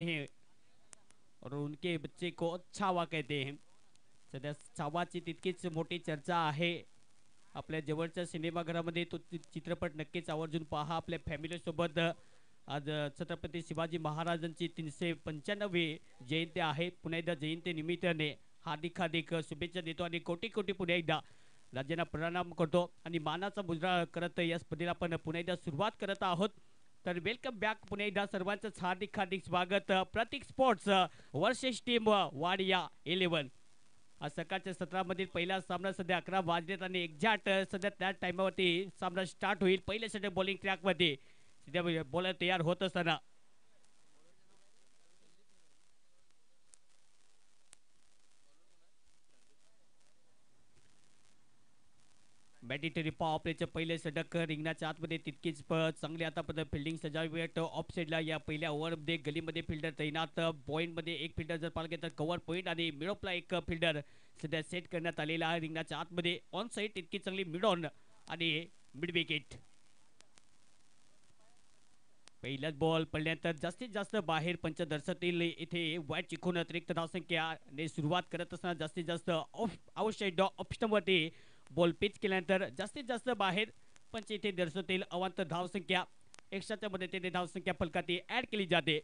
हैं और उनके बच्चे को छावा कहते हैं. सध्या छावाची तितकीच मोठी चर्चा आहे. आपल्या जवळच्या सिनेमाघरामध्ये तो चित्रपट नक्कीच आवर्जून पहा आपल्या फॅमिली सोबत. आज छत्रपती शिवाजी महाराजांची 395वी जयंती आहे. पुन्हा एकदा जयंती निमित्ताने हार्दिक हार्दिक शुभेच्छा देतो आणि कोटी कोटी पुन्हा एकदा राज्यांना प्रणाम करतो आणि मानाचा मुजरा करत या स्पर्धेला आपण पुन्हा एकदा सुरुवात करत आहोत. तर वेलकम बॅक पुन्हा एकदा सर्वांचं हार्दिक हार्दिक स्वागत. प्रतीक स्पोर्ट्स वर्सेस टीम वाडिया 11. आज सकाळच्या सत्रामधील पहिला सामना सध्या 11 वाजलेत आणि एक्झॅक्ट सध्या त्या टाइमावरती सामना स्टार्ट होईल. पहिले सध्या बॉलिंग ट्रॅकमध्ये सध्या बॉलर तयार होत असताना बॅटिटरी पॉवर प्लेचं पहिले षटक रिंगणाच्या आतमध्ये तितकीच चांगली आतापर्यंत फिल्डिंग सजावट ऑफ साईडला या पहिल्या ओव्हरमध्ये गलीमध्ये फिल्डर तैनात. पॉईंटमध्ये एक फिल्डर जर पाहिलं तर कव्हर पॉईंट आणि मिडऑफला एक फिल्डर सध्या सेट करण्यात आलेला आहे रिंगणाच्या आतमध्ये. ऑन साईड इतकी चांगली मिड ऑन आणि मिड विकेट. पहिलाच बॉल पडल्यानंतर जास्तीत जास्त बाहेर पंच दर्शतील इथे वाईट चिकून अतिरिक्त धावसंख्याने सुरुवात करत असताना जास्तीत जास्त ऑफ आउटसाईड ऑप्शनवरती बॉल पिच केल्यानंतर जास्तीत जास्त बाहेर पंच इथे दर्शवतील अवांतर धावसंख्या एक्स्ट्राच्या मदतीने धावसंख्या फलकाती ऍड केली जाते.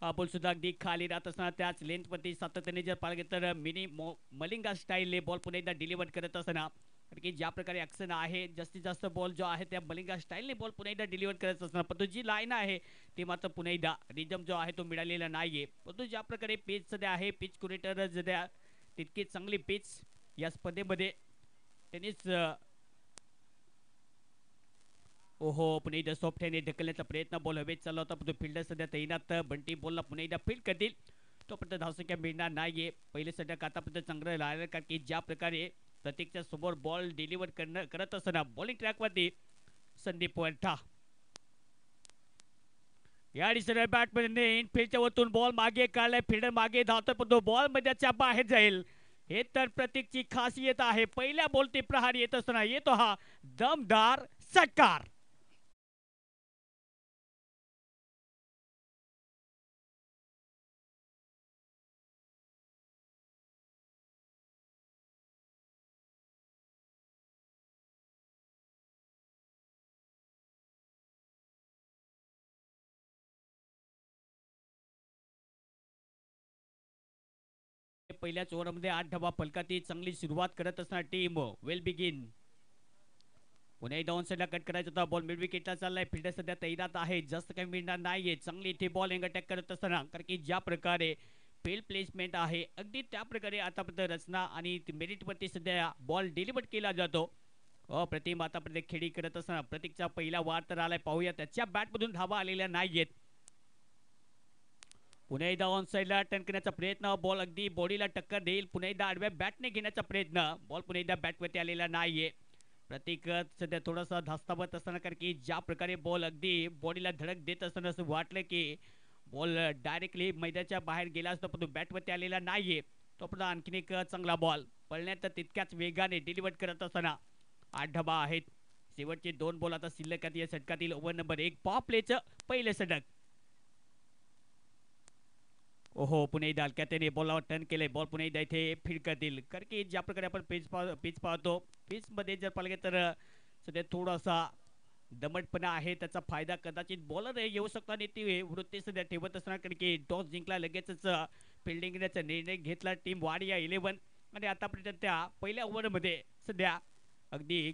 हा बॉल सुद्धा अगदी खाली राहत असताना त्याच लेंथवरती सातत्याने जर पाहिलं तर मिनी मलिंगा स्टाईलने बॉल पुन्हा एकदा डिलिव्हर करत असताना की ज्या प्रकारे ॲक्शन आहे जास्तीत जास्त बॉल जो आहे त्या मलिंगा स्टाईलने बॉल पुन्हा एकदा डिलिव्हर करत असताना परंतु जी लाईन आहे ती मात्र पुन्हा एकदा रिदम जो आहे तो मिळालेला नाहीये. परंतु ज्या प्रकारे पिच सध्या आहे पिच कुरेटर सध्या तितकी चांगली पिच या स्पर्धेमध्ये टेनिस ओहो पुन्हा एकदा सॉफ्ट हँडने ढकलण्याचा प्रयत्न बॉल हवेत चालला होता परंतु फिल्डर सध्या तैनात. बंटी बॉलला पुन्हा एकदा फील्ड करतील तोपर्यंत धावसंख्या मिळणार नाहीये. पहिले सध्या आतापर्यंत चांगलं राहिलं कारण की ज्या प्रकारे प्रत्येकच्या समोर बॉल डिलिव्हर करत असताना बॉलिंग ट्रॅकवरती संदीप वरठा या सरळ बॅटमध्ये इनफिल्डच्या वरतून बॉल मागे काढलाय. फिल्डर मागे धावतोय पण तो बॉल मध्येच्या बाहेर जाईल. हे तर प्रतीकची खासियत आहे. पहिल्या बॉलती प्रहार येत असताना येतो हा दमदार षटकार. पहिल्याच ओव्हरमध्ये 8 धावा फलकाती चांगली सुरुवात करत असताना टीम वेल बिगिन. पुन्हा एकदा ऑन साईडला कट करायचा होता बॉल मिड विकेटला चाललाय. फिल्डर सध्या तैनात आहे जास्त काही मिळणार नाहीये. चांगली इथे बॉल अटॅक करत असताना कारण की ज्या प्रकारे फील्ड प्लेसमेंट आहे अगदी त्या प्रकारे आतापर्यंत रचना आणि मेरिटवरती सध्या बॉल डिलिव्हर केला जातो. प्रतिम आतापर्यंत खेळी करत असताना प्रतीकचा पहिला वार तर आलाय. पाहूया त्याच्या बॅटमधून धावा आलेल्या नाहीयेत. पुन्हा एकदा ऑन साईडला टर्न करण्याचा प्रयत्न बॉल अगदी बॉडीला टक्कर देईल. पुन्हा एकदा आडव्या बॅटने घेण्याचा प्रयत्न बॉल पुन्हा एकदा बॅटवरती आलेला नाहीये. प्रतीक सध्या थोडासा धास्तावत असताना कारण की ज्या प्रकारे बॉल अगदी बॉडीला धडक देत असताना असं वाटलं की बॉल डायरेक्टली मैदानाच्या बाहेर गेला असतो पण तो बॅटवरती आलेला नाहीये. तो पण आणखीन एक चांगला बॉल पडल्यानंतर तितक्याच वेगाने डिलिव्हर करत असताना 8 धावा आहेत. शेवटचे 2 बॉल आता शिल्लक आहेत या षटकातील. ओव्हर नंबर 1 पॉवर प्लेचं पहिलं षटक. ओहो पुन्हा एकदा हलक्या त्याने बॉलवर टर्न केले. बॉल पुन्हा एकदा इथे फील्ड करतील कारण की ज्या प्रकारे आपण पिच पाहतो पिचमध्ये जर पाहिलं तर सध्या थोडासा दमटपणा आहे. त्याचा फायदा कदाचित बॉलर येऊ शकतो आणि ती वृत्ती सध्या ठेवत असताना कारण की टॉस जिंकला लगेचच फिल्डिंग घेण्याचा निर्णय घेतला टीम वाडिया 11 आणि आतापर्यंत त्या पहिल्या ओव्हरमध्ये सध्या अगदी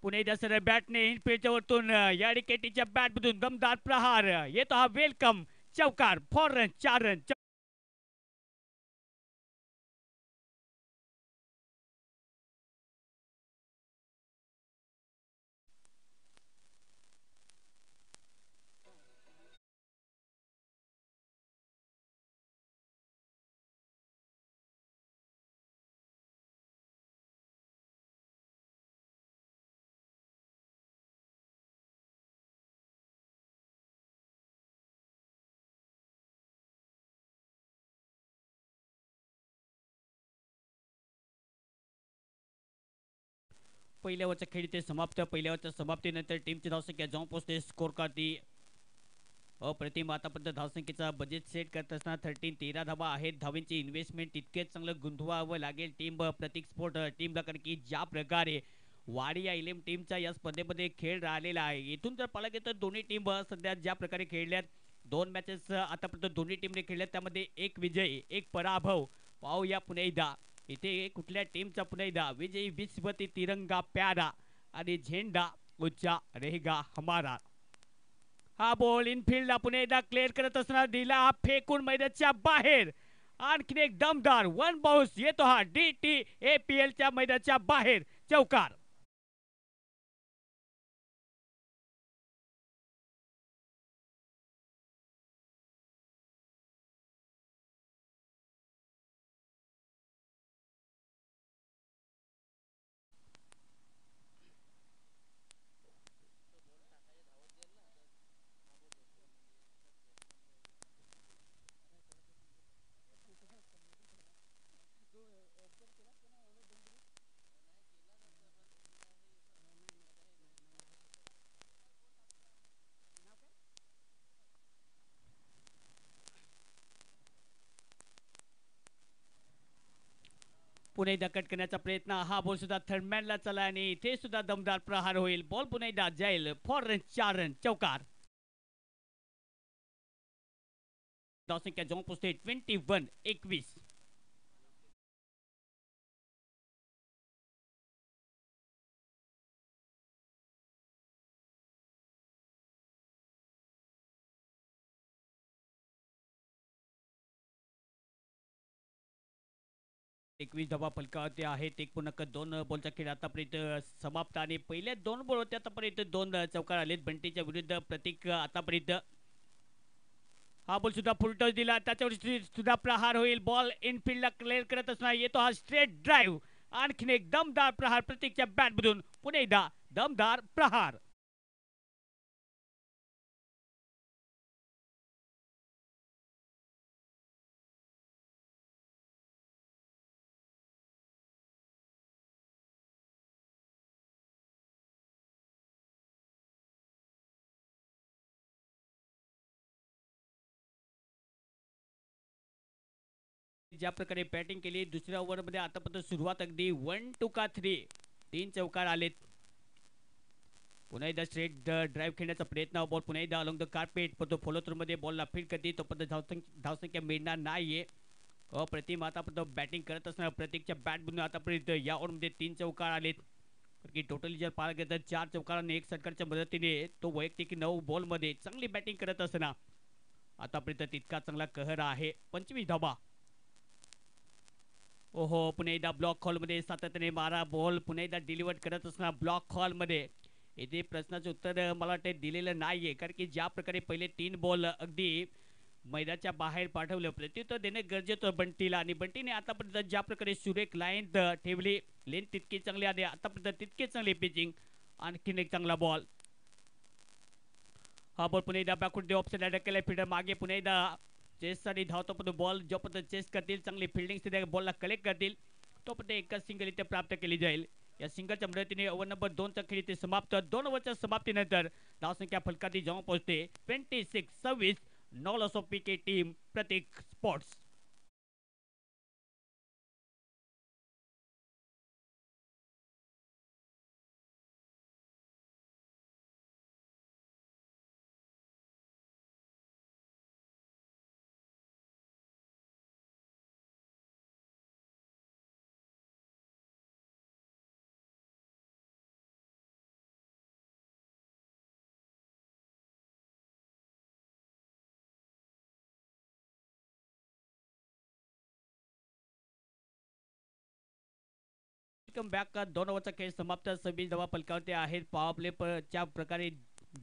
पुणे एकदा सरळ बॅटने इनफिल्डच्या वरतून या विकेटीच्या बॅटमधून दमदार प्रहार येतो हा वेलकम चौकार 4 रन 4 रन. पहिल्या ओव्हरच्या खेळी ते समाप्त. पहिल्या ओव्हरच्या समाप्तीनंतर टीमची धावसंख्या जाऊन पोहोचते स्कोर करती अप्रतिम आतापर्यंत धावसंख्येचा बजेट सेट करत असताना 13 धावा आहेत. धावांची इन्व्हेस्टमेंट तितकेच चांगलं गुंतवावं लागेल टीम प्रतीक स्पोर्ट टीमला, कारण की ज्या प्रकारे वाडिया इलेम टीमचा या स्पर्धेमध्ये खेळ राहिलेला आहे. इथून जर पाहिलं गेलं तर दोन्ही टीम सध्या ज्या प्रकारे खेळल्यात, 2 मॅचेस आतापर्यंत दोन्ही टीमने खेळल्यात, त्यामध्ये एक विजय एक पराभव. पाहूया पुन्हा एकदा इथे कुठल्या टीमचा पुन्हा एकदा विजयी विश्वती तिरंगा प्यारा आणि झेंडा ऊंचा रहेगा हमारा. हा बॉल इनफिल्डला पुन्हा एकदा क्लिअर करत असताना दिला हा फेकून मैदानाच्या बाहेर. आणखीन एक दमदार वन बाउन्स येतो हा DTAPLच्या मैदानाच्या बाहेर चौकार. पुणे एकदा कट करण्याचा प्रयत्न. हा बॉल सुद्धा थर्डमॅनला चला आणि इथे सुद्धा दमदार प्रहार होईल. बॉल पुन्हा एकदा जाईल फॉर रन 4 रन चौकार. धावसंख्या जाऊन पोचते 21-21. धावा फलकावरती आहेत. 1.2 बॉलचा खेळ आतापर्यंत समाप्त आणि पहिल्या 2 बॉल होते आतापर्यंत 2 चौकार आलेत बंटीच्या विरुद्ध. प्रतीक आतापर्यंत हा बॉल सुद्धा फुल टच दिला, त्याच्यावर सुद्धा प्रहार होईल. बॉल इनफिल्डला क्लिअर करत असताना येतो हा स्ट्रेट ड्राईव्ह. आणखीन एक दमदार प्रहार प्रतीकच्या बॅटमधून. पुन्हा एकदा दमदार प्रहार. ज्या प्रकारे बॅटिंग केली दुसऱ्या ओव्हरमध्ये आतापर्यंत सुरुवात अगदी 1 2 का 3 3 चौकार आलेत. पुन्हा एकदा स्ट्रेट ड्राईव्ह खेळण्याचा प्रयत्न. बॉल पुन्हा एकदा अलॉंग द कार्पेट पण तो फॉलो थ्रू मध्ये बॉलला फील्ड करते. तोपर्यंत धावसंख्या मिळणार नाहीये. अप्रतिम आतापर्यंत बॅटिंग करत असताना प्रतीकच्या बॅटमधून आतापर्यंत या ओव्हरमध्ये 3 चौकार आलेत. की टोटली जर पाहायला गेलं तर 4 चौकार आणि 1 षटकाराच्या मदतीने तो वैयक्तिक 9 बॉलमध्ये चांगली बॅटिंग करत असताना आतापर्यंत तितका चांगला कहर आहे. 25 धावा. ओहो पुन्हा एकदा ब्लॉक हॉलमध्ये सातत्याने मारा. बॉल पुन्हा एकदा डिलिव्हर करत असताना ब्लॉक हॉलमध्ये इथे प्रश्नाचं उत्तर मला वाटतं दिलेलं नाहीये, कारण की ज्या प्रकारे पहिले 3 बॉल अगदी मैदानाच्या बाहेर पाठवलं, प्रत्युत्तर देणे गरजेचं बंटीला. आणि बंटीने आतापर्यंत ज्या प्रकारे सुरेख लाईन ठेवली, लेन तितकी चांगली आली आतापर्यंत तितके चांगली पिचिंग. आणखीन एक चांगला बॉल. हा बॉल पुन्हा एकदा बॅकवर्ड ऑफ साईडला ढकलला. फिल्डर मागे पुन्हा एकदा चेससाठी धावतो, पण बॉल जो पण चेस करतील चांगली फिल्डिंग त्या बॉलला कलेक्ट करतील तो पण एकच सिंगल इथे प्राप्त केली जाईल. या सिंगलच्या मदतीने ओव्हर नंबर 2चा खेळ इथे समाप्त. 2 ओव्हरच्या समाप्तीनंतर धावसंख्या फलकाती जाऊन पोहोचते 26-26. No loss of wicket team Pratik sports. Welcome back. 2 ओव्हरचा खेळ समाप्त. 26 धावा फलकावरती आहेत. पॉवर प्लेच्या प्रकारे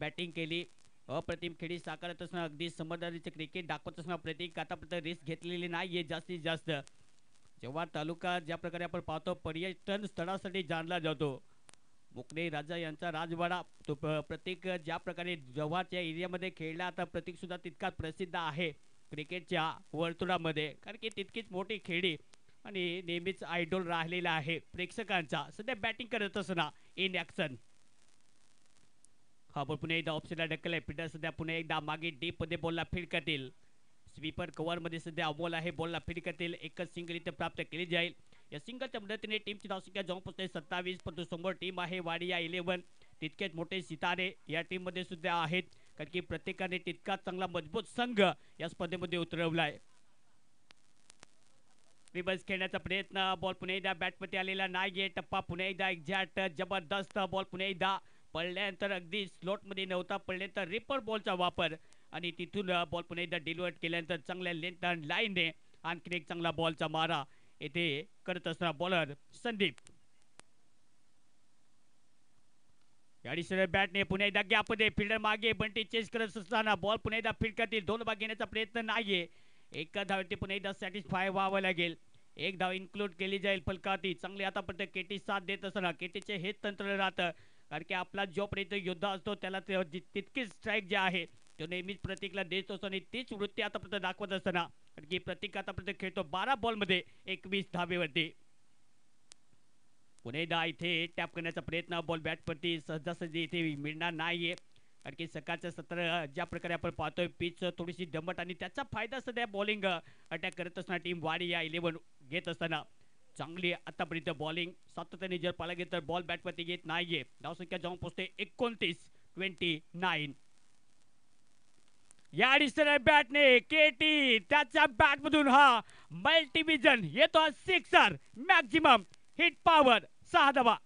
बॅटिंग केली. अप्रतिम खेळी साकारत असताना अगदी समजदारीचे क्रिकेट दाखवत असताना प्रतीक आतापर्यंत रिस्क घेतलेली नाहीये जास्तीत जास्त. जेव्हा तालुका ज्या प्रकारे आपण पाहतो पर्यटन स्थळासाठी जाणला जातो, मुकणे राजा यांचा राजवाडा, तो प्रतीक ज्या प्रकारे जव्हारच्या एरियामध्ये खेळला, आता प्रतीक सुद्धा तितकाच प्रसिद्ध आहे क्रिकेटच्या वर्तुळामध्ये, कारण की तितकीच मोठी खेळी आणि नेहमीच आयडॉल राहिलेला आहे प्रेक्षकांचा. सध्या बॅटिंग करत असताना इन ॲक्शन. हा बॉल पुन्हा एकदा ऑप्शनला ढकल आहे. फिल्डर सध्या पुन्हा एकदा मागे डीप मध्ये बॉलला फीड करतील. स्वीपर कव्हर मध्ये सध्या अमोल आहे. बॉलला फीड करतील. एकच सिंगल इथे प्राप्त केली जाईल. या सिंगलच्या मदतीने टीमची धावसंख्या जाऊन पोहोचते 27. परंतु समोर टीम आहे वाडिया 11. तितकेच मोठे सितारे या टीम मध्ये सुद्धा आहेत, कारण की प्रत्येकाने तितका चांगला मजबूत संघ या स्पर्धेमध्ये उतरवलाय. रिवर्स खेळण्याचा प्रयत्न. बॉल पुन्हा एकदा बॅटमध्ये आलेला नाहीये. टप्पा पुन्हा एकदा एक्झॅक्ट जबरदस्त बॉल पुन्हा एकदा पडल्यानंतर अगदी स्लॉटमध्ये नव्हता पडल्यानंतर रिपर बॉलचा वापर आणि तिथून बॉल पुन्हा एकदा डिलिव्हर केल्यानंतर चांगल्या लेंथ अँड लाईनने आणखी एक चांगला बॉलचा मारा येथे करत असणारा बॉलर संदीप. याडी सरळ बॅटने पुन्हा एकदा गॅपमध्ये फिल्डर मागे बंटी चेस करत असताना बॉल पुन्हा एकदा फील्ड करतील. 2 भाग घेण्याचा प्रयत्न नाहीये. एका धावती पुन्हा एकदा सॅटिस्फाय व्हावं लागेल. एक धाव इन्क्लूड केली जाईल फलकाती. चांगली आतापर्यंत केटी साथ देत असताना केटीचे हेच तंत्र राहतं, कारण की आपला जोपर्यंत योद्धा असतो त्याला तितकीच स्ट्राईक जे आहे तो नेहमीच प्रतीकला देत असतो आणि तीच वृत्ती आतापर्यंत दाखवत असताना, कारण की प्रतीक आतापर्यंत खेळतो 12 बॉलमध्ये 21 धावेवरती. पुन्हा एकदा इथे टॅप करण्याचा प्रयत्न. बॉल बॅटवरती सहजासहजी इथे मिळणार नाहीये, कारण की सकाळचं सत्र ज्या प्रकारे आपण पाहतोय पिच थोडीशी दमट आणि त्याचा फायदा सध्या बॉलिंग अटॅक करत असताना टीम वाडिया 11 घेत असताना चांगली आतापर्यंत बॉलिंग सातत्याने जर पाहायला गेलं तर बॉल बॅटवरती घेत नाहीये. धावसंख्या जाऊन पोहोचते 29. या सरळ बॅटने केटी त्याच्या बॅटमधून हा मल्टीविजन येतो. सिक्सर मॅक्झिमम हिट पॉवर 6 धावा.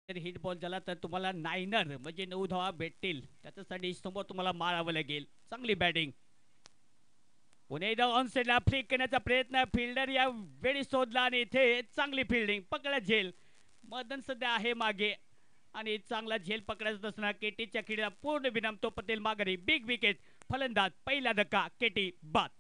हिट बॉल झाला तर तुम्हाला नायनर म्हणजे 9 धावा भेटतील. त्याच्यासाठी समोर तुम्हाला मारावं लागेल. चांगली बॅटिंग. पुन्हा एकदा ऑन साइडला फ्लिक करण्याचा प्रयत्न. फिल्डर या वेळी शोधला आणि इथे चांगली फिल्डिंग. पकडा झेल. मदन सध्या आहे मागे आणि चांगला झेल पकडायचा असताना केटीच्या खेळीला पूर्ण विराम. तो पटेल माघारी. Big wicket. फलंदाज पहिला धक्का केटी बाद.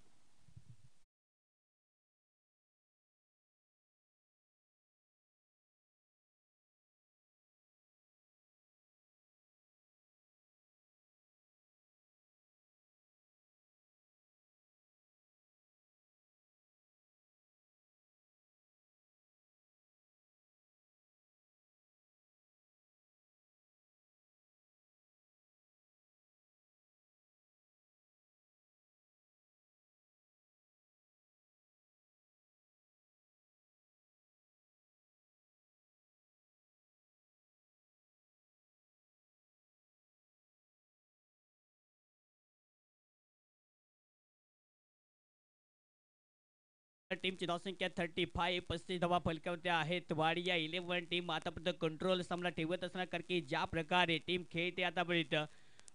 टीमची धावसंख्या 35. 35 धावा फलकावरती आहेत. वाडिया 11 टीम आतापर्यंत कंट्रोल सामना ठेवत असणार, कारण की ज्या प्रकारे टीम खेळते आतापर्यंत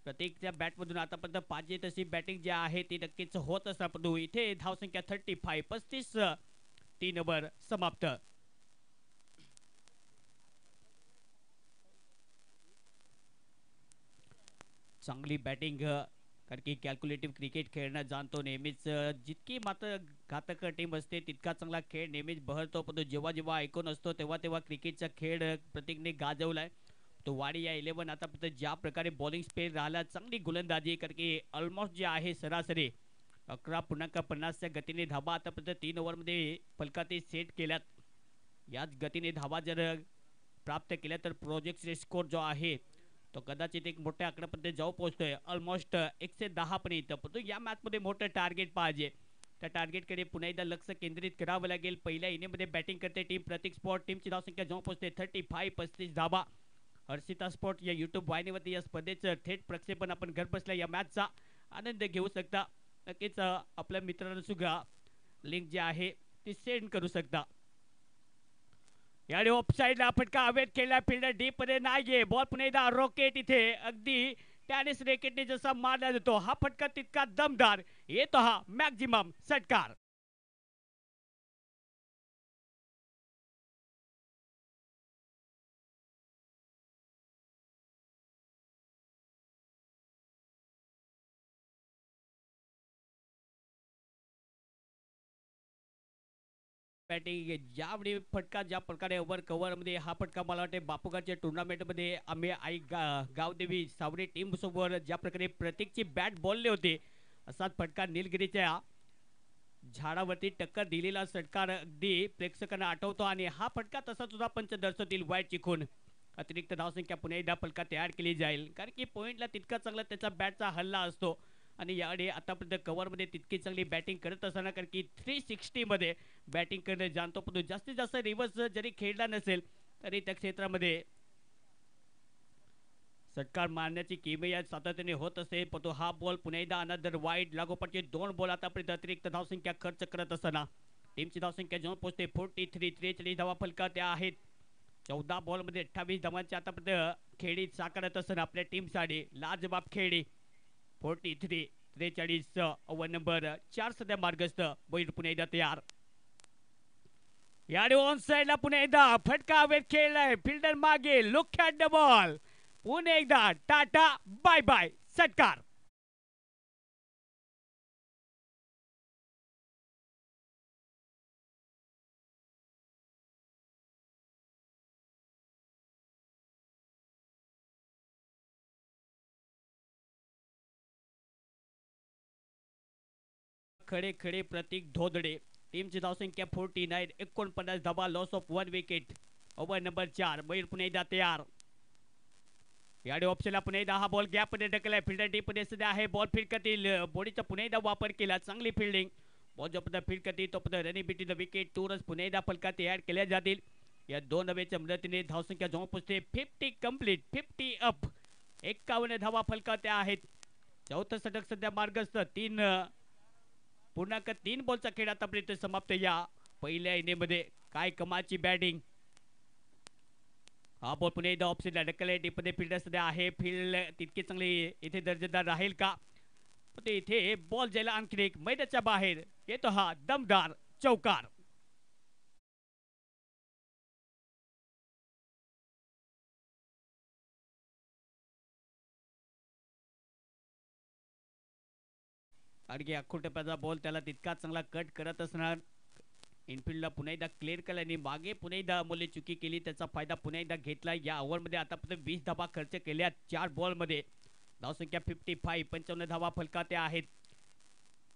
प्रत्येकच्या बॅटमधून आतापर्यंत पाहिजे तशी बॅटिंग जी आहे ती नक्कीच होत असणार. परंतु इथे धावसंख्या 35. 35 3 ओव्हर समाप्त. चांगली बॅटिंग, कारण की कॅल्क्युलेटिव्ह क्रिकेट खेळणं जाणतो नेहमीच. जितकी मात्र घातक टीम असते तितका चांगला खेळ नेहमीच बहरतो. पण जेव्हा जेव्हा ऐकून असतो तेव्हा तेव्हा क्रिकेटचा खेळ प्रत्येकने गाजवलाय. तो वाडिया 11 आतापर्यंत ज्या प्रकारे बॉलिंग स्पेल राहिला, चांगली गोलंदाजी, कारण की ऑलमोस्ट जे आहे सरासरी 11.50च्या गतीने धाबा आतापर्यंत 3 ओव्हरमध्ये फलकाते सेट केल्यात. याच गतीने धाबा जर प्राप्त केल्या तर प्रोजेक्ट स्कोर जो आहे तो कदाचित एक मोठ्या आकड्यापर्यंत जाऊ पोहोचतोय. ऑलमोस्ट 110 पर्यंत. परंतु या मॅचमध्ये मोठं टार्गेट पाहिजे. त्या टार्गेटकडे पुन्हा एकदा लक्ष केंद्रित करावं लागेल. पहिल्या इनिंगमध्ये बॅटिंग करते टीम प्रतीक स्पॉट. टीमची धावसंख्या जाऊन पोहोचते 35. 35 धाबा. हर्षिता स्पॉट या यूट्यूब वाहिनीवरती या स्पर्धेचं थेट प्रक्षेपण आपण घर बसल्या या मॅचचा आनंद घेऊ शकता. नक्कीच आपल्या मित्रांना सुद्धा लिंक जी आहे ती सेंड करू शकता. याने ऑफ साइडला फटका हवेत खेळला. फिल्डर डीप मध्ये नाहीये. बॉल पुन्हा एकदा रॉकेट इथे अगदी टेनिस रॅकेटने जसा मारला जातो हा फटका तितका दमदार येतो. हा मॅक्झिमम षटकार. बॅटिंग ज्यावेळी फटका ज्या प्रकारे ओव्हर कव्हरमध्ये हा फटका मला वाटते बापूगाच्या टुर्नामेंटमध्ये आम्ही गावदेवी सावरी टीम सोबत ज्या प्रकारे प्रत्येकची बॅट बॉलले होते असाच फटका निलगिरीच्या झाडावरती टक्कर दिलेला षटकार अगदी प्रेक्षकांना आठवतो आणि हा फटका तसा सुद्धा पंच दर्शवतील वाईट चिखून अतिरिक्त धावसंख्या पुन्हा एकदा फलका तयार केली जाईल कारण की पॉईंटला तितका चांगला त्याचा बॅटचा हल्ला असतो आणि यावेळी आतापर्यंत कव्हरमध्ये तितकी चांगली बॅटिंग करत असताना कारण की 360 मध्ये बॅटिंग करणं जाणतो पण जास्तीत जास्त रिव्हर्स जरी खेळला नसेल तरी त्या क्षेत्रामध्ये षटकार मारण्याची किमया सातत्याने होत असते पण तो हा बॉल पुन्हा एकदा अनदर वाईड लागोपाठचे 2 बॉल आतापर्यंत अतिरिक्त धावसंख्या खर्च करत असताना टीमची धावसंख्या जेव्हा पोहोचते 43 धावा फलका त्या आहेत 14 बॉलमध्ये 28 धावांची आतापर्यंत खेळी साकारत असताना आपल्या टीमसाठी लाजबाब खेळी 43 ओव्हर नंबर 4 सध्या मार्गस्थ बैल पुन्हा एकदा तयार याने ऑन साइडला पुन्हा एकदा फटका हवेत खेळलाय फिल्डर मागे लुक ॲट द बॉल पुन्हा एकदा टाटा बाय बाय षटकार खडे खडे प्रतीक धोदडे टीमची धावसंख्या 49 49 धावा loss of 1 wicket over number 4 बैल पुन्हा एकदा तयार याडे ऑप्शनला पुन्हा एकदा हा बॉल गॅप मध्ये ढकललाय फिल्डर डीप मध्ये सध्या आहे बॉल फील्ड करतील बॉडीचा पुन्हा एकदा वापर केला चांगली फिल्डिंग बॉल जोपर्यंत फील्ड करतील तोपर्यंत रनिंग बिटवीन द विकेट टूरच पुन्हा एकदा फलका तयार केल्या जातील या 2 धावेच्या मदतीने धावसंख्या जवळ पोहोचते 50 कंप्लीट 50 अप 51 धावा फलका त्या आहेत चौथं षटक सध्या मार्गस्थ 3 बॉलचा खेळ आतापर्यंत समाप्त या पहिल्या इनिंगमध्ये काय कमालची बॅटिंग हा बॉल पुन्हा एकदा ऑप्शनला ढकलले डीपमध्ये फिल्डर सध्या आहे फील्ड तितकी चांगली इथे दर्जेदार राहील का ते इथे बॉल जायला आणखी एक मैदानाच्या बाहेर येतो हा दमदार चौकार आणखी अख्खूट टप्प्याचा बॉल त्याला तितका चांगला कट करत असणार इनफिल्डला पुन्हा एकदा क्लिअर केल्याने मागे पुन्हा एकदा अमोलने चुकी केली त्याचा फायदा पुन्हा एकदा घेतला या ओव्हरमध्ये आतापर्यंत 20 धावा खर्च केल्या 4 बॉलमध्ये धावसंख्या 55 55 धावा फलका त्या आहेत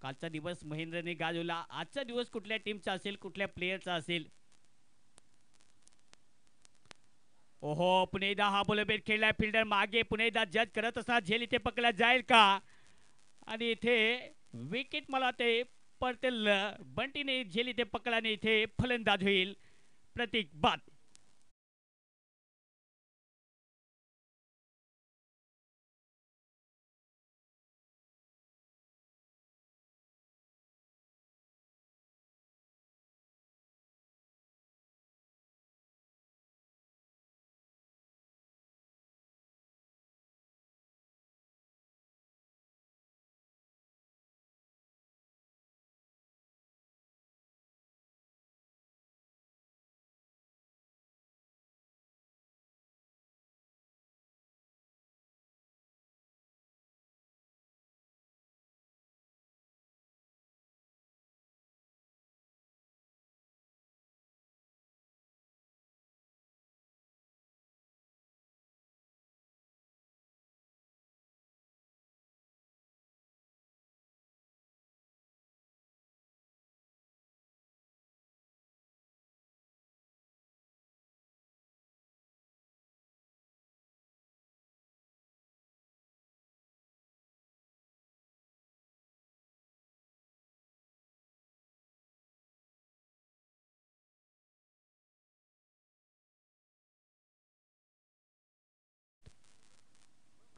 कालचा दिवस महेंद्रने गाजवला आजचा दिवस कुठल्या टीमचा असेल कुठल्या प्लेयरचा असेल ओहो पुन्हा एकदा हा बॉल बेट खेळलाय फिल्डर मागे पुन्हा एकदा जज करत असणार झेल इथे पकडला जाईल का आणि इथे विकेट मला ते पडतील बंटीने झेल इथे पकडाने इथे फलंदाज होईल प्रतीक बाद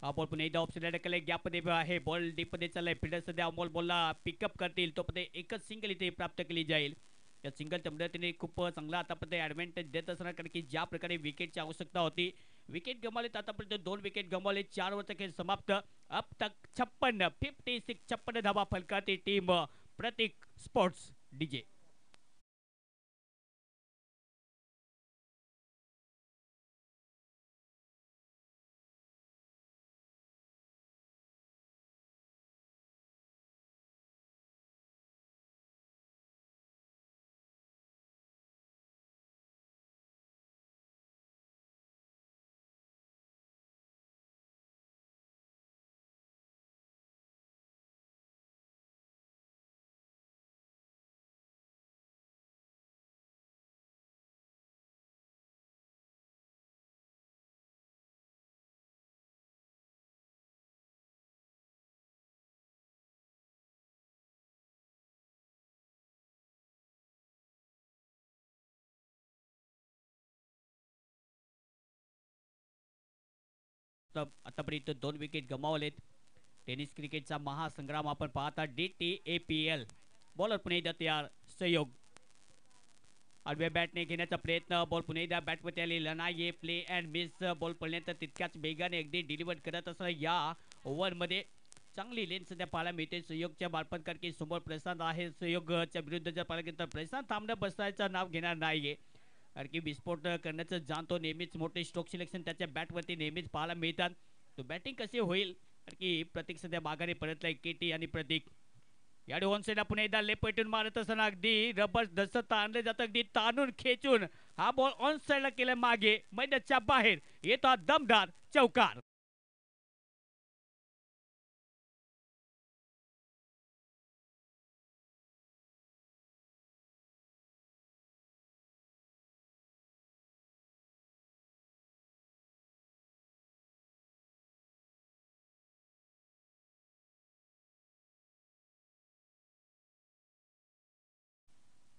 हा बॉल पुन्हा एकदा ऑप्शन ढकलले गॅपमध्ये आहे बॉल डीपमध्ये चाललाय फिल्डर सध्या अमोल बॉलला पिकअप करतील तोपर्यंत एकच सिंगल इथे प्राप्त केली जाईल या सिंगलच्या मदतीने खूप चांगला आतापर्यंत ॲडव्हान्टेज देत असणार कारण की ज्या प्रकारे विकेटची आवश्यकता होती विकेट गमावले आतापर्यंत 2 विकेट गमावले 4 वरचा खेळ समाप्त अब तक 56 धावा फलकाती टीम प्रतीक स्पोर्ट्स डीजे आतापर्यंत 2 विकेट गमावलेत. टेनिस क्रिकेटचा महासंग्राम आपण पाहता. DTAPL. बॉलर पुन्हा एकदा तयार. सहयोग आडव्या बॅटने घेण्याचा प्रयत्न. बॉल पुन्हा एकदा बॅटवरती आलेला नाही. Play and miss. बॉल पडल्यानंतर तितक्याच वेगाने अगदी डिलिव्हर करत असं या ओव्हरमध्ये चांगली लेन सध्या पाहायला मिळते. सहयोगच्या बालपण कारण की समोर प्रशांत आहे. सहयोगच्या विरुद्ध जर पाहिलं गेलं तर प्रशांत थांबणं बसायचं नाव घेणार नाहीये, कारण की विस्फोट करण्याचं जाणतो. नेहमीच मोठे स्ट्रोक सिलेक्शन त्याच्या बॅटवरती नेहमीच पाहायला मिळतात. तो बॅटिंग कशी होईल, कारण की प्रतीक सध्या माघारी परतलाय. KT आणि प्रतीक याडे ऑन साईडला पुन्हा एकदा लेपटून मारत असताना अगदी रबर जसं ताणलं जातं अगदी ताणून खेचून हा बॉल ऑन साईडला केला मागे मैदानाच्या बाहेर येतो दमदार चौकार.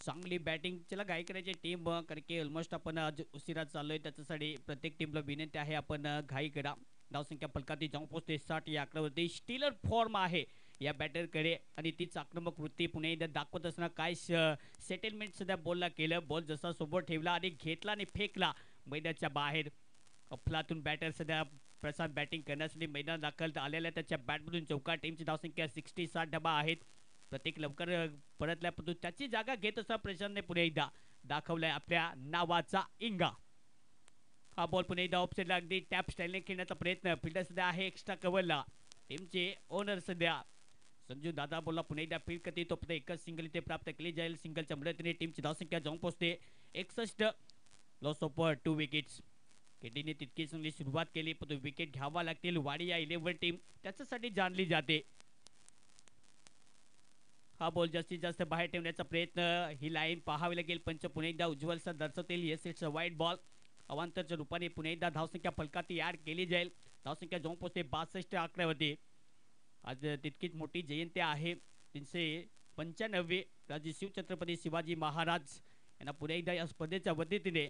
चांगली बॅटिंग चला घाई करायची टीम, कारण की ऑलमोस्ट आपण आज उशिरा चाललोय. त्याच्यासाठी प्रत्येक टीमला विनंती आहे आपण घाई करा. धावसंख्या फलकाती जाऊन पोहोचते 60 या आकड्यावरती. स्टीलर फॉर्म आहे या बॅटरकडे आणि तीच आक्रमक वृत्ती पुणे एकदा दाखवत असताना काय सेटलमेंट सध्या बॉलला केलं. बॉल जसा सोबत ठेवला आणि घेतला आणि फेकला मैदानाच्या बाहेर. अफलातून बॅटर सध्या प्रसाद बॅटिंग करण्यासाठी मैदान दाखल आलेल्या त्याच्या बॅटमधून चौकार. टीमची धावसंख्या 60 डबा आहेत. प्रत्येक लवकर परतल्यापासून त्याची जागा घेत असता प्रशांतने पुन्हा एकदा दाखवलाय आपल्या नावाचा इंगा. हा बॉल पुन्हा एकदा ऑफसाईडला अगदी टॅप स्टाईलने खेळण्याचा प्रयत्न. फिल्डर सध्या आहे एक्स्ट्रा कव्हरला. टीमचे ओनर सध्या संजू दादा बोलला पुन्हा एकदा फील्ड करते. तो एकच सिंगल इथे प्राप्त केली जाईल. सिंगलच्या मदतीने टीमची धावसंख्या जाऊन पोहोचते 61. Loss of 2 wickets. केटीने तितकी चांगली सुरुवात केली, पण विकेट घ्यावा लागतील. वाडिया 11 टीम त्याच्यासाठी जाणली जाते. हा बॉल जास्तीत जास्त बाहेर ठेवण्याचा प्रयत्न. ही लाईन पाहावी लागेल. पंच पुन्हा एकदा उज्ज्वल सर दर्शवतील. येस इट्स अ वाईट बॉल. अवांतरच्या रूपाने पुन्हा एकदा धावसंख्या फलकाती ऍड केली जाईल. धावसंख्या जाऊन पोहोचते 62 आकड्यावरती. आज तितकीच मोठी जयंती आहे. 395 राजे शिवछत्रपती शिवाजी महाराज यांना पुन्हा एकदा या स्पर्धेच्या वतीने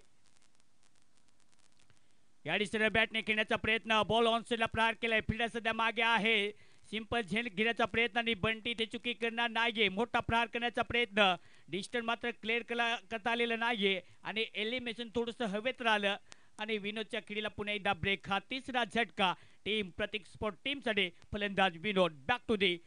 या दिशेने बॅटने खेळण्याचा प्रयत्न. बॉल ऑन साईडला प्रहार केलाय. फिल्डर सध्या मागे आहे. सिंपल झेल घेण्याचा प्रयत्न आणि बंटी ते चुकी करणार नाहीये. मोठा प्रहार करण्याचा प्रयत्न. डिस्टन्स मात्र क्लिअर करता आलेलं नाहीये आणि एलिमिनेशन थोडंसं हवेत राहिलं आणि विनोदच्या खिडीला पुन्हा एकदा ब्रेक. हा तिसरा झटका टीम प्रतीक स्पोर्ट टीमसाठी. फलंदाज विनोद बॅक टू दी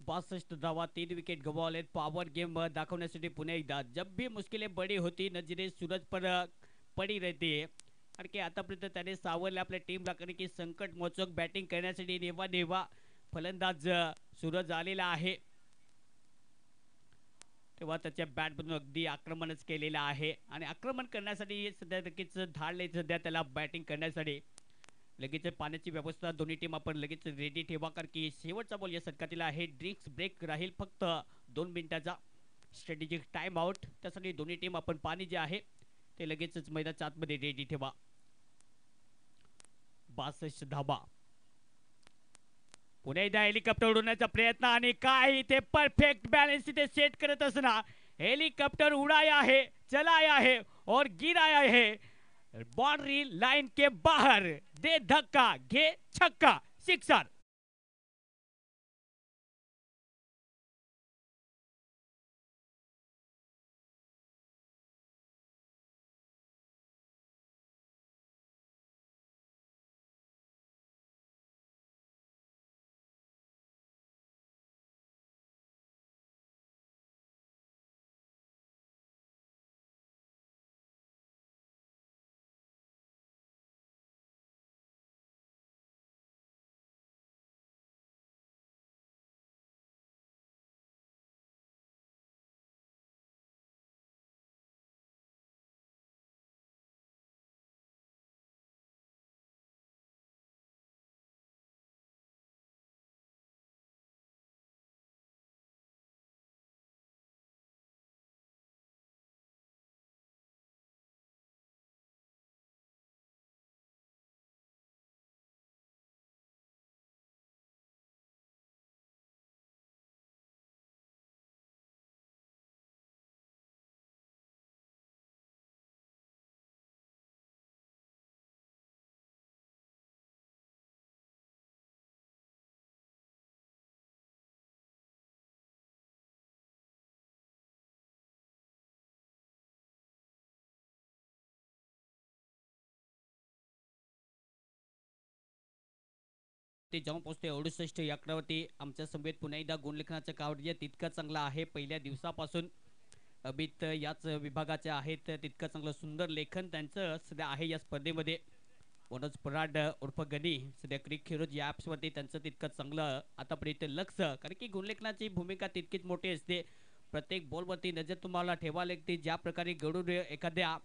बासष्ट धावा 3 विकेट गमावलेत. पॉवर गेम दाखवण्यासाठी पुन्हा एकदा जब भी मुश्किलें बड़ी होती नजरे सूरज पर पडी रहती है. कारण की आतापर्यंत त्याने सावरले आपल्या टीमला, कारण की संकट मोचक बॅटिंग करण्यासाठी नेवा नेवा फलंदाज सूरज आलेला आहे. तेव्हा त्याच्या बॅटमधून अगदी आक्रमणच केलेलं आहे आणि आक्रमण करण्यासाठी सध्या नक्कीच धाडले सध्या त्याला बॅटिंग करण्यासाठी. लगेच पाण्याची व्यवस्था दोन्ही टीम आपण लगेच रेडी ठेवा, कारण की शेवटचा बॉल या षटकातील आहे. ड्रिंक्स ब्रेक राहील फक्त 2 मिनिटाचा स्ट्रॅटेजिक टाइम आउट. त्यासाठी दोन्ही टीम आपण पाणी जे आहे ते लगेचच मैदानाच्या आतमध्ये रेडी ठेवा. 62 धावा. पुन्हा एकदा हेलिकॉप्टर उडवण्याचा प्रयत्न आणि काय इथे परफेक्ट बॅलन्स इथे सेट करत असताना हेलिकॉप्टर उडाया है, चलाया है और गिराया है बाउंड्री लाइन के बाहर. दे धक्का घे छक्का, सिक्सर. ते जाऊन पोहोचते 68 या आकड्यावरती. आमच्या समवेत पुन्हा एकदा गुणलेखनाचं कार्य तितकं चांगलं आहे. पहिल्या दिवसापासून अमित याच विभागाचे आहेत. तितकं चांगलं सुंदर लेखन त्यांचं सध्या आहे या स्पर्धेमध्ये. मनोज पराड उर्फ गणी सध्या क्रिक हिरोज या ॲप्सवरती त्यांचं तितकं चांगलं आतापर्यंत लक्ष, कारण की गुणलेखनाची भूमिका तितकीच मोठी असते. प्रत्येक बॉलवरती नजर तुम्हाला ठेवावी लागते. ज्या प्रकारे गरुड एखाद्या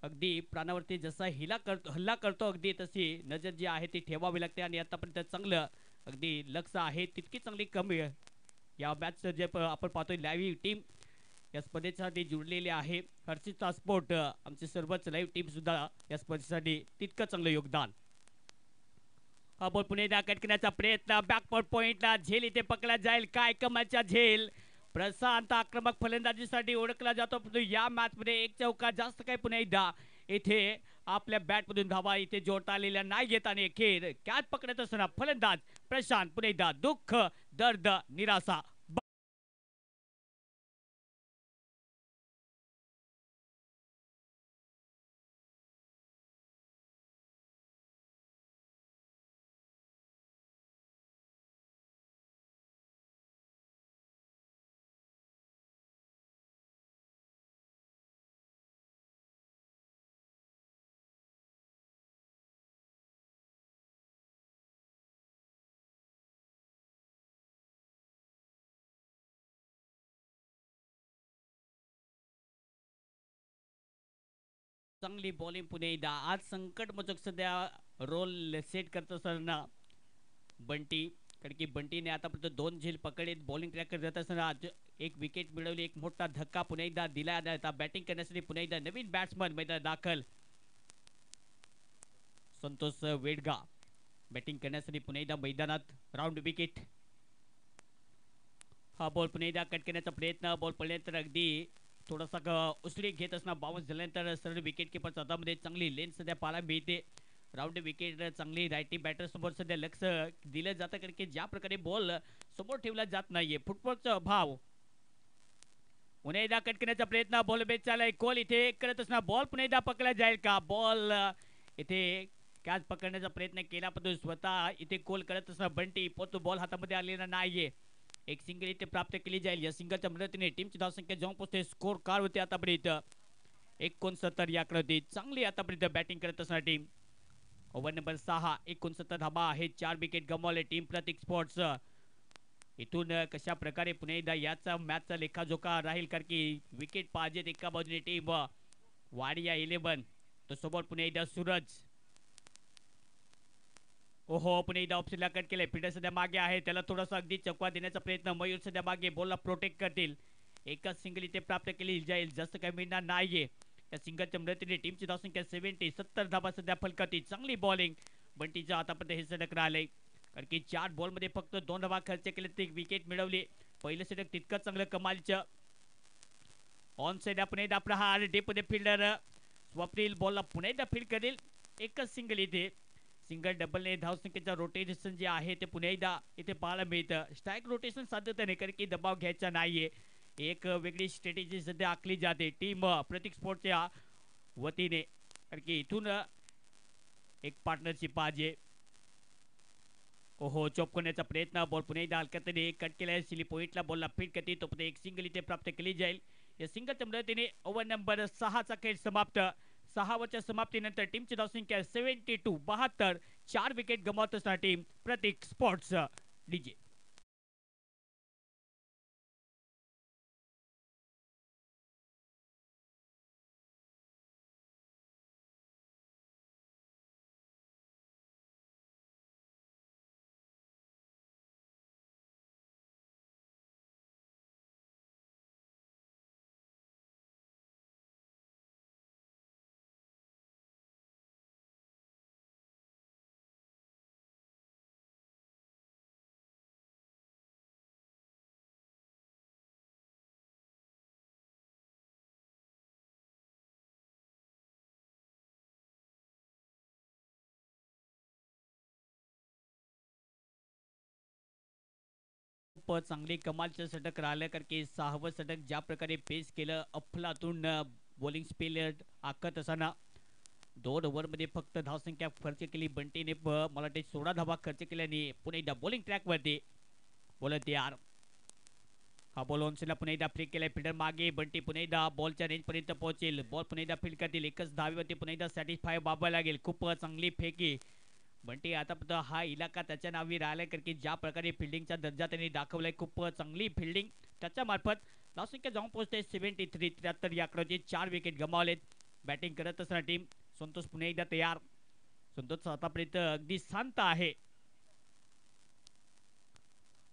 अगदी प्राणावरती जसा हल्ला करतो अगदी तशी नजर जी आहे ती ठेवावी लागते. आणि आतापर्यंत चांगलं अगदी लक्ष आहे. तितकी चांगली कमी या मॅच जे आपण पाहतोय लाईव्ह टीम या स्पर्धेसाठी जुळलेली आहे. हर्षिता स्पोर्ट आमची सर्वच लाईव्ह टीम सुद्धा या स्पर्धेसाठी तितकं चांगलं योगदान. हा बॉल पुणे करण्याचा प्रयत्न, बॅकवर्ड पॉइंटला झेल इथे पकडला जाईल. काय कमालचा झेल. प्रशांत आक्रमक फलंदाजीसाठी ओळखला जातो. या मॅच मध्ये एक चौका जास्त काही पुन्हा एकदा इथे आपल्या बॅटमधून धावा इथे जोडता आलेल्या नाही येत. आणि खेळ कॅच पकडत असताना फलंदाज प्रशांत पुन्हा एकदा दुःख, दर्द, निराशा. चांगली बॉलिंग पुणे एकदा. आज संकट मोचक सध्या रोल सेट करत असताना बंटी, कारण की बंटीने आतापर्यंत 2 झेल पकडले. बॉलिंग ट्रॅक करत असताना आज एक विकेट मिळवली. एक मोठा धक्का पुन्हा एकदा दिला. आता बॅटिंग करण्यासाठी पुन्हा एकदा नवीन बॅट्समन मैदानात दाखल. संतोष वेडगा बॅटिंग करण्यासाठी पुन्हा एकदा मैदानात. Round wicket. हा बॉल पुन्हा एकदा कट करण्याचा प्रयत्न. बॉल पडल्यानंतर अगदी थोडासा उसळी घेत असणार. बाउन्स झाल्यानंतर सरळ विकेट किपर हातामध्ये चांगली लेन सध्या पाहायला मिळते. राऊंड विकेट चांगली रायटी बॅटर समोर सध्या लक्ष दिलं जातं, कारण की ज्या प्रकारे बॉल समोर ठेवला जात नाहीये. फुटबॉलचा अभाव. पुन्हा एकदा कट करण्याचा प्रयत्न. बॉल बेस चाललाय. कॉल इथे करत असणार. बॉल पुन्हा एकदा पकडला जाईल का. बॉल इथे कॅच पकडण्याचा प्रयत्न केला, पण स्वतः इथे कॉल करत असणार बंटी. पण तो बॉल हातामध्ये आलेला नाहीये. एक सिंगल इथे प्राप्त केली जाईल. या सिंगलच्या मदतीने टीमची धावसंख्या जाऊन पोहोचते स्कोर कार होते आतापर्यंत 69 या आकड्यावरती. चांगली आतापर्यंत बॅटिंग करत असणार टीम. Over number 6. 69 धाबा आहे. 4 विकेट गमावले टीम प्रतीक स्पोर्ट्स. इथून कशा प्रकारे पुन्हा एकदा याचा मॅचचा लेखाजोखा राहील, कारण की विकेट पाहिजेत एका बाजूने टीम वाडिया 11 तो सोबत पुन्हा एकदा सूरज. ओहो, पुन्हा एकदा ऑप्शनला कट केलंय. फिल्डर सध्या मागे आहे. त्याला थोडासा अगदी चकवा देण्याचा प्रयत्न. मयूर सध्या मागे बॉलला प्रोटेक्ट करतील. एकच सिंगल इथे प्राप्त केली जाईल. जास्त काही मिळणार नाहीये. या सिंगलच्या मदतीने टीमची धावसंख्या 70 धाबा सध्या फलकावती. चांगली बॉलिंग बंटीच्या हातापर्यंत हे षटक राहिलंय, कारण की 4 बॉलमध्ये फक्त 2 धावा खर्च केले ते विकेट मिळवली. पहिलं षटक तितकं चांगलं कमालीचं. ऑन साइड पुन्हा एकदा प्रहार. डेपमध्ये फिल्डर स्वप्नील बॉलला पुन्हा एकदा फील्ड करेल. एकच सिंगल इथे. सिंगल डबलने धावसंख्येचं रोटेशन जे आहे ते पुन्हा एकदा इथे पाहायला मिळतं. स्ट्राईक रोटेशन साधत नाही, कारण की दबाव घ्यायचा नाहीये. एक वेगळी स्ट्रॅटेजी सध्या आखली जाते टीम प्रतीक स्पोर्टच्या वतीने, कारण की इथून एक पार्टनरशिप पाहिजे. ओहो, चॉप करण्याचा प्रयत्न. बॉल पुन्हा एकदा हलक्यातने कट केलाय. सिली पॉईंटला बॉलला फीड करते. तो एक सिंगल इथे प्राप्त केली जाईल. या सिंगलच्या मदतीने ओव्हर नंबर 6चा खेळ समाप्त. 6 ओव्हरच्या समाप्तीनंतर टीमची धावसंख्या 72. 4 विकेट गमावत असणार टीम प्रतीक स्पोर्ट्स. डीजे खूप चांगली कमालचं षटक राहिलं, कारण की 6वं षटक ज्या प्रकारे पेस केलं अफलातून बॉलिंग स्पेल आखत असताना 2 ओव्हरमध्ये फक्त धावसंख्या खर्च केली बंटीने, मला वाटते 16 धावा खर्च केल्याने पुन्हा एकदा बॉलिंग ट्रॅकवरती. बोलत यार हा बॉल ऑनसेला पुन्हा एकदा फ्लिक केलाय. फिल्डर मागे, बंटी पुन्हा एकदा बॉलच्या रेंज पर्यंत पोहोचेल. बॉल पुन्हा एकदा फील्ड करतील. एकच धावेवरती पुन्हा एकदा सॅटिस्फाय बाबा लागेल. खूप चांगली फेकी बंटी. आतापर्यंत हा इलाका त्याच्या नावी राहिलाय, कारण की ज्या प्रकारे फिल्डिंगचा दर्जा त्यांनी दाखवलाय, खूप चांगली फिल्डिंग त्याच्या मार्फत धावसंख्या जाऊन पोहोचते 73. 73 या आकड्यावरती 4 विकेट गमावलेत. बॅटिंग करत असताना टीम. संतोष पुन्हा एकदा तयार. संतोष आतापर्यंत अगदी शांत आहे.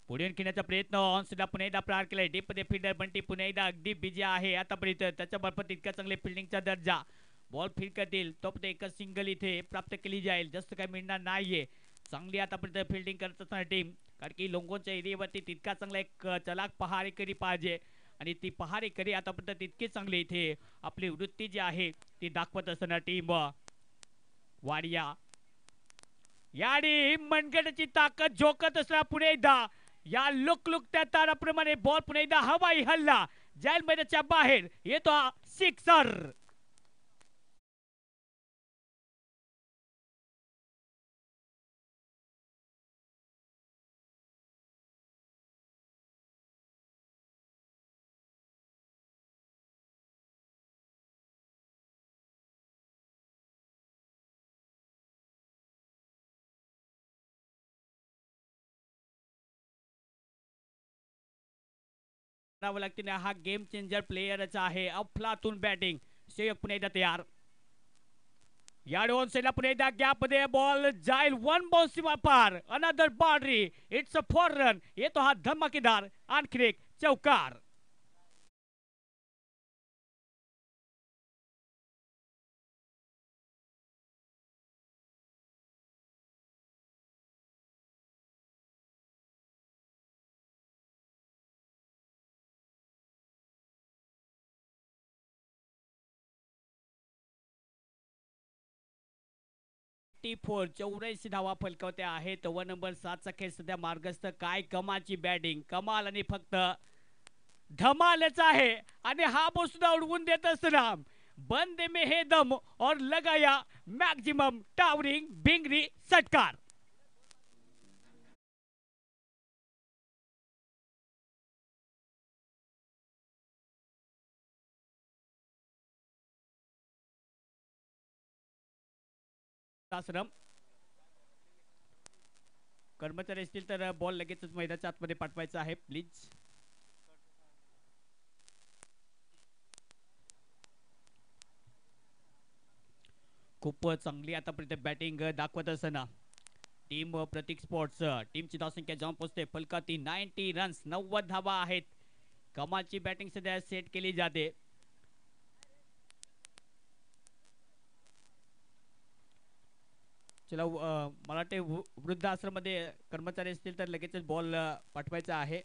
पुढे खेळण्याचा प्रयत्न ऑनसेटला पुन्हा एकदा प्रहार केलाय. डीपमध्ये फिल्डर बंटी पुन्हा एकदा अगदी बिझी आहे आतापर्यंत. त्याच्या मार्फत इतका चांगले फिल्डिंगचा दर्जा. बॉल फील्ड करतील तो एकच सिंगल इथे प्राप्त केली जाईल. जास्त काही मिळणार नाहीये. चांगली आतापर्यंत फिल्डिंग करत असताना टीम, कारण की लोंगोच्या एरियावरती तितका चांगला एक चलाक पहारेकरी पाहिजे, आणि ती पहारेकरी आतापर्यंत तितकी चांगली इथे आपली वृत्ती जी आहे ती दाखवत असताना टीम वाडिया याडी मनगटाची ताकद झोकत असताना पुढे एकदा या लुकलुकत्या ताराप्रमाणे बॉल पुन्हा एकदा हवाई हल्ला जाईल मैदानाच्या बाहेर येतो सिक्सर. लागते हा गेम चेंजर प्लेयरच आहे. अफलातून बॅटिंग. शेयक पुन्हा एकदा तयार. या दोन सेला पुन्हा एकदा गॅप मध्ये बॉल जाईल. वन बाउन्स सीमा पार. Another boundary. It's a 4 run. येतो हा धमाकेदार आणखी एक चौकार. फोर 84 धावा फलकावत्या आहेत. ओव्हर नंबर 7 चा खेळ सध्या मार्गस्थ. काय कमालची बॅटिंग. कमाल आणि फक्त धमालच आहे. आणि हा बॉल सुद्धा उडवून देत असताना बंदे में हे दम और लगाया मॅक्झिमम टावरिंग भिंगरी षटकार. आश्रम कर्मचारी असतील तर बॉल लगेचच मैदानाच्या आतमध्ये पाठवायचा आहे प्लीज. खूप चांगली आतापर्यंत बॅटिंग दाखवत असताना टीम प्रतीक स्पोर्ट्स टीमची धावसंख्या जाऊन पोहोचते फलकावरती 90 रन्स. 90 धावा आहेत. कमालची बॅटिंग सध्या सेट केली जाते. चला मला वाटते वृद्ध आश्रम मध्ये कर्मचारी असतील तर लगेचच बॉल पाठवायचा आहे.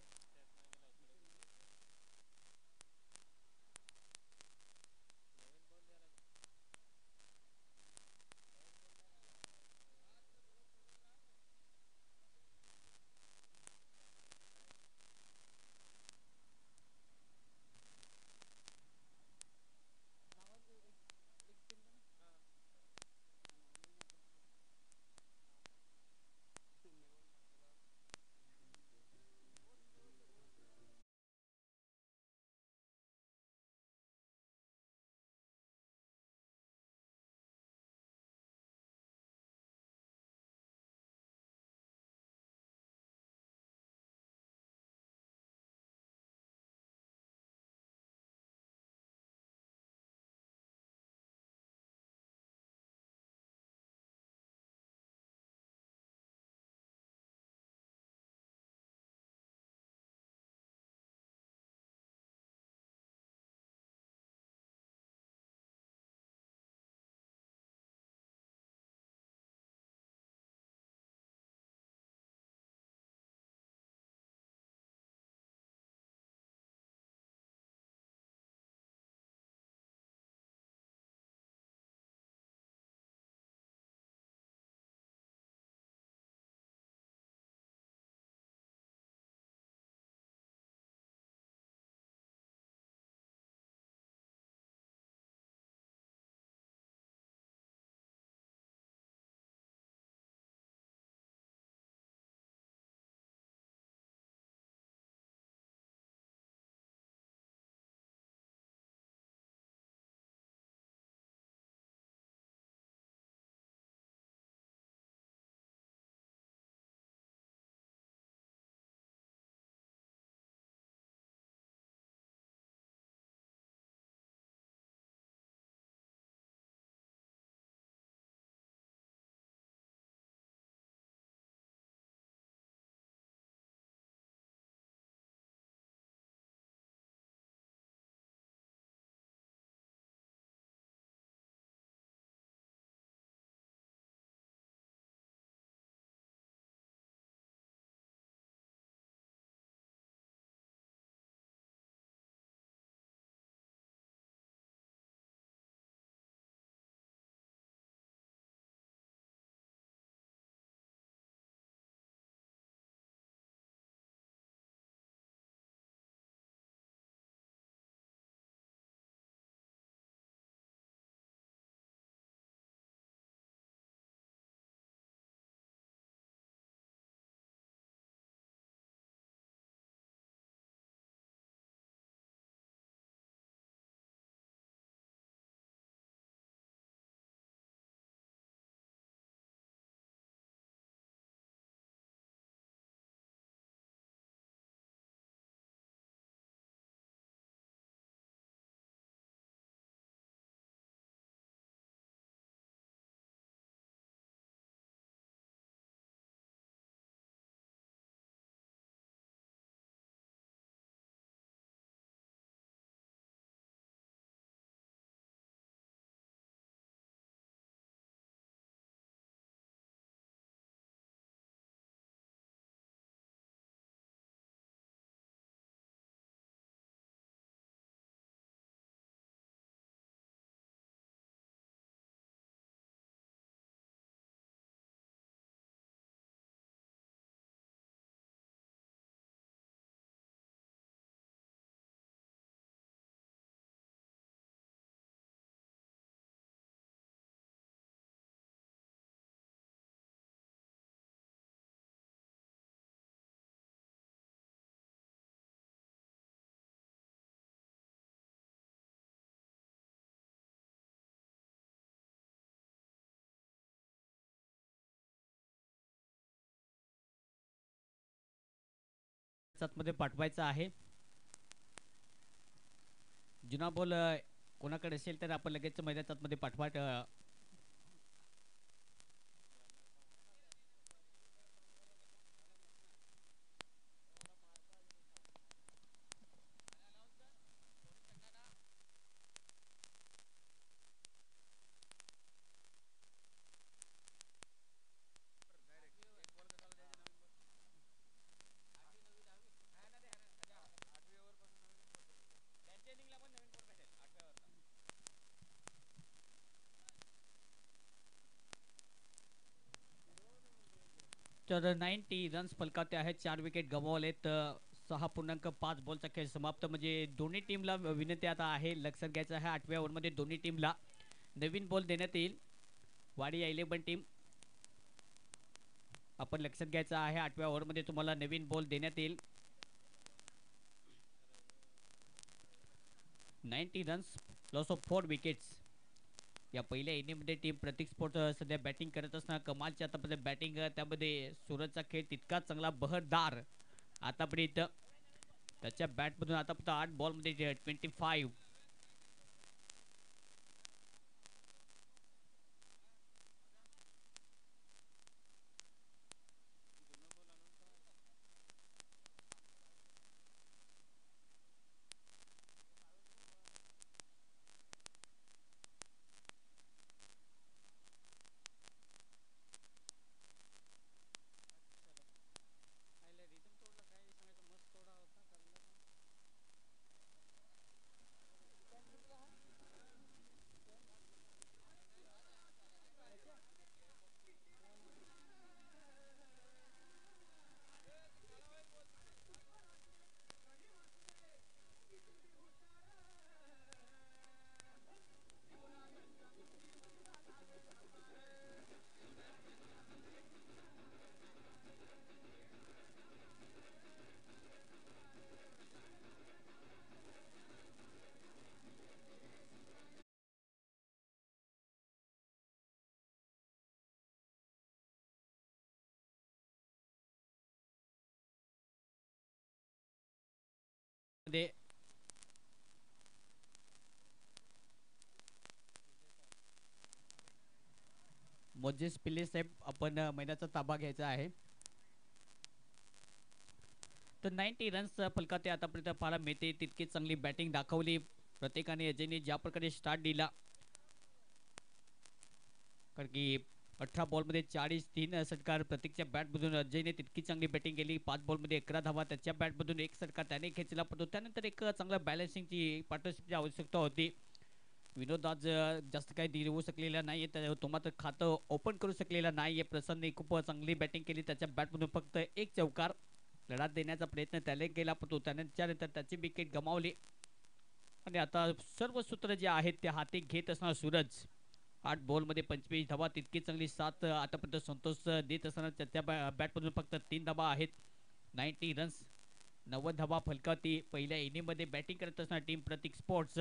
मैदानाच्या आतमध्ये पाठवायचा आहे. जुना बॉल कोणाकडे असेल तर आपण लगेच मैदानाच्या आतमध्ये पाठवा. तर 90 रन्स फलकावते आहेत. 4 विकेट गमावलेत. 6.5 बॉलचा खेळ समाप्त. म्हणजे दोन्ही टीमला विनंती आता आहे, लक्षात घ्यायचं आहे 8व्या ओव्हरमध्ये दोन्ही टीमला नवीन बॉल देण्यात येईल. वाडिया 11 टीम, आपण लक्षात घ्यायचं आहे 8व्या ओव्हरमध्ये तुम्हाला नवीन बॉल देण्यात येईल. 90 रन्स, लॉस ऑफ 4 विकेट्स. या पहिल्या इनिंगमध्ये टीम प्रतीक स्पोर्ट सध्या बॅटिंग करत असणार कमालच्या आतापर्यंत बॅटिंग. त्यामध्ये सूरजचा खेळ तितकाच चांगला बहरदार आतापर्यंत. त्याच्या बॅटमधून आतापर्यंत 8 बॉलमध्ये 25. मध्ये मोजेस पिल्ले साहेब, आपण मैदानाचा ताबा घ्यायचा आहे. तर 90 रन्स फलकाते आतापर्यंत पाहायला मिळते. तितकी चांगली बॅटिंग दाखवली प्रत्येकाने. अजयने ज्या प्रकारे स्टार्ट दिला, कारण की 18 बॉलमध्ये 43 षटकार प्रत्येकच्या बॅटमधून अजयने तितकी चांगली बॅटिंग केली. 5 बॉलमध्ये 11 धावा त्याच्या बॅटमधून, 1 षटकार त्याने खेचला. पण त्यानंतर एक चांगल्या बॅलन्सिंगची पार्टनरशिपची आवश्यकता होती. विनोद आज जास्त काही देऊ शकलेला नाही, तो मात्र खातं ओपन करू शकलेला नाही. प्रसन्नने खूप चांगली बॅटिंग केली. त्याच्या बॅटमधून फक्त 1 चौकार लढा देण्याचा प्रयत्न त्याने केला, पण त्यानंतर त्याची विकेट गमावली. आणि आता सर्व सूत्र जे आहेत ते हाती घेत असणार सूरज. 8 बॉलमध्ये 25 धावा, तितकी चांगली 7 आतापर्यंत संतोष देत असताना त्याच्या बॅटमधून फक्त 3 धावा आहेत. 90 रन्स, 90 धावा फलकावती पहिल्या इनिंगमध्ये बॅटिंग करत असणार टीम प्रतीक स्पोर्ट्स.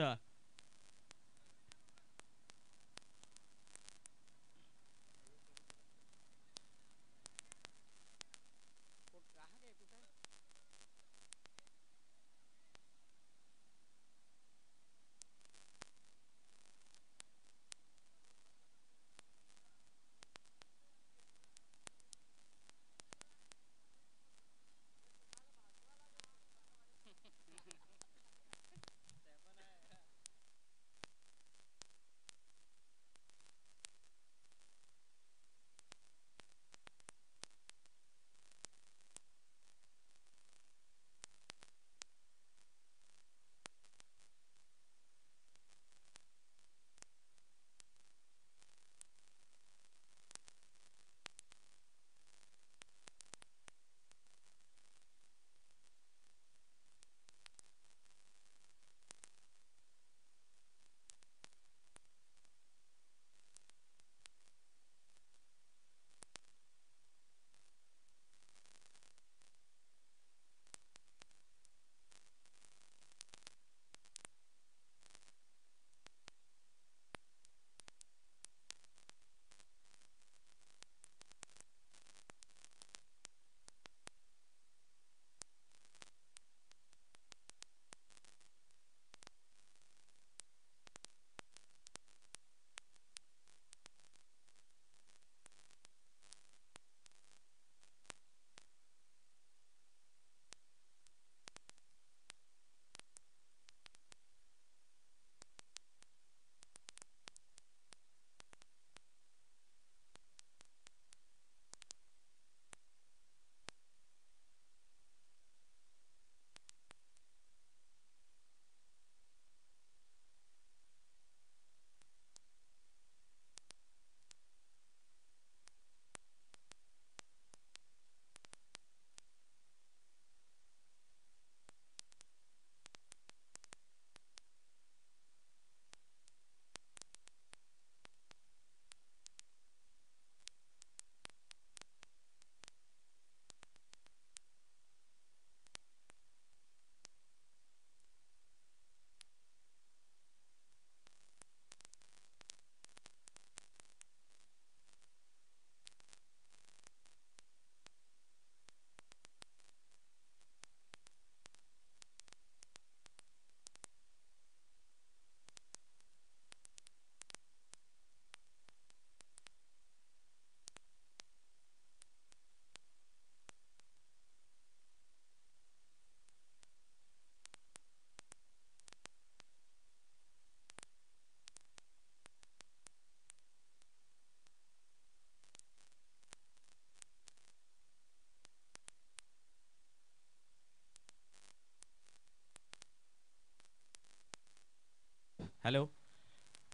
हॅलो.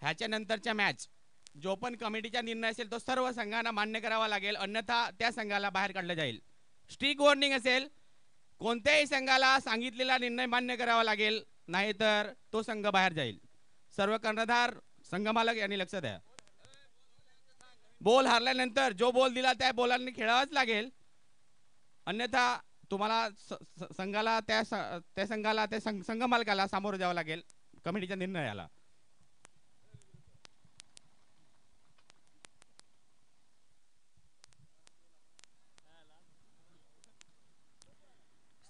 ह्याच्या नंतरच्या मॅच जो पण कमिटीचा निर्णय असेल तो सर्व संघांना मान्य करावा लागेल, अन्यथा त्या संघाला बाहेर काढलं जाईल. स्ट्रिक्ट वॉर्निंग असेल, कोणत्याही संघाला सांगितलेला निर्णय मान्य करावा लागेल, नाहीतर तो संघ बाहेर जाईल. सर्व कर्णधार संघ मालक यांनी लक्ष द्या. बॉल हारल्यानंतर जो बॉल दिला त्या बॉलांनी खेळावाच लागेल, अन्यथा तुम्हाला संघाला त्या संघाला त्या संघ मालकाला सामोरं जावं लागेल कमिटीच्या निर्णयाला.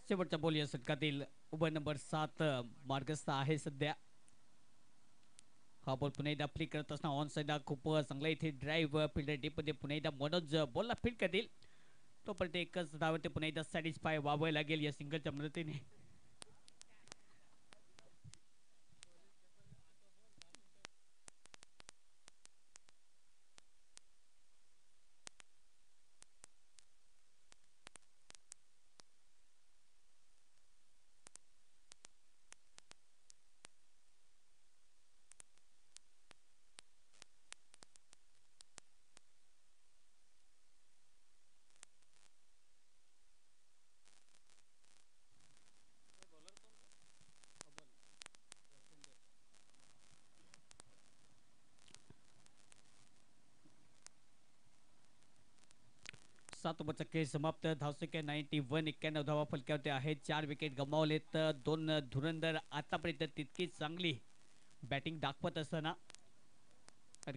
शेवटचा बॉल या षटकातील उभा नंबर 7 मार्गस्थ आहे सध्या. हा बॉल पुन्हा एकदा फ्लिक करत असताना ऑन साईडला खूप चांगला इथे ड्राईव्ह फिल्डर डीपमध्ये पुन्हा एकदा मनोज बॉलला फिट करतील. तोपर्यंत एकच धावते पुन्हा एकदा सॅटिस्फाय व्हावं लागेल या सिंगलच्या मदतीने. सात ओव्हरचा खेळ समाप्त. धावसंख्या 91, 91 धावा फलकावरती आहेत. 4 विकेट गमावलेत. 2 धुरंधर आतापर्यंत तितकी चांगली बॅटिंग दाखवत असताना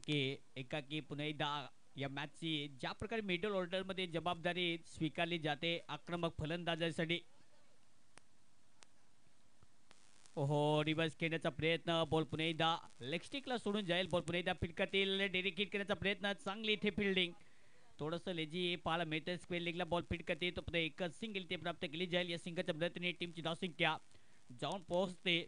की एकाकी पुन्हा एकदा या मॅचची ज्या प्रकारे मिडल ऑर्डरमध्ये जबाबदारी स्वीकारली जाते आक्रमक फलंदाजासाठी. ओहो, रिव्हर्स खेळण्याचा प्रयत्न. बॉल पुन्हा एकदा लेग स्टिकला सोडून जाईल. बॉल पुन्हा एकदा फिरकातील. डेरिक हिट करण्याचा प्रयत्न. चांगली इथे फिल्डिंग. थोडंसं लेजी पाहायला मिळतं. स्क्वेअर लेगला बॉल फिट करते. तो एकच सिंगल ते प्राप्त केली जाईल. या सिंगलच्या मदतीने टीमची धावसंख्या जाऊन पोहोचते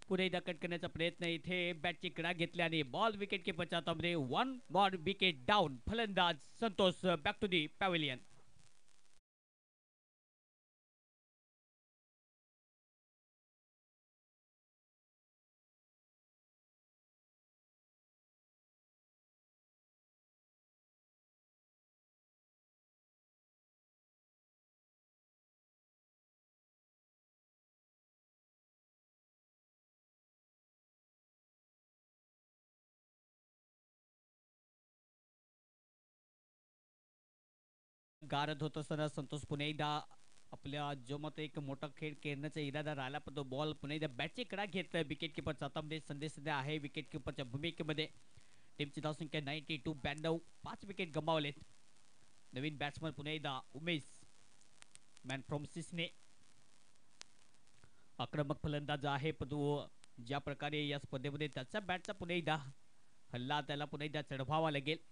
पुढे एकदा कट करण्याचा प्रयत्न. इथे बॅटची कडा घेतल्याने बॉल विकेट किपरच्या हातामध्ये. 1 more विकेट डाऊन. फलंदाज Santosh back to the pavilion. गारद होत असताना संतोष पुन्हा एकदा आपल्या जो मत एक मोठा खेळ खेळण्याचा इरादा राहिला, पण तो बॉल पुन्हा एकदा बॅटची कडा घेत विकेट किपरच्या हातामध्ये. संदेश सध्या आहे विकेट किपरच्या भूमिकेमध्ये. टीमची धावसंख्या 92, 92. 5 विकेट गमावलेत. नवीन बॅट्समन पुन्हा एकदा उमेश मॅन फ्रॉम सिसने. आक्रमक फलंदाज आहे, पण तो ज्या प्रकारे या स्पर्धेमध्ये त्याच्या बॅटचा पुन्हा एकदा हल्ला त्याला पुन्हा एकदा चढवावा लागेल.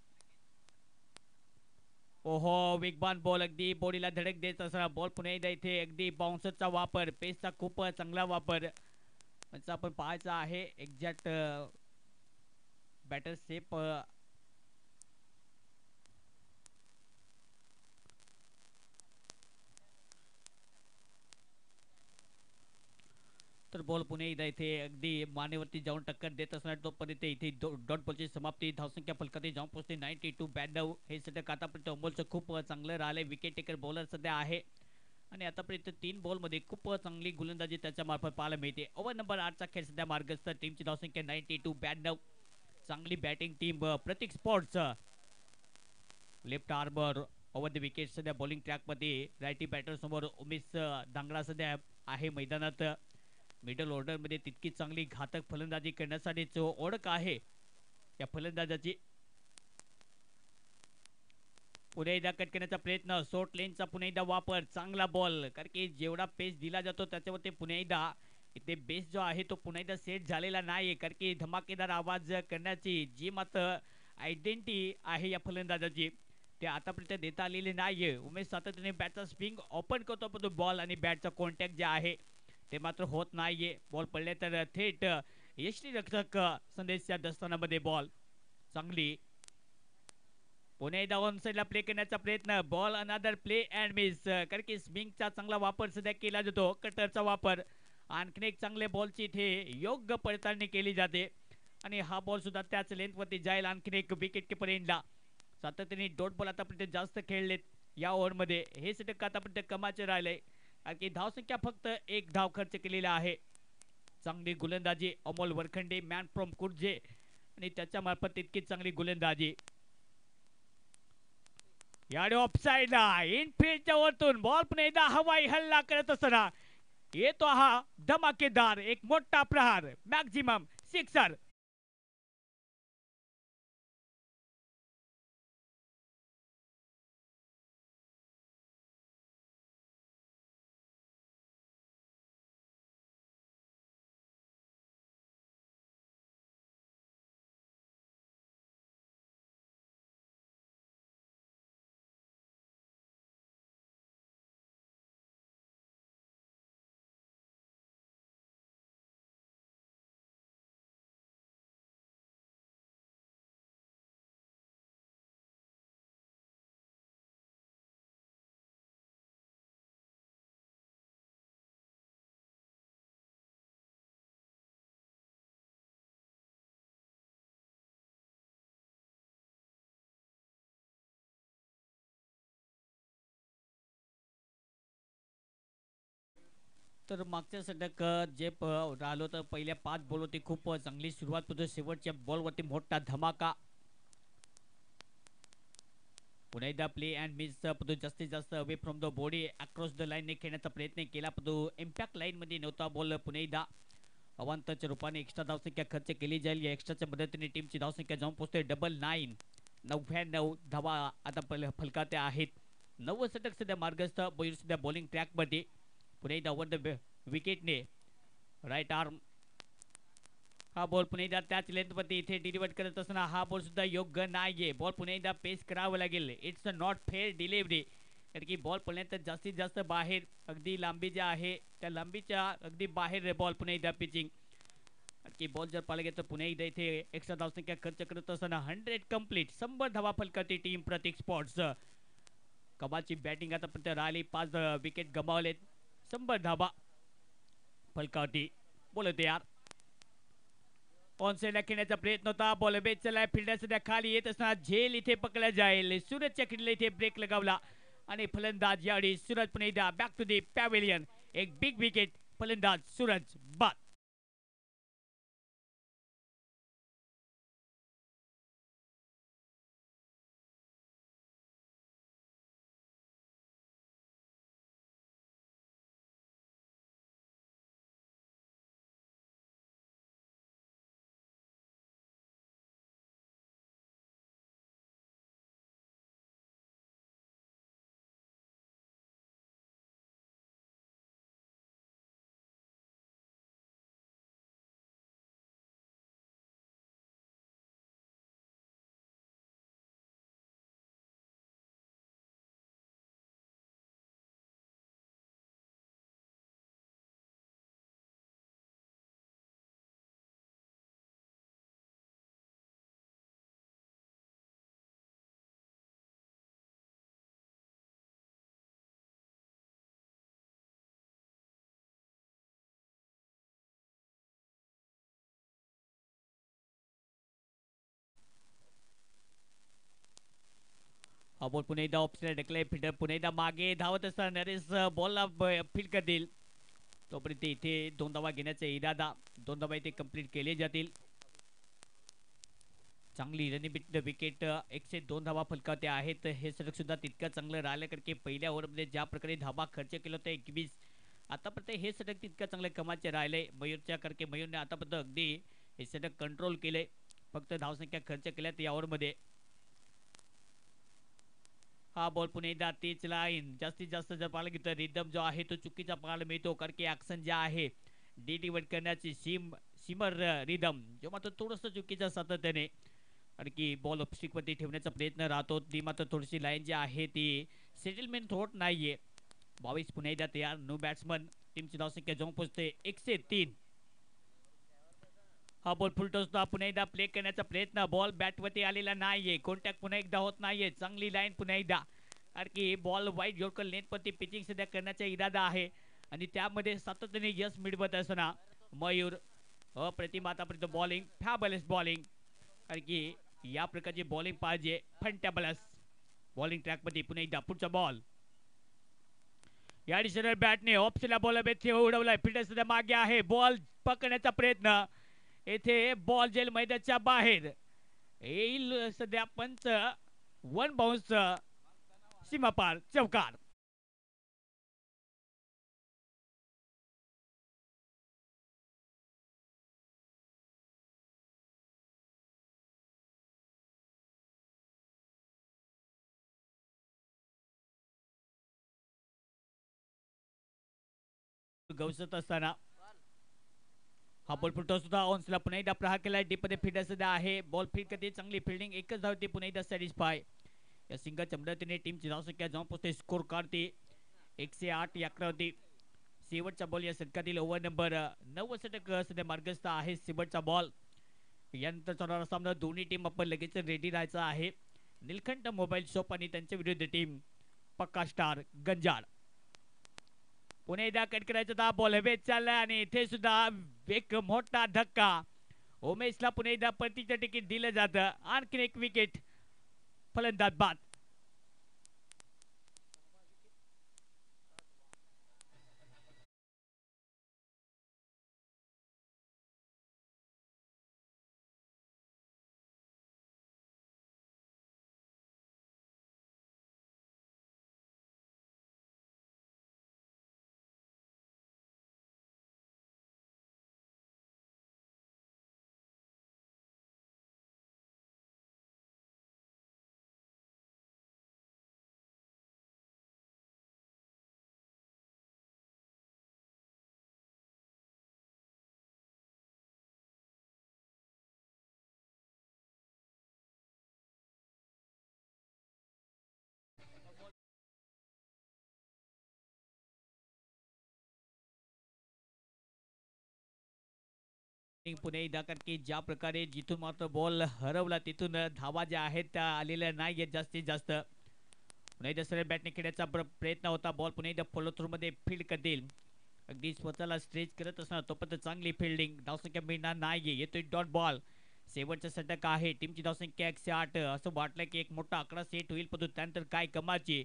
ओहो, वेगवान बॉल अगदी बॉडीला धडक देत असणार बॉल पुन्हा एकदा इथे अगदी बाउन्सरचा वापर, पेसचा खूप चांगला वापर म्हणजे आपण पाहायचा आहे. एक्झॅक्ट बॅटर सेप तर बॉल पुणे एकदा इथे अगदी मानेवरती जाऊन टक्कर देत असणार तोपर्यंत इथे डॉट बॉलची समाप्ती. धावसंख्या फलकात जाऊन पोहोचते 92, 92. हे सध्या आतापर्यंत अमोलचं खूप चांगलं राहिलंय. विकेट टेकर बॉलर सध्या आहे आणि आतापर्यंत 3 बॉलमध्ये खूप चांगली गोलंदाजी त्याच्या मार्फत पाहायला मिळते. ओव्हर नंबर 8चा खेळ सध्या मार्गस्थ. टीमची धावसंख्या 92, 92. चांगली batting team. Pratik sports left armer over the wicket सध्या बॉलिंग ट्रॅकमध्ये. रायटी बॅटर समोर उमेश दांगडा सध्या आहे मैदानात. मिडल ऑर्डरमध्ये तितकी चांगली घातक फलंदाजी करण्यासाठी ओळख आहे या फलंदाजाची. पुढे एकदा कट करण्याचा प्रयत्न. शॉर्ट लेनचा पुन्हा एकदा वापर. चांगला बॉल, कारण की जेवढा पेस दिला जातो त्याच्यावरती पुन्हा एकदा इथे बेस जो आहे तो पुन्हा एकदा सेट झालेला नाही, कारण की धमाकेदार आवाज करण्याची जी मात्र आयडेंटिटी आहे या फलंदाजाची ते आतापर्यंत देता आलेली नाहीये. उमेश सातत्याने बॅटचा स्विंग ओपन करतो, पण तो बॉल आणि बॅटचा कॉन्टॅक्ट जे आहे ते मात्र होत नाहीये. बॉल पडले तर थेट यष्टीरक्षक संदेशच्या दस्तानामध्ये बॉल. चांगली पुणे डाऊन साईडला प्ले करण्याचा प्रयत्न. Ball another play and miss. कारण की स्विंगचा चांगला वापर सध्या केला जातो, कटरचा वापर. आणखीन एक चांगले बॉलची इथे योग्य पडताळणी केली जाते आणि हा बॉल सुद्धा त्याच लेंथवरती जाईल. आणखीन एक विकेट किपर एंडला. सातत्याने डॉट बॉल आतापर्यंत जास्त खेळलेत या ओव्हरमध्ये. हे षटक आतापर्यंत कमाचे राहिले. आणखी धावसंख्या फक्त एक धाव खर्च केलेला आहे. चांगली गोलंदाजी अमोल वरखंडे, मॅन फ्रॉम कुर्जे, आणि त्याच्या मार्फत तितकीच चांगली गोलंदाजी. याडे ऑफसाईडला इनफिल्डच्या वरतून बॉल पुन्हा एकदा हवाई हल्ला करत असताना येतो हा धमाकेदार एक मोठा प्रहार. Maximum sixer. तर मागच्या षटक जे राहिलो तर पहिल्या 5 बॉल होती खूप चांगली सुरुवात होती. शेवटच्या बॉलवरती मोठा धमाका. पुन्हा एकदा प्ले अँड मिस. परंतु जास्तीत जास्त away from the body across the line ने खेळण्याचा प्रयत्न केला, परंतु इम्पॅक्ट लाईन मध्ये नव्हता बॉल. पुन्हा एकदा अवांतरच्या रूपाने एक्स्ट्रा धावसंख्या खर्च केली जाईल. या एक्स्ट्राच्या मदतीने टीमची धावसंख्या जाऊन पोहोचते 99. 99 धावा आता फलकाते आहेत. 9 षटक सध्या मार्गस्थ. मयूर सध्या बॉलिंग ट्रॅक मध्ये. पुन्हा एकदा ओव्हर द विकेटने राईट आर्म. हा बॉल पुन्हा एकदा त्याच लेंथवरती इथे डिलिव्हर करत असताना हा बॉल सुद्धा योग्य नाहीये. बॉल पुन्हा एकदा पेस करावं लागेल. It's a not fair delivery. कारण की बॉल पडल्यानंतर जास्तीत जास्त बाहेर अगदी लांबी जी आहे त्या लांबीच्या अगदी बाहेर बॉल पुन्हा एकदा पिचिंग. की बॉल जर पाहिलं गेलं तर पुन्हा एकदा इथे एक्स्ट्रा धावसंख्या खर्च करत असताना 100 कंप्लीट. 100 धावा फलकाती टीम प्रतीक स्पॉट्स. कमालची बॅटिंग आतापर्यंत राहिली. 5 विकेट गमावलेत. 100 धावा फलकावती. बोलत यार ऑन साइडला खेळण्याचा प्रयत्न होता. बॉल बेस चलाय. फिल्डर सध्या खाली येत असताना झेल इथे पकडला जाईल. सूरजच्या खिडीला इथे ब्रेक लगावला आणि फलंदाज यावेळी सूरज पुन्हा एकदा बॅक टू दी पॅव्हिलियन. एक बिग विकेट. फलंदाज सूरज बाद. हा बॉल पुन्हा एकदा ऑफसाइड ढकले. फिल्डर पुन्हा एकदा मागे धावत असताना नरेश बॉलला फील्ड करतील. तोपर्यंत इथे 2 धावा घेण्याचा इरादा. 2 धावा इथे कंप्लीट केले जातील. चांगली रनिंग बिट विकेट. 102 धावा फलकावते आहेत. हे षटक सुद्धा तितकं चांगलं राहिलं कारण की पहिल्या ओव्हरमध्ये ज्या प्रकारे धावा खर्च केला होता 21, आतापर्यंत हे षटक तितकं चांगलं कमाचे राहिले मयूरच्या. कारण की मयूरने आतापर्यंत अगदी हे षटक कंट्रोल केले. फक्त धावसंख्या खर्च केल्यात या ओव्हरमध्ये. हा बॉल पुन्हा एकदा तीच लाईन. जास्तीत जास्त जर पाहायला गेलं तर रिदम जो आहे तो चुकीचा पाहायला मिळतो. कारण की ऍक्शन जे आहे डिलिव्हर करण्याची सिमर रिदम जो मात्र थोडंसं चुकीचं सातत्याने. कारण की बॉल स्टिकवरती ठेवण्याचा प्रयत्न राहतो. ती मात्र थोडीशी लाईन जी आहे ती सेटलमेंट होत नाहीये. 22 पुन्हा एकदा तयार. No batsman. टीमची धावसंख्या जाऊन पोहोचते 103. हा बॉल फुलटो सुद्धा पुन्हा एकदा प्ले करण्याचा प्रयत्न, बॉल बॅटवरती आलेला नाहीये, कॉन्टॅक्ट पुन्हा एकदा होत नाहीये, चांगली लाईन पुन्हा एकदा, कारण की बॉल वाईट यॉर्कर लेनवरती पिचिंग सध्या करण्याचा इरादा आहे आणि त्यामध्ये सातत्याने यश मिळवत असताना मयूर अप्रतिम आतापर्यंत बॉलिंग, फॅबलेस बॉलिंग, कारण की या प्रकारची बॉलिंग पाहिजे, फंटॅबलस बॉलिंग ट्रॅकमध्ये. पुन्हा एकदा पुढचा बॉल, या डिशनल बॅटने ऑप्शनला बॉल उडवलाय, फिल्डर सध्या मागे आहे, बॉल पकडण्याचा प्रयत्न, येथे बॉल जेल मैदानाच्या बाहेर येईल सध्या, पंच वन बाउन्स, सीमापार, चौकार. गवसत असताना हा बॉल फुलटो सुद्धा ऑन्सला पुन्हा एकदा प्रहार केला, डीप मध्ये फील्डर सध्या आहे, बॉल फील्ड करते, चांगली फिल्डिंग, एकच धावते, पुन्हा एकदा सॅटिस्फाय. या सिंगलच्या मदतीने टीमची धावसंख्या जाऊन पोहोचते स्कोर काढते 108 या आकड्यावरती. शेवटचा बॉल या षटकातील ओव्हर नंबर 9 षटक सध्या मार्गस्थ आहे. शेवटचा बॉल, यानंतर होणारा सामना दोन्ही टीम आपण लगेच रेडी राहायचा आहे. निलखंठ मोबाईल शॉप आणि त्यांच्या विरुद्ध टीम पक्का स्टार गंजाड. पुणे एकदा कट करायचा होता, बॉल हवेत चालला आणि इथे सुद्धा एक मोठा धक्का, उमेशला पुणे एकदा परतीचं तिकीट दिलं जातं, आणखी एक विकेट, फलंदाज बाद. पुणे एकदा, कारण की ज्या प्रकारे जिथून मात्र बॉल हरवला तिथून धावा ज्या आहेत त्या आलेल्या नाही आहेत जास्तीत जास्त. पुन्हा एकदा सरळ बॅटने खेळण्याचा प्रयत्न होता, बॉल पुन्हा एकदा फॉलो थ्रू मध्ये फील्ड करतील, अगदी स्वतःला स्ट्रेच करत असणार तोपर्यंत चांगली फिल्डिंग, धावसंख्या मिळणार नाहीये, येतोय डॉट बॉल. शेवटचा षटक आहे, टीमची धावसंख्या 108, असं वाटलं की एक मोठा आकडा सेट होईल, परंतु त्यानंतर काय कमाची.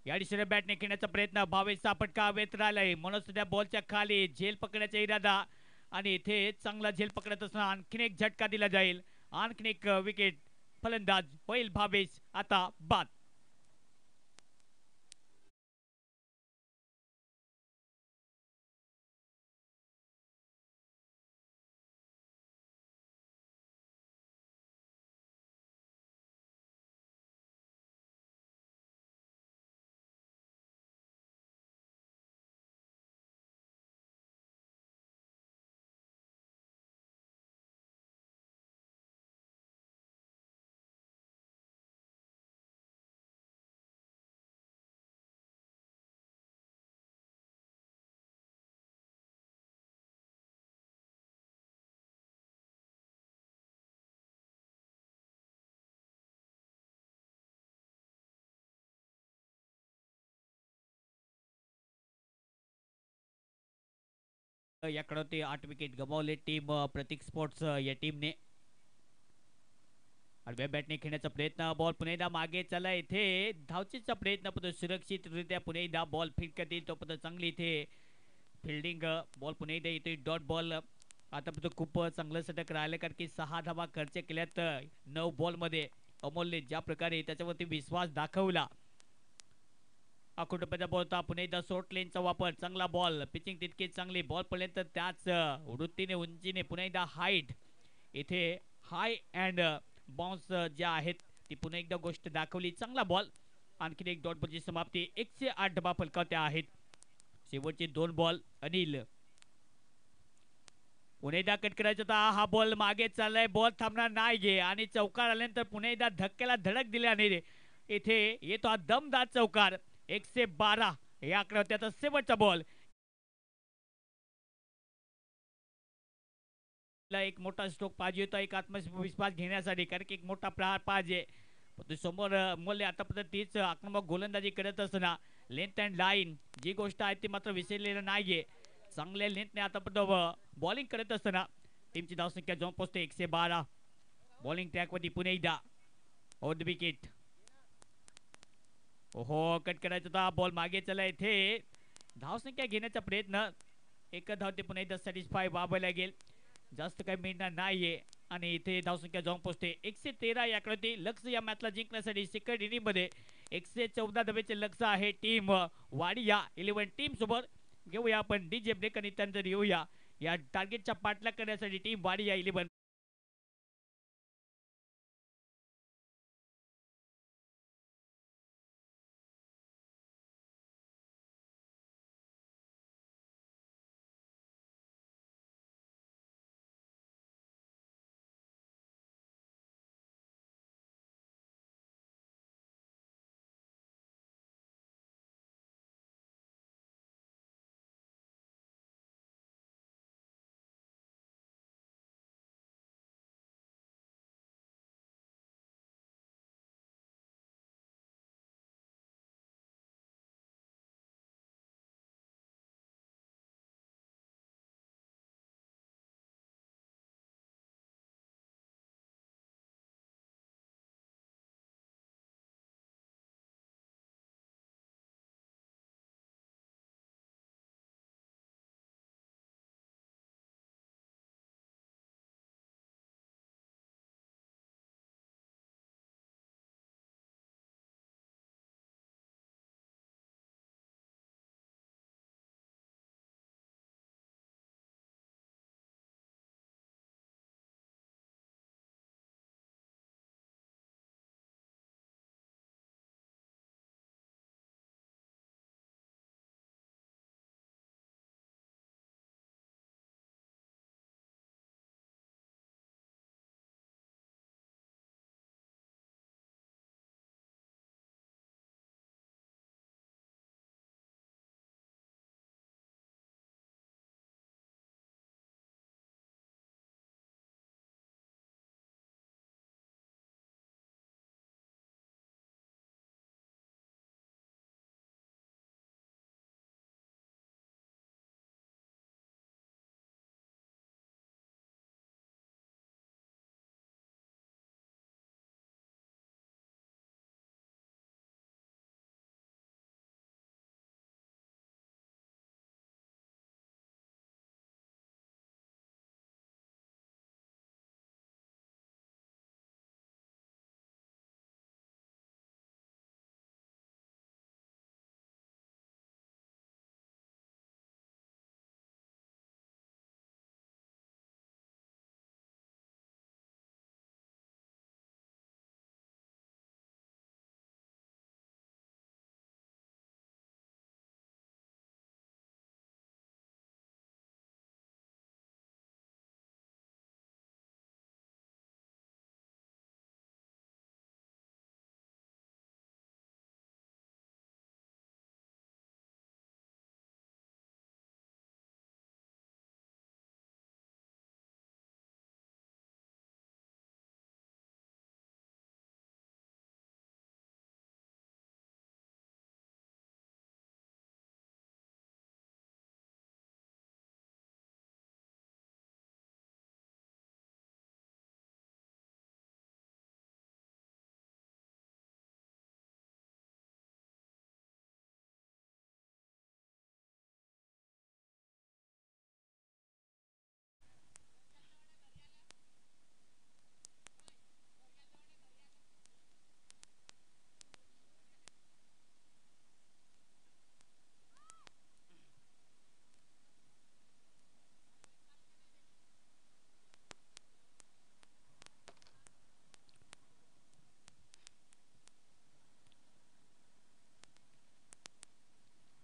या दिशेने बॅटने खेळण्याचा प्रयत्न, भावेशचा फटका हवेत राहिलाय, म्हणून सध्या बॉलच्या खाली झेल पकडण्याचा इरादा आणि इथे चांगला झेल पकडत असताना आणखीन एक झटका दिला जाईल, आणखीन एक विकेट, फलंदाज होईल भावेश आता बाद. याकडे ते 8 विकेट गमावले टीम प्रतीक स्पोर्ट्स या टीमने. आडव्या बॅटने खेळण्याचा प्रयत्न, बॉल पुन्हा एकदा मागे चला, इथे धावचीचा प्रयत्न पण सुरक्षितरित्या पुन्हा एकदा बॉल फील्ड करतील, तोपर्यंत चांगली इथे फिल्डिंग, बॉल पुन्हा एकदा येतोय डॉट बॉल. आतापर्यंत खूप चांगलं षटक राहिलं, कारण की 6 धावा खर्च केल्यात 9 बॉल मध्ये. अमोलने ज्या प्रकारे त्याच्यावरती विश्वास दाखवला, अकोटपचा बॉल होता, पुन्हा एकदा शॉर्ट लेनचा वापर, चांगला बॉल, पिचिंग तितकी चांगली, बॉल पर्यंत त्याच वृत्तीने उंचीने पुन्हा एकदा हाईट, इथे हाय अँड बाउन्स ज्या आहेत ती पुन्हा एकदा गोष्ट दाखवली, चांगला बॉल, आणखीन एक डॉट बॉलची समाप्ती, 108 धावा फलकावत्या आहेत. शेवटचे 2 बॉल, अनिल पुन्हा एकदा कट करायचा होता, हा बॉल मागे चाललाय, बॉल थांबणार नाहीये आणि चौकार आल्यानंतर पुन्हा एकदा धक्क्याला धडक दिल्याने इथे येतो हा दमदार चौकार, 112 या आकड्यावर आता शेवटचा बॉल एक मोठा स्ट्रोक पाहिजे होता एक आत्मविश्वास घेण्यासाठी कारण की एक मोठा प्रहार पाहिजे समोर मोले आतापर्यंत तीच आक्रमक गोलंदाजी करत असताना लेंथ अँड लाईन जी गोष्ट आहे ती मात्र विसरलेलं नाहीये चांगल्या लेंथने आतापर्यंत बॉलिंग करत असताना टीमची धावसंख्या जाऊन पोहोचते 112 बॉलिंग ट्रॅकवरती पुन्हा एकदा ओव्हर द विकेट ओहो कट करायचा होता बॉल मागे चला इथे धावसंख्या घेण्याचा प्रयत्न एक धावते पुन्हा एकदा सॅटिस्फाय व्हावं लागेल जास्त काही मिळणार नाहीये आणि इथे धावसंख्या जाऊन पोहोचते 113 या आकड्यावरती लक्ष या मॅचला जिंकण्यासाठी सेकंड इनिंग मध्ये 114 धावेचे लक्ष आहे टीम वाडिया 11 टीम सोबत घेऊया आपण डीजे ब्रेक आणि त्यानंतर येऊया या टार्गेटचा पाठलाग करण्यासाठी टीम वाडिया 11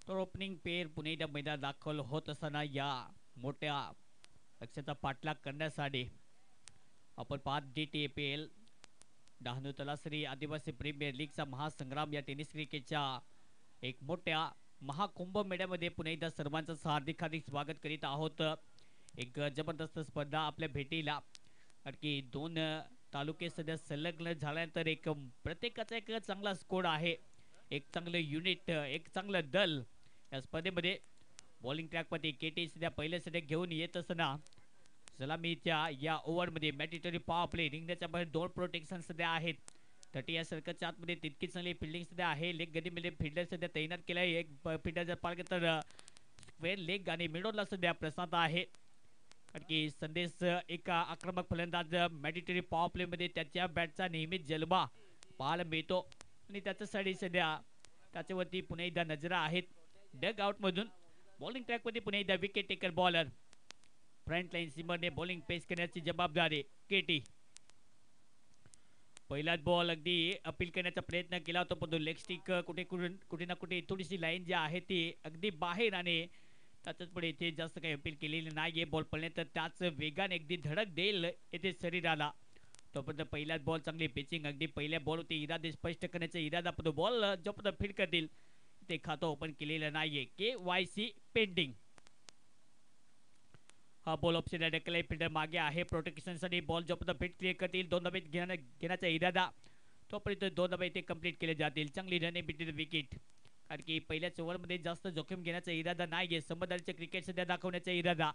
तर ओपनिंग पेर पुणे एकदा मैदान दाखल होत असताना या मोठ्या लक्ष्याचा पाठलाग करण्यासाठी आपण पाहत DTPL डहाणू तलासरी आदिवासी प्रीमियर लीगचा महासंग्राम या टेनिस क्रिकेटच्या एक मोठ्या महाकुंभ मेळ्यामध्ये पुन्हा एकदा सर्वांचं हार्दिक हार्दिक स्वागत करीत आहोत. एक जबरदस्त स्पर्धा आपल्या भेटीला आणखी दोन तालुके सध्या संलग्न झाल्यानंतर एक प्रत्येकाचा एक चांगला स्कोर आहे. एक चांगलं युनिट, एक चांगलं दल या स्पर्धेमध्ये बॉलिंग ट्रॅकमध्ये केटी सध्या पहिल्या सध्या घेऊन येत असताना सलामीच्या या ओव्हरमध्ये मॅटिटरी पॉवर प्ले रिंगण्याच्या बाहेर 2 प्रोटेक्शन सध्या आहेत. 30 या सर्कलच्या आतमध्ये तितकीच चांगली फिल्डिंग सध्या आहे. लेग गदीमध्ये फिल्डर सध्या तैनात केला आहे. एक फिल्डर जर पार केला तर स्क्वेअर लेग आणि मिडोला सध्या प्रसाद आहे. कारण की संदेश एक आक्रमक फलंदाज मॅटिटरी पॉवर प्लेमध्ये त्याच्या बॅटचा नेहमीच जलवा पाहायला मिळतो आणि त्याच्यासाठी सध्या त्याच्यावरती पुन्हा एकदा नजरा आहेत. डग आउटमधून बॉलिंग ट्रॅकमध्ये पुन्हा एकदा wicket taker bowler front line सीमरने बॉलिंग पेस करण्याची जबाबदारी केटी. पहिलाच बॉल अगदी अपील करण्याचा प्रयत्न केला होता पण लेग स्टिक कुठे ना कुठे थोडीशी लाईन जी आहे ती अगदी बाहेर आणि त्यातच पण इथे जास्त काही अपील केलेली नाहीये. बॉल पडल्यानंतर त्याच वेगाने अगदी धडक देईल येथे शरीराला. तोपर्यंत पहिलाच बॉल चांगली पिचिंग अगदी पहिल्या बॉलवरती इरादे स्पष्ट करण्याचा इरादा पण बॉल जोपर्यंत फीड करतील ते खातं ओपन केलेलं नाहीये. KYC pending. हा बॉल ऑप्शन ढकलला फिल्डर मागे आहे प्रोटेक्शनसाठी. बॉल जोपर्यंत फिट क्लिअर करतील 2 धाबे घेण्याचा इरादा तोपर्यंत 2 धाबे ते कंप्लीट केले जातील. चांगली रनिंग बिटवीन विकेट कारण की पहिल्याच ओव्हरमध्ये जास्त जोखीम घेण्याचा इरादा नाहीये. समजदारीचे क्रिकेट सध्या दाखवण्याचा इरादा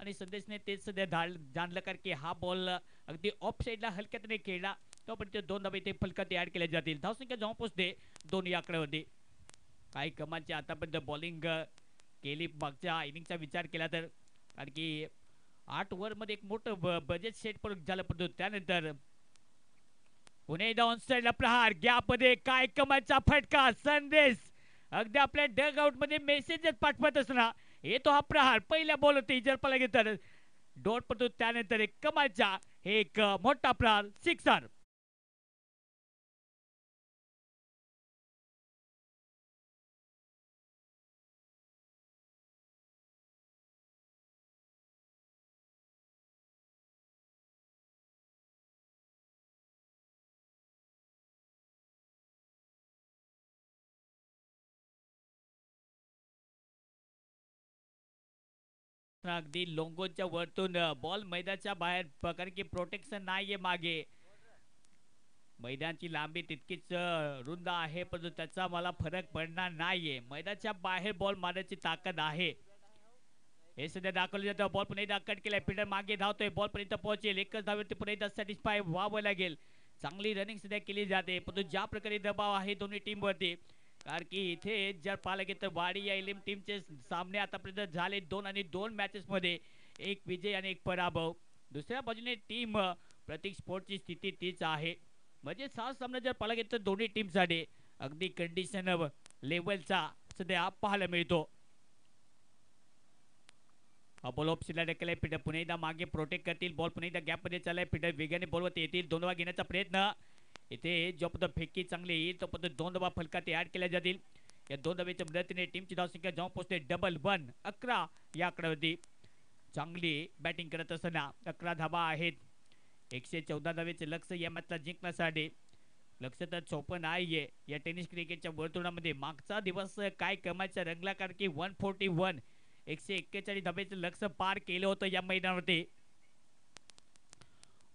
आणि संदेशने तेच सध्या जाणलं कारण की हा बॉल अगदी ऑफ साईडला हलक्यातने खेळला तोपर्यंत 2 धाबे ते फलकात ऍड केले जातील. धावसंख्या जेव्हा पोचते 2 या आकड्यावरती. काही कमांची आतापर्यंत बॉलिंग केली मागच्या इनिंगचा विचार केला तर कारण की 8 ओव्हरमध्ये एक मोठं बजेट सेट पण झालं पण त्यानंतर पुणे डाऊन साईडला प्रहार गॅपमध्ये काय कमालचा फटका. संदेश अगदी आपल्या डग आउट मध्ये मेसेजच पाठवत असताना येतो हा प्रहार. पहिल्या बॉल होती जर पाहिला गेलं तर डॉट पडतो त्यानंतर एक कमालचा एक मोठा प्रहार सिक्सर. अगदी लोंगोच्या वरतून बॉल मैदानाच्या बाहेर कारण की प्रोटेक्शन नाहीये मागे. मैदानाची लांबी तितकीच रुंद आहे पण त्याचा मला फरक पडणार नाहीये. मैदानाच्या बाहेर बॉल मारण्याची ताकद आहे हे सध्या दाखवलं जातं. बॉल पुन्हा एकदा कट केलाय. फिल्डर मागे धावतोय बॉल पर्यंत पोहोचेल. एकच धावेवरती पुन्हा एकदा सॅटिस्फाय व्हावं लागेल. चांगली रनिंग सध्या केली जाते पण ज्या प्रकारे दबाव आहे दोन्ही टीमवरती कारण की इथे जर पाहायला गेलं तर वाडी या इलिम टीमचे सामने आतापर्यंत झाले 2 आणि 2 मॅचेस मध्ये एक विजय आणि एक पराभव. दुसऱ्या बाजूने टीम प्रतीक स्पोर्टची स्थिती तीच आहे म्हणजे 6 सामने जर पाहायला गेलं तर दोन्ही टीमसाठी अगदी कंडिशन लेवलचा सध्या पाहायला मिळतो. बॉल ऑफ सिला ढकललाय. फिल्डर पुन्हा एकदा मागे प्रोटेक्ट करतील. बॉल पुन्हा एकदा गॅपमध्ये चाललाय. फिल्डर वेगाने बॉलवरती येतील. 2 धावा घेण्याचा प्रयत्न इथे जो पद्धत फेकी चांगली येईल तो पद्धत 2 धावा फलकात ऍड केल्या जातील. या 2 धावेच्या मदतीने टीमची धावसंख्या जेव्हा पोहोचते डबल 1 11 या आकड्यावरती. चांगली बॅटिंग करत असताना 11 धावा आहेत. 114 धावेचे लक्ष्य या मॅचला जिंकण्यासाठी. लक्ष्य तर 54 आहे या टेनिस क्रिकेटच्या वर्तुळामध्ये. मागचा दिवस काय कमायचा रंगला कारण की 141 141 धावेचं लक्ष्य पार केलं होतं या मैदानावरती.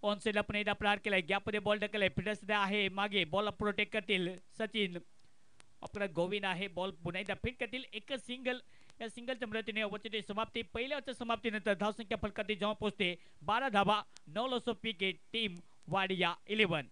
ऑन साईडला पुन्हा एकदा प्रहार केलाय. गॅपमध्ये बॉल ढकललाय. फिल्डर सध्या आहे मागे. बॉल प्रोटेक्ट करतील सचिन. आपला गोविंद आहे. बॉल पुन्हा एकदा फिट करतील. एकच सिंगल या सिंगलच्या मदतीने ओव्हरची समाप्ती. पहिल्या समाप्तीनंतर धावसंख्या फलकात जेव्हा पोहोचते 12 धावा 9 loss of wicket. Team Wadia 11.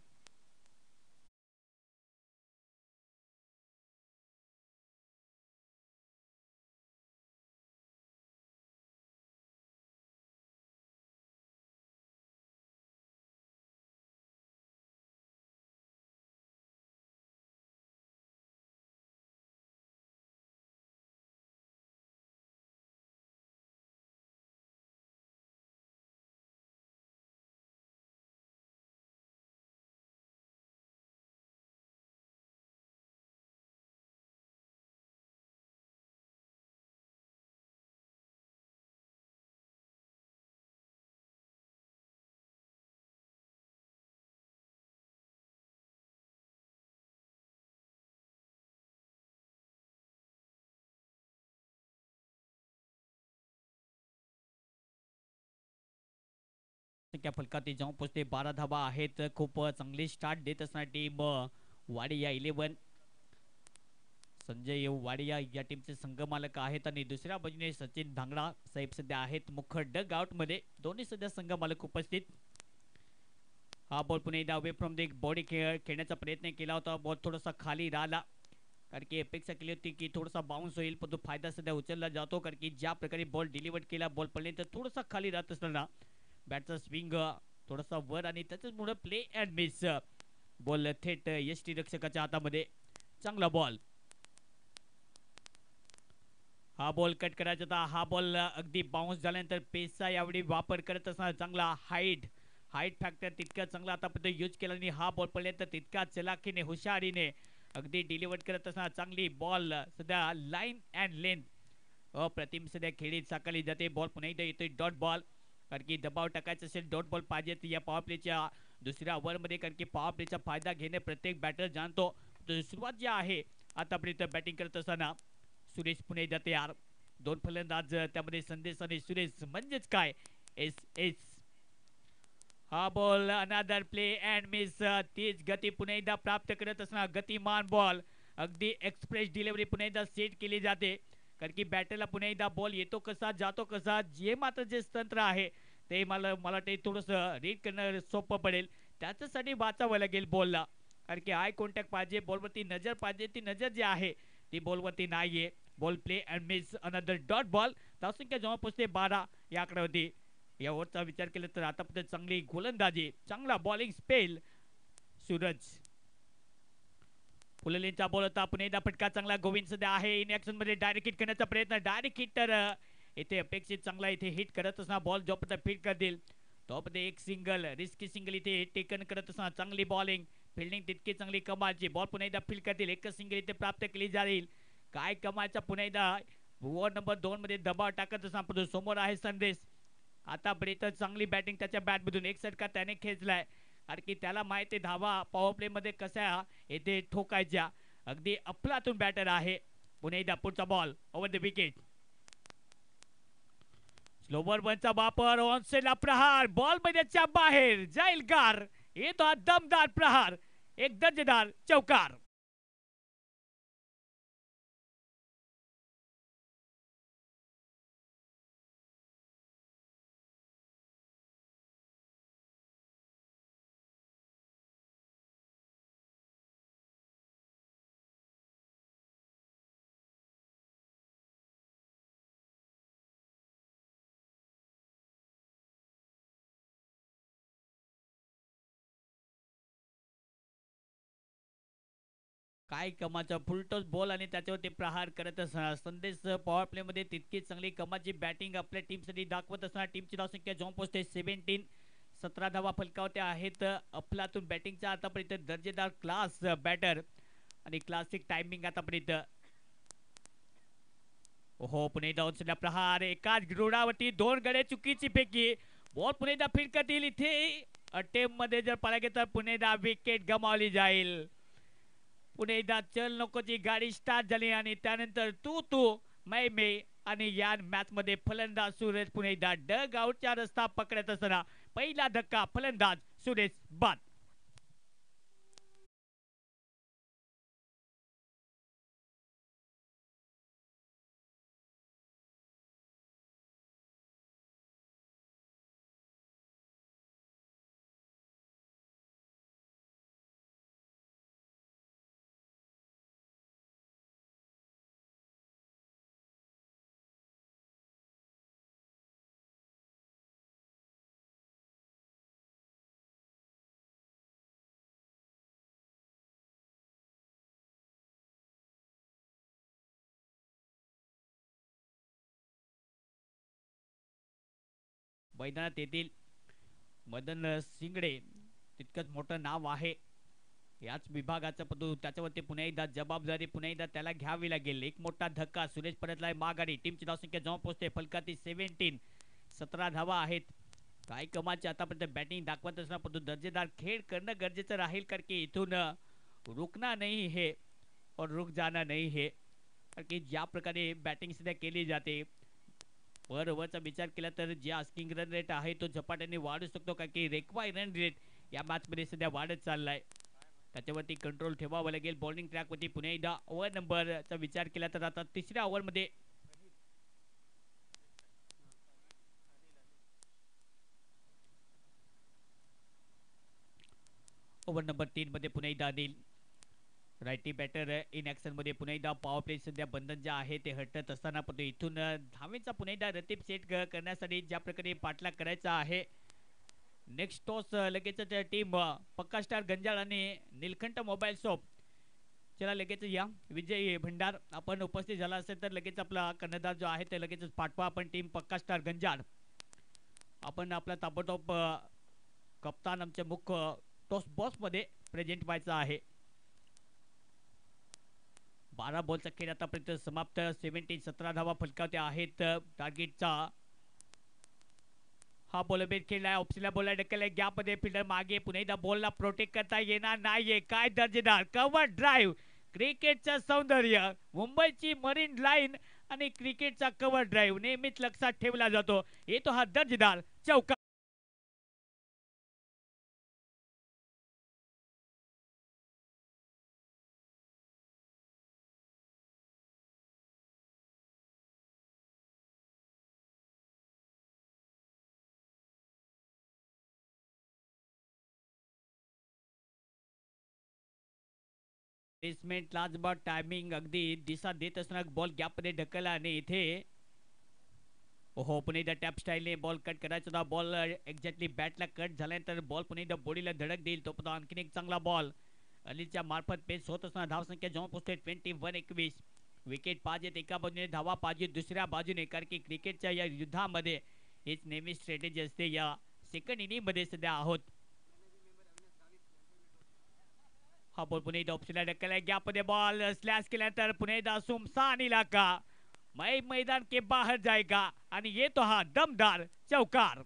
धावसंख्या फलकात जाऊन पोहोचते. 12 धावा आहेत. खूप चांगली स्टार्ट देत असणार टीम वाडिया 11. संजय वाडिया या टीमचे संघमालक आहेत आणि दुसऱ्या बाजूने सचिन धांगडा साहेब सध्या आहेत मुख्य डग आउट मध्ये. दोन्ही सध्या संघमालक उपस्थित. हा बॉल पुन्हा एकदा अवे फ्रॉम द बॉडी खेळण्याचा प्रयत्न केला होता. बॉल थोडासा खाली राहिला कारण की अपेक्षा केली होती की थोडासा बाउन्स होईल, पण तो फायदा सध्या उचलला जातो कारण की ज्या प्रकारे बॉल डिलिव्हर केला बॉल पडले तर थोडासा खाली राहत असताना बॅटचा स्विंग थोडासा वर आणि त्याच्यामुळे प्ले अँड मिस. बॉल थेट यष्टी रक्षकाच्या हातामध्ये. चांगला बॉल. हा बॉल कट करायचा होता. हा बॉल अगदी बाउन्स झाल्यानंतर पेसचा यावेळी वापर करत असणार. चांगला हाईट फॅक्टर तितका चांगला आतापर्यंत यूज केला आणि हा बॉल पडल्यानंतर तितका चलाखीने हुशारीने अगदी डिलिव्हर करत असणार. चांगली बॉल सध्या लाईन अँड लेंथ अप्रतिम सध्या खेळीत साकारली जाते. बॉल पुन्हा एकदा येतोय डॉट बॉल कारण की दबाव टाकायचा असेल डॉट बॉल पाहिजे या पॉवर प्लेच्या दुसऱ्या ओव्हरमध्ये कारण की पॉवर प्लेचा फायदा घेणे प्रत्येक बॅटर जाणतो. सुरुवात जी आहे आतापर्यंत बॅटिंग करत असताना सुरेश पुणे जाते यार. दोन फलंदाज त्यामध्ये संदेश आणि सुरेश म्हणजेच काय एस एस. हा बॉल अनादर प्ले अँड मिस. तीच गती पुन्हा एकदा प्राप्त करत असणार. गतिमान बॉल अगदी एक्सप्रेस डिलिव्हरी पुन्हा एकदा सेट केली जाते कारण की बॅटरला पुन्हा एकदा बॉल येतो कसा जातो कसा जे मात्र जे तंत्र आहे ते मला ते थोडंसं रीड करणं सोपं पडेल. त्याच्यासाठी वाचावं लागेल बॉलला कारण की आय कॉन्टॅक्ट पाहिजे, बॉलवरती नजर पाहिजे. ती नजर जी आहे ती बॉलवरती नाहीये. Ball play and miss. Another dot ball. धावसंख्या जेव्हा पोचते 12 या आकड्यावरती. या ओव्हरचा विचार केला तर आतापर्यंत चांगली गोलंदाजी, चांगला बॉलिंग स्पेल सूरज. फुललेंचा बॉल होता. पुन्हा एकदा फटका चांगला. गोविंद सध्या आहे इन ऍक्शन मध्ये. डायरेक्ट हिट करण्याचा प्रयत्न. डायरेक्ट हिट तर इथे अपेक्षित चांगला इथे हिट करत असणार. बॉल जोपर्यंत फिट करतील तोपर्यंत एक सिंगल रिस्की सिंगल इथे टेकन करत असणार. चांगली बॉलिंग फिल्डिंग तितकी चांगली कमालची. बॉल पुन्हा एकदा फील्ड करतील. एकच सिंगल इथे प्राप्त केली जाईल. काय कमालचा पुन्हा एकदा ओव्हर नंबर 2 मध्ये दबाव टाकत असणार. पण समोर आहे संदेश. आतापर्यंत चांगली बॅटिंग त्याच्या बॅटमधून एक सटका त्याने खेचलाय कारण की त्याला माहिती आहे धावा पॉवर प्ले मध्ये कशा येथे ठोकायच्या. अगदी अफलातून बॅटर आहे. पुन्हा एकदा पुढचा ball over the wicket. Slower बनचा वापर. ऑनसेला प्रहार. बॉल मैदानाच्या बाहेर जाईल कार. येतो हा दमदार प्रहार. एक दर्जेदार चौकार. काय कमाचा फुलटॉस बॉल आणि त्याच्यावरती प्रहार करत असणार. संदेश पॉवर प्ले मध्ये तितकी चांगली कमाची बॅटिंग आपल्या टीमसाठी दाखवत असणार. टीमची धावसंख्या जॉन पोचते 17. 17 धावा फलकावत्या आहेत. अफलातून बॅटिंगचा आतापर्यंत दर्जेदार क्लास बॅटर आणि क्लासिक टायमिंग आतापर्यंत. ओहो पुणे धावसंख्या प्रहार. एकाच गरुडावरती 2 गडे चुकीची पैकी. बॉल पुणे दा फील्ड करतील. इथे अटेम्प मध्ये जर पाहिला गेला तर पुणे दा विकेट गमावली जाईल. पुन्हा एकदा चल नकोची गाडी स्टार्ट झाली आणि त्यानंतर तू मै आणि या मॅच मध्ये फलंदाज सुरेश पुन्हा एकदा डग आउटचा रस्ता पकडत असताना पहिला धक्का फलंदाज सुरेश बाद. मैदानात येतील मदन सिंगडे तितकंच मोठं नाव आहे याच विभागाचं, पण त्याच्यावरती पुन्हा एकदा जबाबदारी पुन्हा एकदा त्याला घ्यावी लागेल. एक मोठा धक्का. सुरेश परतलाय माघारी. टीमची धावसंख्या जेव्हा पोहोचते फलकाती 17. 17 धावा आहेत. काय कमालची आतापर्यंत बॅटिंग दाखवत असणार, पण दर्जेदार खेळ करणं गरजेचं राहील कारण की इथून रुकना नाही है और रुक जाना नहीं है कारण की ज्या प्रकारे बॅटिंग सध्या केली जाते ओव्हरचा विचार केला तर जे आस्किंग रन रेट आहे तो झपाट्याने वाढू शकतो, का की रेक्वाय रन रेट या मॅच मध्ये सध्या वाढत चाललाय. त्याच्यावरती कंट्रोल ठेवावा लागेल. बॉलिंग ट्रॅकवरती पुन्हा एकदा ओव्हर नंबरचा विचार केला तर आता तिसऱ्या ओव्हरमध्ये ओव्हर नंबर 3 मध्ये पुन्हा एकदा Anil righty batter in action मध्ये पुन्हा एकदा पॉवर प्ले सध्या बंधन जे आहे ते हटत असताना पण इथून धावेचा पुन्हा एकदा रतीब सेट करण्यासाठी ज्या प्रकारे पाठलाग करायचा आहे. नेक्स्ट टॉस लगेच टीम पक्का स्टार गंजाळ आणि निलखंठ मोबाईल शॉप चला लगेच या. विजय भंडार आपण उपस्थित झाला असेल तर लगेच आपला कर्णधार जो आहे ते लगेच पाठवा. आपण टीम पक्का स्टार गंजाळ आपण आपला ताबडतोब कप्तान आमच्या मुख्य टॉस बॉक्स मध्ये प्रेझेंट व्हायचा आहे. 12 बॉलचा खेळ आतापर्यंत समाप्त. 17 धावा फलकावत्या आहेत टार्गेटचा. हा बॉल बेट खेळलाय. ऑप्शनला बॉलला ढकललाय गॅप मध्ये. फिल्डर मागे पुन्हा एकदा बॉलला प्रोटेक्ट करता येणार नाहीये. काय दर्जेदार कव्हर ड्राईव्ह. क्रिकेटचं सौंदर्य मुंबईची मरीन लाईन आणि क्रिकेटचा कव्हर ड्राईव्ह नेहमीच लक्षात ठेवला जातो. येतो हा दर्जेदार चौका. प्लेसमेंट लाजबाद टायमिंग अगदी दिशा देत असताना बॉल गॅप मध्ये ढकलला आणि इथे हो पुन्हा एकदा टॅप स्टाईलने बॉल कट करायचा होता. बॉल एक्झॅक्टली बॅटला कट झाल्यानंतर बॉल पुन्हा एकदा बॉडीला धडक देईल. तो पण आणखीन एक चांगला बॉल अनिलच्या मार्फत पेस होत असताना धावसंख्या जेव्हा पोहोचते 21-21. विकेट पाहिजेत एका बाजूने, धावा पाहिजे दुसऱ्या बाजूने, कारण की क्रिकेटच्या या युद्धामध्ये हीच नेहमी स्ट्रॅटेजी असते. या सेकंड इनिंग मध्ये सध्या आहोत. हा बॉल पुन्हा एकदा ऑप्शनला ढकललाय गॅप मध्ये. बॉल स्लॅश केल्यानंतर पुन्हा एकदा सुमसान इलाका मैदान के बाहर जाएगा आणि येतो हा दमदार चौकार.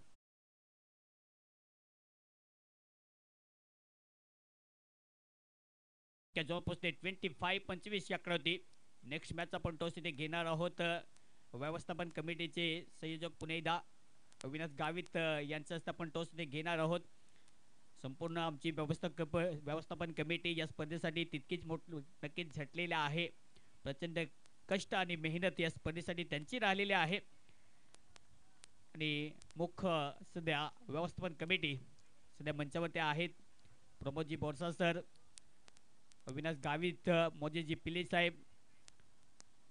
जवळपास 25-25 आकृती. नेक्स्ट मॅच आपण टॉस इथे घेणार आहोत. व्यवस्थापन कमिटीचे संयोजक पुन्हा एकदा अविनाश गावित यांचं असतं. आपण टॉस इथे घेणार आहोत. संपूर्ण आमची व्यवस्थापन कमिटी या स्पर्धेसाठी तितकीच नक्कीच झटलेली आहे. प्रचंड कष्ट आणि मेहनत या स्पर्धेसाठी त्यांची राहिलेली आहे. आणि मुख्य सध्या व्यवस्थापन कमिटी सध्या मंचावरती आहेत. प्रमोदजी बोरसा सर, अविनाश गावित, मोजेजी पिले साहेब,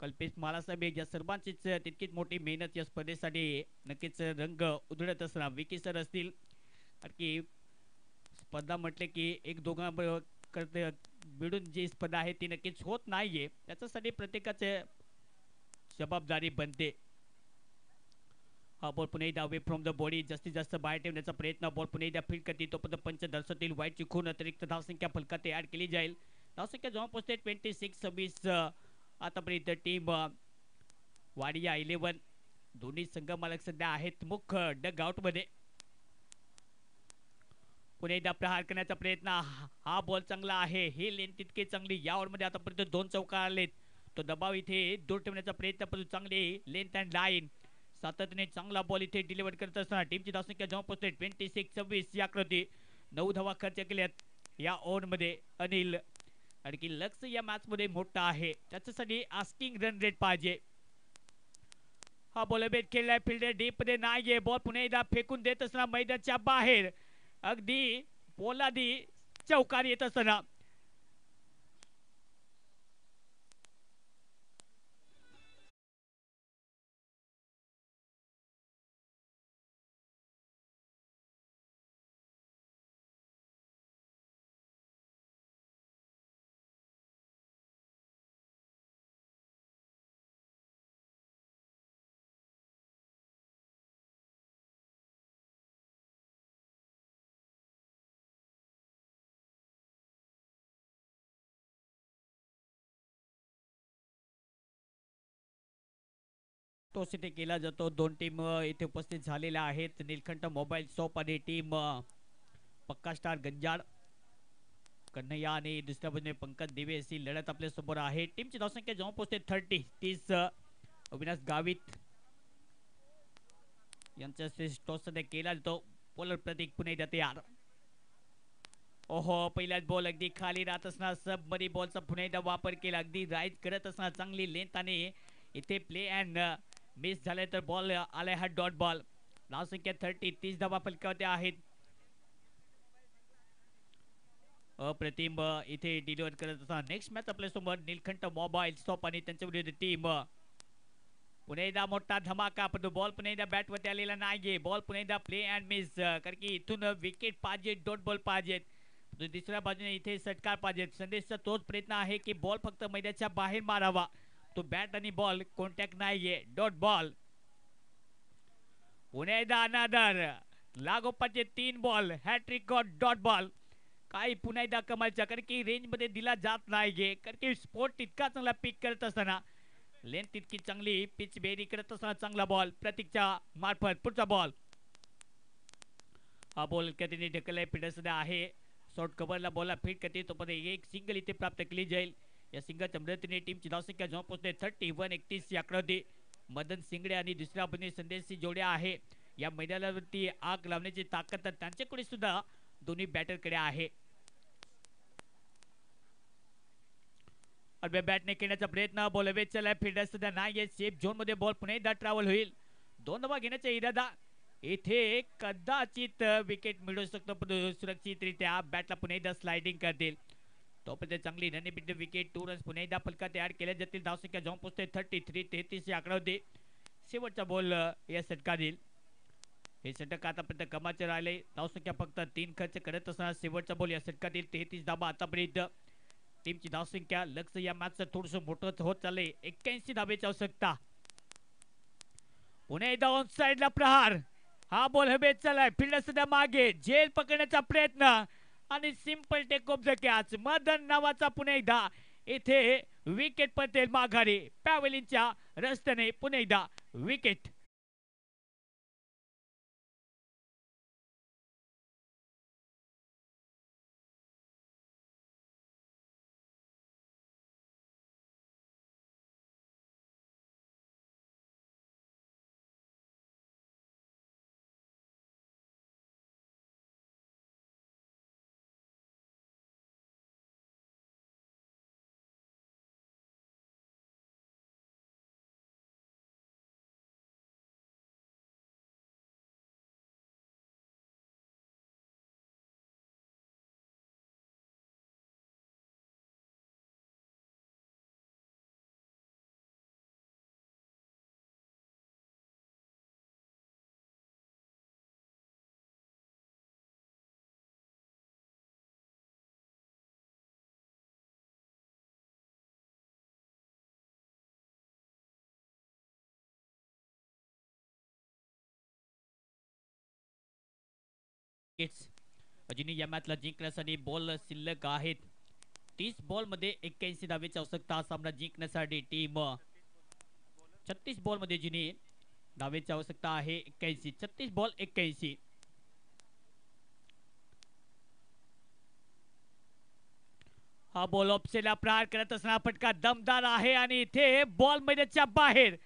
कल्पेश मालासाहेब या सर्वांचीच तितकीच मोठी मेहनत या स्पर्धेसाठी नक्कीच रंग उधळत असणार. विकी सर असतील, कारण की स्पर्धा म्हटले की एक दोघां मिळून जी स्पर्धा आहे ती नक्कीच होत नाहीये. त्याच्यासाठी प्रत्येकाचे जबाबदारी बनते. हा बॉल पुन्हा एकदा अवे फ्रॉम द बॉडी जास्तीत जास्त बाहेर ठेवण्याचा प्रयत्न. बॉल पुन्हा एकदा फील्ड करते. तो पण पंच दर्शवतील वाईटची खून अतिरिक्त धावसंख्या फलकात ऍड केली जाईल. धावसंख्या जेव्हा पोहोचते 26-26. आतापर्यंत टीम वाडिया 11 दोन्ही संघ मालक सध्या आहेत मुख्य डग आउट मध्ये. पुन्हा एकदा प्रहार करण्याचा प्रयत्न. हा बॉल चांगला आहे. ही लेन तितकी चांगली. या ओव्हरमध्ये आतापर्यंत 2 चौकार आलेत. तो दबाव इथे दूर ठेवण्याचा प्रयत्न, पण चांगली लेंथ अँड लाईन सातत्याने चांगला बॉल इथे डिलिव्हर करत असताना टीमची धावसंख्या जेव्हा पोहोचते 26-26 या आकृती. 9 धावा खर्च केल्यात या ओव्हरमध्ये अनिल. आणखी लक्ष या मॅच मध्ये मोठा आहे. त्याच्यासाठी आस्किंग रन रेट पाहिजे. हा बॉल बेट खेळलाय. फिल्डर डीप मध्ये नाहीये. बॉल पुन्हा एकदा फेकून देत असताना मैदानाच्या बाहेर अगदी पोलादी चौकार येत असताना टॉस इथे केला जातो. 2 टीम इथे उपस्थित झालेल्या आहेत. निलखंठ मोबाईल शॉप आणि टीम पक्का स्टार गंजाड. कन्हैया आणि दुसऱ्या बाजूने पंकज दिवे अशी लढत आपल्या समोर आहे. टीमची धावसंख्या जेव्हा पोहोचते 30. अविनाश गावित यांचा टॉस सध्या केला जातो. बॉलर प्रतीक पुन्हा एकदा तयार. ओहो, पहिलाच बॉल अगदी खाली राहत असणार सबमरी बॉलचा पुन्हा एकदा वापर केला. अगदी राईट करत असणार चांगली लेंथ आणि इथे प्ले अँड मिस झाले तर बॉल आलाय हा डॉट बॉल. नाव संख्या 30 धावा फलकावते आहेत. अप्रतिम इथे डिलिव्हर करत असणार. नेक्स्ट मॅच आपल्या समोर नीलकंठ मोबाईल स्टॉप आणि त्यांच्या विरुद्ध टीम. पुन्हा एकदा मोठा धमाका, पण बॉल पुन्हा एकदा बॅटवरती आलेला नाहीये. बॉल पुन्हा एकदा प्ले अँड मिस, कारण की इथून विकेट पाहिजे, डॉट बॉल पाहिजेत. दुसऱ्या बाजूने इथे षटकार पाहिजेत. संदेशचा तोच प्रयत्न आहे की बॉल फक्त मैदानाच्या बाहेर मारावा. तो बॅट आणि बॉल कॉन्टॅक्ट नाहीये. Dot ball. पुन्हा एकदा अनादर लागोपाठचे 3 बॉल हॅट्रिक डॉट बॉल. काही पुन्हा एकदा कमालच्या, कारण की रेंज मध्ये दिला जात नाहीये. कारण की स्पोर्ट तितका चांगला पिक करत असताना लेंथ तितकी चांगली पिच बेरी करत असताना चांगला बॉल प्रतीकच्या मार्फत. पुढचा बॉल. हा बॉल कधीने ढकललाय फिल्डर सध्या आहे. शॉर्ट कव्हरला बॉलला फिट करते, तो पण एक सिंगल इथे प्राप्त केली जाईल. या सिंगलच्या मदतीने टीमची धावसंख्या जेव्हा पोहोचते 31-31 ही आकडी. मदन सिंगडे आणि दुसऱ्या बाजूने संदेशची जोड्या आहे. या मैदानावरती आग लावण्याची ताकद तर त्यांच्याकडे सुद्धा दोन्ही बॅटरकडे आहे. बॅटने खेळण्याचा प्रयत्न, बॉल वेचला फिल्डर सध्या नाही. सेफ झोन मध्ये बॉल पुन्हा एकदा ट्रॅव्हल होईल. 2 धावा घेण्याचा इरादा. इथे कदाचित विकेट मिळू शकतो, पण सुरक्षितरित्या बॅटला पुन्हा एकदा स्लाइडिंग करतील. तोपर्यंत चांगली रणनीतिक विकेट. 2 रन्स पुन्हा एकदा फलका तयार केल्या जातील. धावसंख्या जाऊन पोहोचते 33-33 ही आकडा होते. शेवटचा बॉल या षटकातील. हे षटक आतापर्यंत कमाचे राहिले. धावसंख्या फक्त 3 खर्च करत असताना शेवटचा बॉल या षटकातील 33 धावा आतापर्यंत. टीमची धावसंख्या लक्ष या मॅचचं थोडस मोठं होत चाललंय. 81 धावेची आवश्यकता. पुन्हा एकदा ऑन साइडला प्रहार. हा बॉल हवेत चाललाय. फिल्डर सध्या मागे. झेल पकडण्याचा प्रयत्न आणि simple take of the catch. Madan नावाचा पुन्हा एकदा इथे विकेट पडते माघारी. पॅव्हलिनच्या रस्त्याने पुन्हा एकदा विकेट. अजूनही या मॅचला जिंकण्यासाठी बॉल शिल्लक आहेत. 30 बॉल मध्ये 81 धावेची आवश्यकता. सामना जिंकण्यासाठी टीम 36 बॉल मध्ये जिने धावेची आवश्यकता आहे 81. 36 बॉल 81. हा बॉल ऑप्शनला प्रहार करत असणारा फटका दमदार आहे आणि इथे बॉल मैदानाच्या बाहेर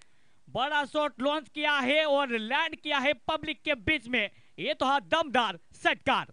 बड़ा शॉट लॉन्च किया है और लैंड किया है पब्लिक के बीच में. ये तो हा दमदार षटकार.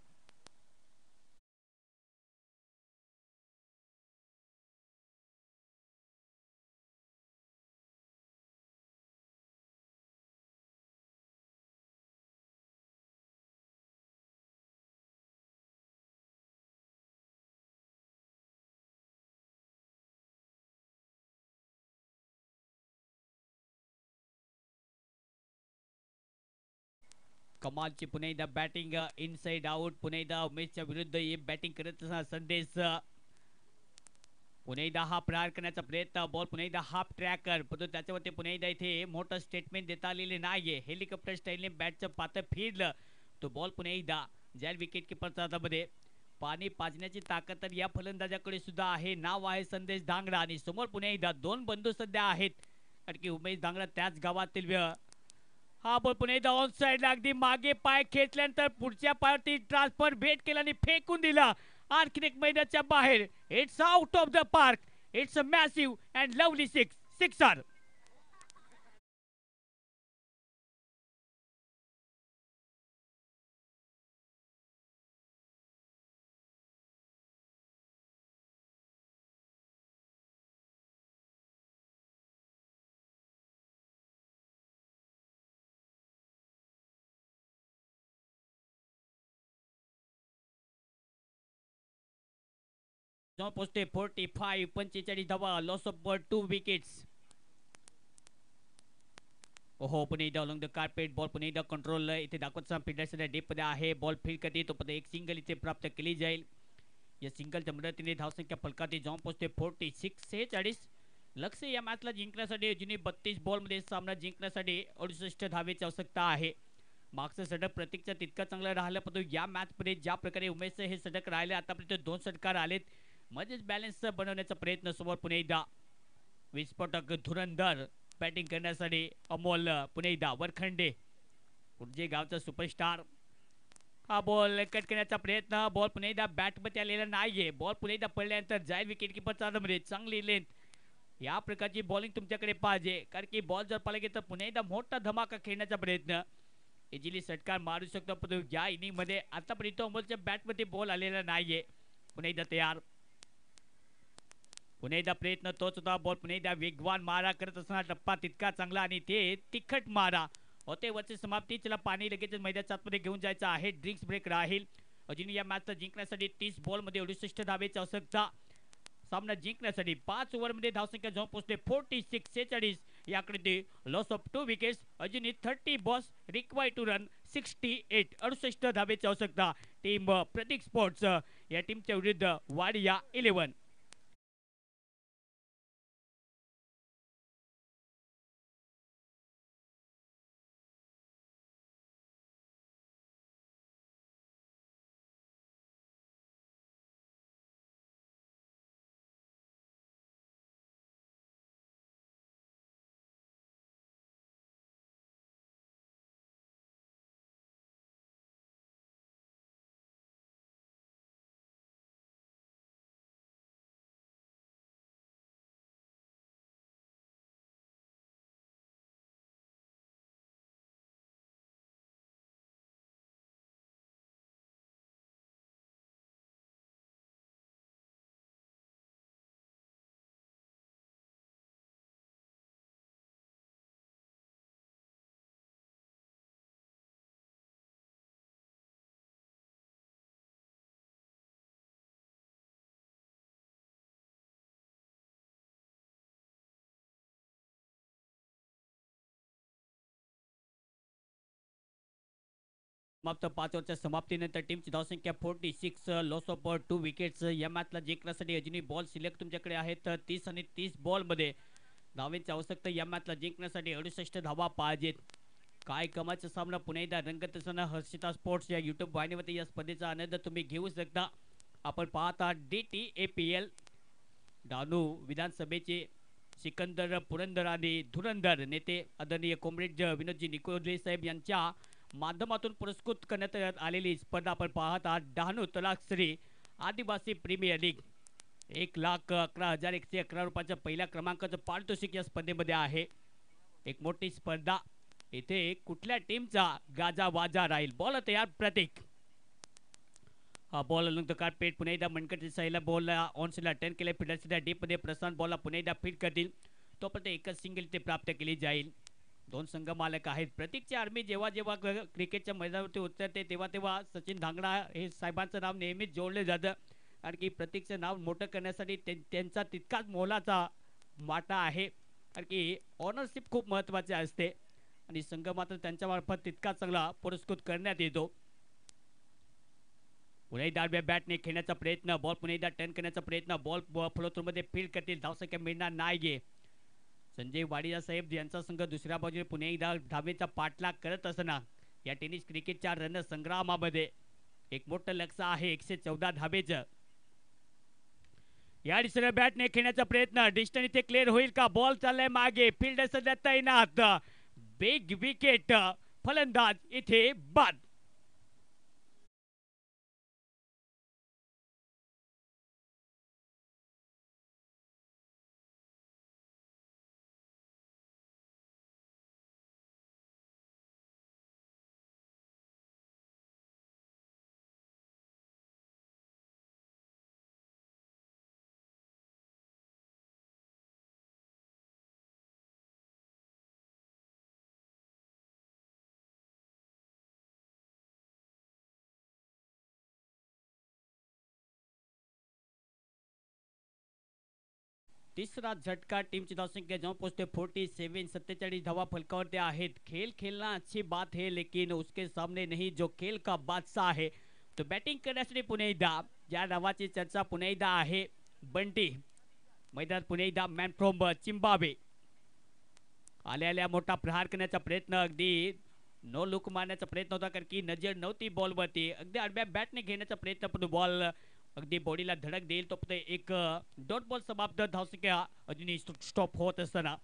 कमालची पुन्हा एकदा बॅटिंग इनसाइड आउट. पुन्हा एकदा उमेशच्या विरुद्ध ही बॅटिंग करत असणार संदेश. पुन्हा एकदा हा प्रहार करण्याचा प्रयत्न. बॉल पुन्हा एकदा हाफ ट्रॅकर, परंतु त्याच्यावरती पुन्हा एकदा इथे मोठं स्टेटमेंट देता आलेले नाहीये. हेलिकॉप्टर स्टाईलने बॅटचं पातं फिरलं. तो बॉल पुन्हा एकदा ज्या विकेट किपरच्या हातामध्ये. पाणी पाजण्याची ताकद तर या फलंदाजाकडे सुद्धा आहे. नाव आहे संदेश धांगडा आणि समोर पुन्हा एकदा 2 बंधू सध्या आहेत, कारण की उमेश धांगडा त्याच गावातील. हा बॉल पुन्हा एकदा ऑन साइडला अगदी मागे पाय खेचल्यानंतर पुढच्या पायावरती ट्रान्सफर भेट केला आणि फेकून दिला आणखीन एक मैदानाच्या बाहेर. It's out of the park. It's a massive and lovely sixer. John पोस्टे 45 45 धावा, लॉस ऑफ 2 विकेट्स. ओहो, पुन्हा एकदा अलॉंग द कार्पेट बॉल पुन्हा एकदा कंट्रोल इथे दाखवत फिल्डर डीप मध्ये आहे. बॉल फील्ड करते तो एक सिंगल इथे प्राप्त केली जाईल. या सिंगलच्या मदतीने धावसंख्या फलकाते जाऊन पोहोचते 46 46. लक्ष या मॅचला जिंकण्यासाठी अजूनही 32 बॉलमध्ये सामना जिंकण्यासाठी 68 धावेची आवश्यकता आहे. मागचं षटक प्रतीकचं तितकं चांगलं राहिलं, परंतु या मॅचमध्ये ज्या प्रकारे उमेश हे षटक राहिले आतापर्यंत 2 षटकार आलेत. मध्येच बॅलन्स बनवण्याचा प्रयत्न समोर पुन्हा एकदा विस्फोटक धुरंधर बॅटिंग करण्यासाठी अमोल पुन्हा एकदा वरखंडे पुढचे गावचा सुपरस्टार. हा बॉल कट करण्याचा प्रयत्न, बॉल पुन्हा एकदा बॅटमध्ये आलेला नाहीये. बॉल पुन्हा एकदा पडल्यानंतर जाईल विकेट किपरचा मध्ये चांगली लेंथ. या प्रकारची बॉलिंग तुमच्याकडे पाहिजे, कारण की बॉल जर पाला गेला तर पुन्हा एकदा मोठा धमाका खेळण्याचा प्रयत्न इजिली षटकार मारू शकतो. परंतु या इनिंग मध्ये आतापर्यंत अमोलच्या बॅटमध्ये बॉल आलेला नाहीये. पुन्हा एकदा तयार, पुन्हा एकदा प्रयत्न तोच होता. बॉल पुन्हा एकदा वेगवान मारा करत असताना टप्पा तितका चांगला आणि ते तिखट मारा होते. वरची समाप्ती, चला पाणी लगेच मैदानाच्या आतमध्ये घेऊन जायचं आहे. ड्रिंक्स ब्रेक राहील. अजून या मॅचला जिंकण्यासाठी 30 बॉलमध्ये 68 धावेची आवश्यकता. सामना जिंकण्यासाठी 5 ओव्हरमध्ये धावसंख्या जाऊन पोहोचते 46 46. याकडे ते लॉस ऑफ 2 विकेट्स. अजूनही 30 बॉल्स रिक्वायर्ड टू रन 68. 68 धावेची आवश्यकता. टीम प्रतीक स्पोर्ट्स या टीमच्या विरुद्ध वाडिया 11. समाप्त 5 ओव्हरच्या समाप्तीनंतर टीमची धावसंख्या 46, लॉस ऑफ 2 विकेट्स. या मॅचला जिंकण्यासाठी अजूनही बॉल शिल्लक तुमच्याकडे आहेत 30 आणि 30 बॉलमध्ये धावेची आवश्यकता. या मॅचला जिंकण्यासाठी 68 धावा पाहिजेत. काय कमाचा सामना पुन्हा एकदा रंगत असताना हर्षिता स्पोर्ट्स या यूट्यूब वाहिनीवरती या स्पर्धेचा आनंद तुम्ही घेऊ शकता. आपण पाहता DTAPL. डहाणू विधानसभेचे सिकंदर पुरंदर आणि धुरंधर नेते आदरणीय कॉम्रेड विनोदजी निकोले साहेब यांच्या माध्यमातून पुरस्कृत करण्यात आलेली स्पर्धा आपण पाहत आहात. डहाणू तलाकश्री आदिवासी प्रीमियर लीग. 1,11,111 रुपयाचं पहिल्या क्रमांकाचं पारितोषिक या स्पर्धेमध्ये आहे. एक मोठी स्पर्धा. इथे कुठल्या टीमचा गाजा वाजा राहील. बॉल तयार प्रतीक. हा बॉल अलॉंग द कार्पेट पुन्हा एकदा मनकट साईला बॉलला ऑनसाईडला टर्न केले. फिल्डरच्या डीपमध्ये प्रशांत बॉलला पुन्हा एकदा फीड करतील. तोपर्यंत एकच सिंगल ते प्राप्त केली जाईल. 2 संघ मालक आहेत. प्रतीकची आर्मी जेव्हा जेव्हा क्रिकेटच्या मैदानावरती उतरते तेव्हा तेव्हा सचिन धांगडा हे साहेबांचं नाव नेहमीच जोडलं जातं, कारण की प्रतीकचं नाव मोठं करण्यासाठी त्यांचा तितकाच मोलाचा वाटा आहे. कारण की ऑनरशिप खूप महत्त्वाची असते आणि संघ मात्र त्यांच्यामार्फत तितका चांगला पुरस्कृत करण्यात येतो. पुन्हा एकदा बॅटने खेळण्याचा प्रयत्न, बॉल पुन्हा एकदा टर्न करण्याचा प्रयत्न, बॉल फ्लोथ्रूमध्ये फील्ड करतील. धावसंख्या मिळणार नाहीये. संजय वाडिया साहेब यांचा संघ दुसऱ्या बाजूने पुन्हा एकदा धावेचा पाठलाग करत असताना या टेनिस क्रिकेटच्या रणसंग्रामामध्ये एक मोठं लक्ष आहे 114 धावेचं. या दिशेने बॅटने खेळण्याचा प्रयत्न, डिस्टन्स इथे क्लिअर होईल का? बॉल चाललाय मागे, फील्ड सध्या तैनात. Big wicket. फलंदाज इथे बाद. तिसरा झटका टीमची धावसंख्या जाऊन पोहोचते 47, 47 धावा फलकावरती आहेत. खेल खेलना अच्छी बात है, लेकिन उसके सामने नहीं जो खेल का बादशाह आहे तो बॅटिंग करण्यासाठी पुन्हा एकदा ज्या नावाची चर्चा पुन्हा एकदा आहे बंटी मैदानात पुन्हा एकदा मॅन फ्रॉम चिंबावे आल्या मोठा प्रहार करण्याचा प्रयत्न अगदी नो लुक मारण्याचा प्रयत्न होता कारण की नजर नव्हती बॉलवरती अगदी आडव्या बॅटने घेण्याचा प्रयत्न पण बॉल अगदी बॉडीला धडक देईल तो एक डॉट बॉल समाप्त धावसंख्या अजूनही स्टॉप होत असताना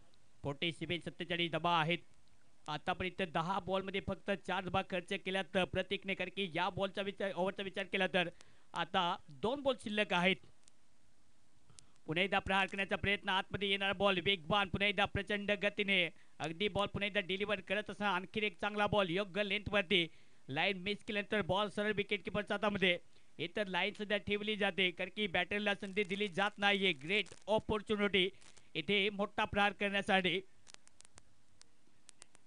47, 47 दबा आहेत. आतापर्यंत 10 बॉलमध्ये फक्त 4 धावा खर्च केल्यात प्रतीकने कारण की या बॉलचा ओव्हरचा विचार केला तर आता 2 बॉल शिल्लक आहेत. पुन्हा एकदा प्रहार करण्याचा प्रयत्न आतमध्ये येणारा बॉल वेगवान पुन्हा एकदा प्रचंड गतीने अगदी बॉल पुन्हा एकदा डिलिव्हर करत असताना आणखी एक चांगला बॉल योग्य लेंथ वरती लाईन मिस केल्यानंतर बॉल सरळ विकेट किपरच्या हातामध्ये इतर लाईन सध्या ठेवली जाते कारण की बॅटरला संधी दिली जात नाहीये. ग्रेट ऑपॉर्च्युनिटी इथे मोठा प्रहार करण्यासाठी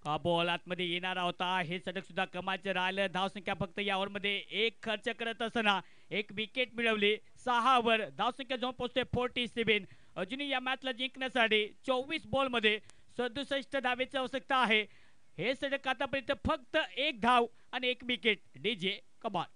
हा बॉल आतमध्ये येणारा होता. हे षटक सुद्धा कमाचं राहिलं. धावसंख्या फक्त या ओव्हरमध्ये एक खर्च करत असताना एक विकेट मिळवली. 6 ओव्हर धावसंख्या जाऊन पोहोचते 47. अजूनही या मॅचला जिंकण्यासाठी 24 बॉलमध्ये 67 धावेची आवश्यकता आहे. हे षटक आतापर्यंत फक्त एक धाव आणि एक विकेट. डीजे कमाल.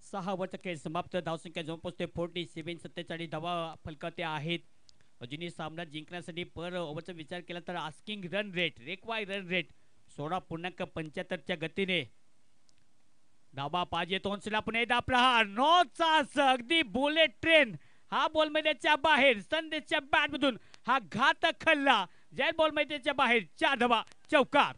सहा ओव्हरचा खेळ समाप्त. धावसंख्या जाऊन पोहोचते 47, 47 धावा फलकावते आहेत. अजूनही सामना जिंकण्यासाठी पर ओव्हरचा विचार केला तर asking run rate required run rate 16.75च्या गतीने धावा पाहिजे. तोंसला पुन्हा एकदा प्रहार नो चान्स अगदी बुलेट ट्रेन हा बॉल मैदानाच्या बाहेर संदेशच्या बॅटमधून हा घातक खल्ला जय बॉल मैदानाच्या बाहेर 4 धावा चौकार.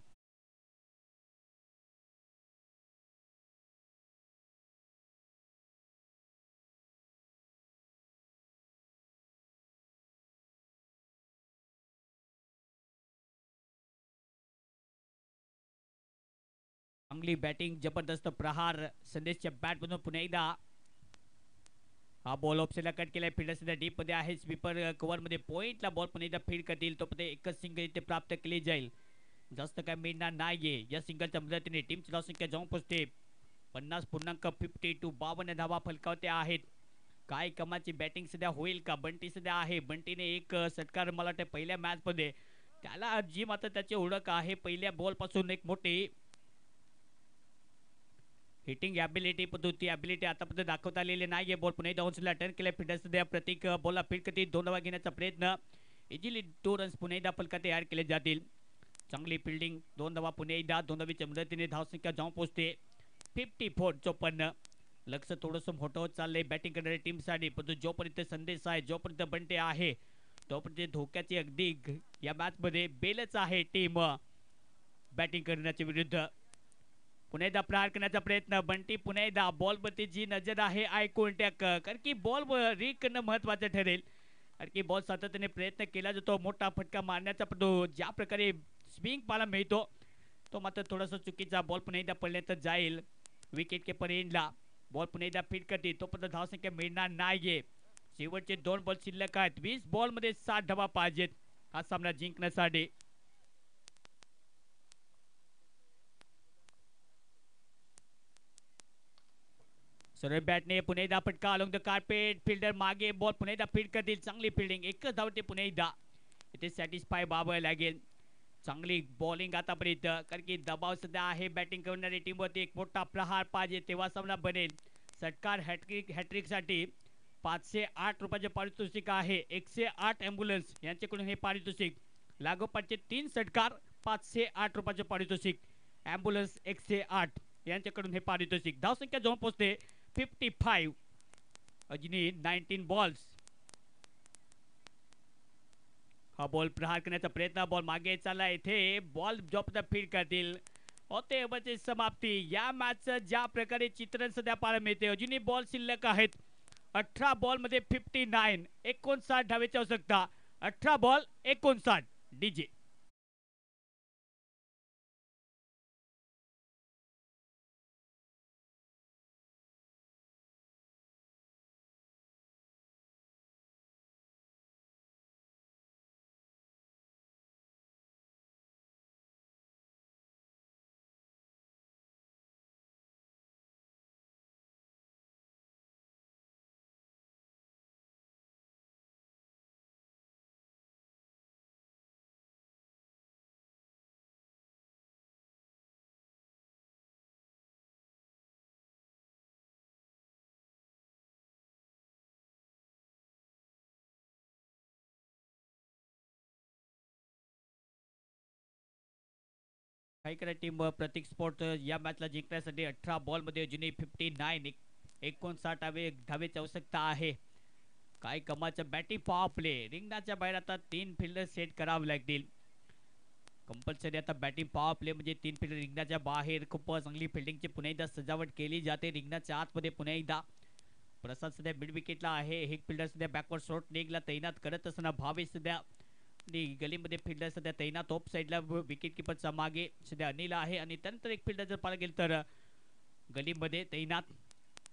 चांगली बॅटिंग जबरदस्त प्रहार संदेशच्या बॅटमधून पुन्हा एकदा हा बॉल ऑप्शनला कट केलाय. फिल्डर सध्या डीप मध्ये आहे. स्वीपर कव्हर मध्ये पॉइंटला बॉल पुन्हा एकदा फीड करतील. तो एकच सिंगल इथे प्राप्त केली जाईल. जास्त काय मिळणार नाहीये. या सिंगलच्या मदतीने टीमची धावसंख्या जाऊन पोहोचते 50.52 52 धावा फलकावते आहेत. काय कमाची बॅटिंग सध्या होईल का. बंटी सध्या आहे. बंटीने एक षटकार मला वाटतं पहिल्या मॅच मध्ये त्याला जी मात्र त्याची ओळख आहे पहिल्या बॉल पासून एक मोठी हिटिंग ॲबिलिटी पण ती ॲबिलिटी आतापर्यंत दाखवता आलेली नाहीये. बॉल पुन्हा एकदा उंचला टर्न केला. फिल्डर सध्या प्रत्येक बॉलला फीड करते. 2 धावा घेण्याचा प्रयत्न इझिली 2 रन्स पुन्हा एकदा फलकात ऍड केले जातील. चांगली फिल्डिंग 2 धावा पुन्हा एकदा 2 धावीच्या मदतीने धावसंख्या जाऊन पोहोचते 54-54. लक्ष थोडंसं मोठं होत चाललंय बॅटिंग करणाऱ्या टीमसाठी. पण जोपर्यंत संदेश आहे जोपर्यंत बंटे आहे तोपर्यंत धोक्याची अगदी या मॅच मध्ये बेलच आहे टीम बॅटिंग करण्याच्या विरुद्ध. पुन्हा एकदा प्रहार करण्याचा प्रयत्न बंटी पुन्हा एकदा बॉल वरती जी नजर आहे आय कॉन्टॅक्ट कारण की बॉल रीड करणं महत्वाचं ठरेल कारण की बॉल सातत्याने प्रयत्न केला जातो मोठा फटका मारण्याचा पण ज्या प्रकारे स्विंग पाहायला मिळतो तो मात्र थोडासा चुकीचा. बॉल पुन्हा एकदा पडल्यानंतर जाईल विकेट किपर एंडला. बॉल पुन्हा एकदा फीड करते तोपर्यंत धावसंख्या मिळणार नाहीये. शेवटचे 2 बॉल शिल्लक आहेत. 20 बॉल मध्ये 60 धावा पाहिजेत हा सामना जिंकण्यासाठी. सरळ बॅटने पुन्हा एकदा फटका अलोंग द कार्पेट. फिल्डर मागे बॉल पुन्हा एकदा फीड करतील. चांगली फिल्डिंग एकच धावते पुन्हा एकदा इथे सॅटिस्फाय व्हावं लागेल. चांगली बॉलिंग आतापर्यंत कारण की दबाव सध्या आहे बॅटिंग करणारी टीमवरती. एक मोठा प्रहार पाहिजे तेव्हा सामना बनेल. षटकार हॅट्रिक साठी 508 रुपयाचे पारितोषिक आहे. 108 ॲम्ब्युलन्स यांच्याकडून हे पारितोषिक. लागोपाठचे 3 षटकार 508 रुपयाचे पारितोषिक. ॲम्ब्युलन्स 108 यांच्याकडून हे पारितोषिक. धावसंख्या जाऊन पोहोचते 55. अजूनही 19 बॉल्स. हा बॉल प्रहार करण्याचा प्रयत्न. बॉल मागे चालला. इथे बॉल जॉब फीड करतील होते समाप्ती. या मॅचचं ज्या प्रकारे चित्रण सध्या पाहायला मिळते. अजूनही बॉल शिल्लक आहेत. 18 बॉल मध्ये 59, 59 धावेची आवश्यकता. 18 बॉल 59. डीजे काही करा टीम प्रतीक स्पोर्ट या मॅचला जिंकण्यासाठी 18 बॉल मध्ये अजूनही 59, 59 धावेची आवश्यकता आहे. काय कमाचं बॅटिंग पॉवर प्ले. रिंगणाच्या बाहेर आता 3 फिल्डर सेट करावे लागतील. कंपल्सरी आता बॅटिंग पॉवर प्ले म्हणजे 3 फिल्डर रिंगणाच्या बाहेर. खूप चांगली फिल्डिंगची पुन्हा एकदा सजावट केली जाते. रिंगणाच्या आतमध्ये पुन्हा एकदा प्रसाद सध्या मिड विकेटला आहे. एक फिल्डर सध्या बॅकवर्ड शॉट लेगला तैनात करत असताना भावेश सध्या गलीमध्ये फिल्डर सध्या तैनात. ऑफ साईडला विकेट किपरचा मागे सध्या अनिल आहे आणि त्यानंतर एक फिल्डर जर पाहायला गेलं तर गलीमध्ये तैनात.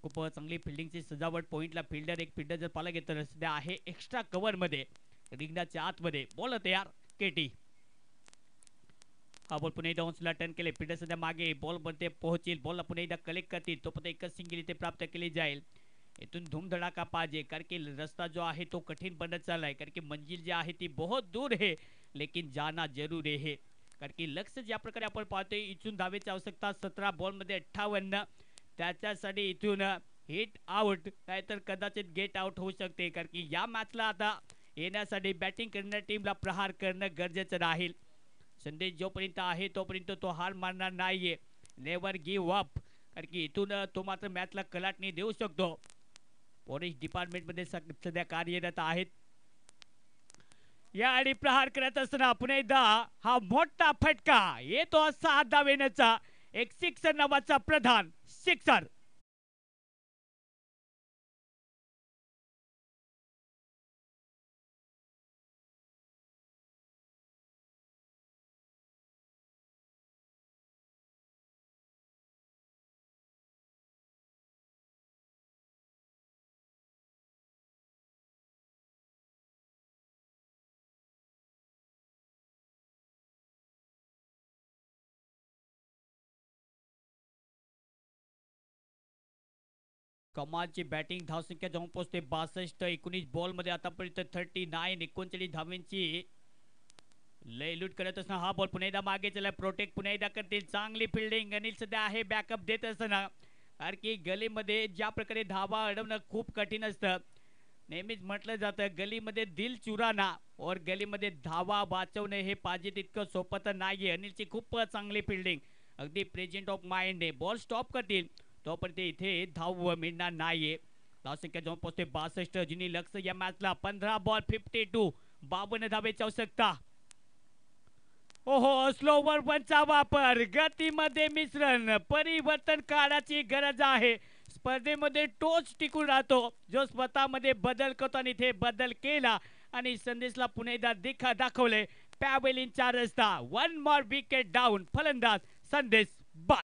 खूप चांगली फिल्डिंगची सजावट. पॉइंटला फिल्डर, एक फिल्डर जर पाहायला गेलं तर सध्या आहे एक्स्ट्रा कव्हर मध्ये रिंगणाच्या आतमध्ये. बॉल तयार केटी. हा बॉल पुन्हा एकदा ऑन्सला टर्न केले. फिल्डर सध्या मागे बॉल मध्ये पोहोचेल. बॉलला पुन्हा एकदा कलेक्ट करतील. तो पण एकच सिंगल इथे प्राप्त केली जाईल. इथून धूमधडाका पाहिजे कारण की रस्ता जो आहे तो कठीण बनत चाललाय. कारण की मंजिल जी आहे ती बहुत दूर है लेकिन जाना जरूर है. कारण की लक्ष्य ज्या प्रकारे आपण पाहतोय इथून धावेची आवश्यकता 17 बॉल मध्ये 58. त्याच्यासाठी इथून हिट आउट नाहीतर कदाचित गेट आउट होऊ शकते. कारण की या मॅचला आता येण्यासाठी बॅटिंग करणाऱ्या टीमला प्रहार करणं गरजेचं राहील. संदेश जोपर्यंत आहे तोपर्यंत तो हार मानणार नाहीये. Never give up. कारण की इथून तो मात्र मॅचला कलाटणी देऊ शकतो. पोलीस डिपार्टमेंट मध्ये सध्या कार्यरत आहेत. या आणि प्रहार करत असताना पुन्हा एकदा हा मोठा फटका येतो. 6 धावेचा एक सिक्सर नावाचा प्रधान सिक्सर. कमालची बॅटिंग. धावसंख्या जाऊन पोहोचते 62. 19 बॉल मध्ये आतापर्यंत 39, 39 धावांची लय लूट करत असताना हा बॉल पुन्हा एकदा मागे चला. प्रोटेक्ट पुन्हा एकदा करतील. चांगली फिल्डिंग. अनिल सध्या आहे बॅकअप देत असताना. कारण की गलीमध्ये ज्या प्रकारे धावा अडवणं खूप कठीण असतं. नेहमीच म्हटलं जातं गलीमध्ये दिल चुराना और गलीमध्ये धावा वाचवणे हे पाहिजे तितकं सोपं तर नाहीये. अनिलची खूप चांगली फिल्डिंग. अगदी present of mind. Ball stop करतील तोपर्यंत इथे धाव मिळणार नाहीये. धावसंख्या जाऊन पोहोचते 62. अजूनही लक्ष या मॅचला 15 बॉल 52, 52 धावेची आवश्यकता. ओहो स्लोवर वनचा वापर. गतीमध्ये मिश्रण. परिवर्तन काळाची गरज आहे. स्पर्धेमध्ये तोच टिकून राहतो जो स्वतःमध्ये बदल करतो आणि इथे बदल केला आणि संदेशला पुन्हा एकदा दाखवले. पॅवेलिनचा रस्ता. 1 मोर विकेट डाऊन. फलंदाज संदेश बाद.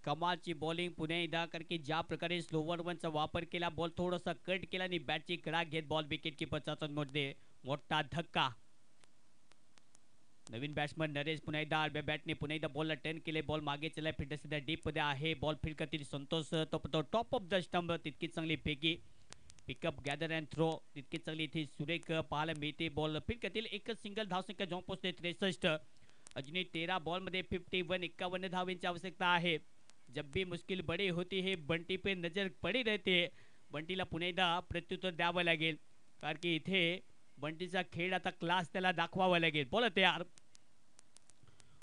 कमालची बॉलिंग पुन्हा एकदा. कारण की ज्या प्रकारे स्लोवर वनचा वापर केला. बॉल थोडासा कट केला आणि बॅटची कडा घेत बॉल विकेट किपरचा मध्ये मोठा धक्का. नवीन बॅट्समन नरेश पुन्हा एकदा आडव्या बॅटने पुन्हा एकदा बॉलला टर्न केले. बॉल मागे चलाय, फिल्डर सध्या डीप मध्ये आहे. बॉल फील्ड करतील संतोष, तो टॉप ऑफ द स्टंप, तितकी चांगली फेकी. पिकअप गॅदर अँड थ्रो तितकी चांगली इथे सुरेख पाहायला मिळते. बॉल फील्ड करतील, एकच सिंगल धावसंख्या जाऊन पोहोचते 63. अजूनही 13 बॉलमध्ये 51, 51 धावांची आवश्यकता आहे. जब भी मुश्किल बड़ी होती है, बंटी पे नजर पडी रहते. बंटीला पुन्हा एकदा प्रत्युत्तर द्यावं लागेल, कारण की इथे बंटीचा खेळ आता क्लास त्याला दाखवावा लागेल. बॉल तयार.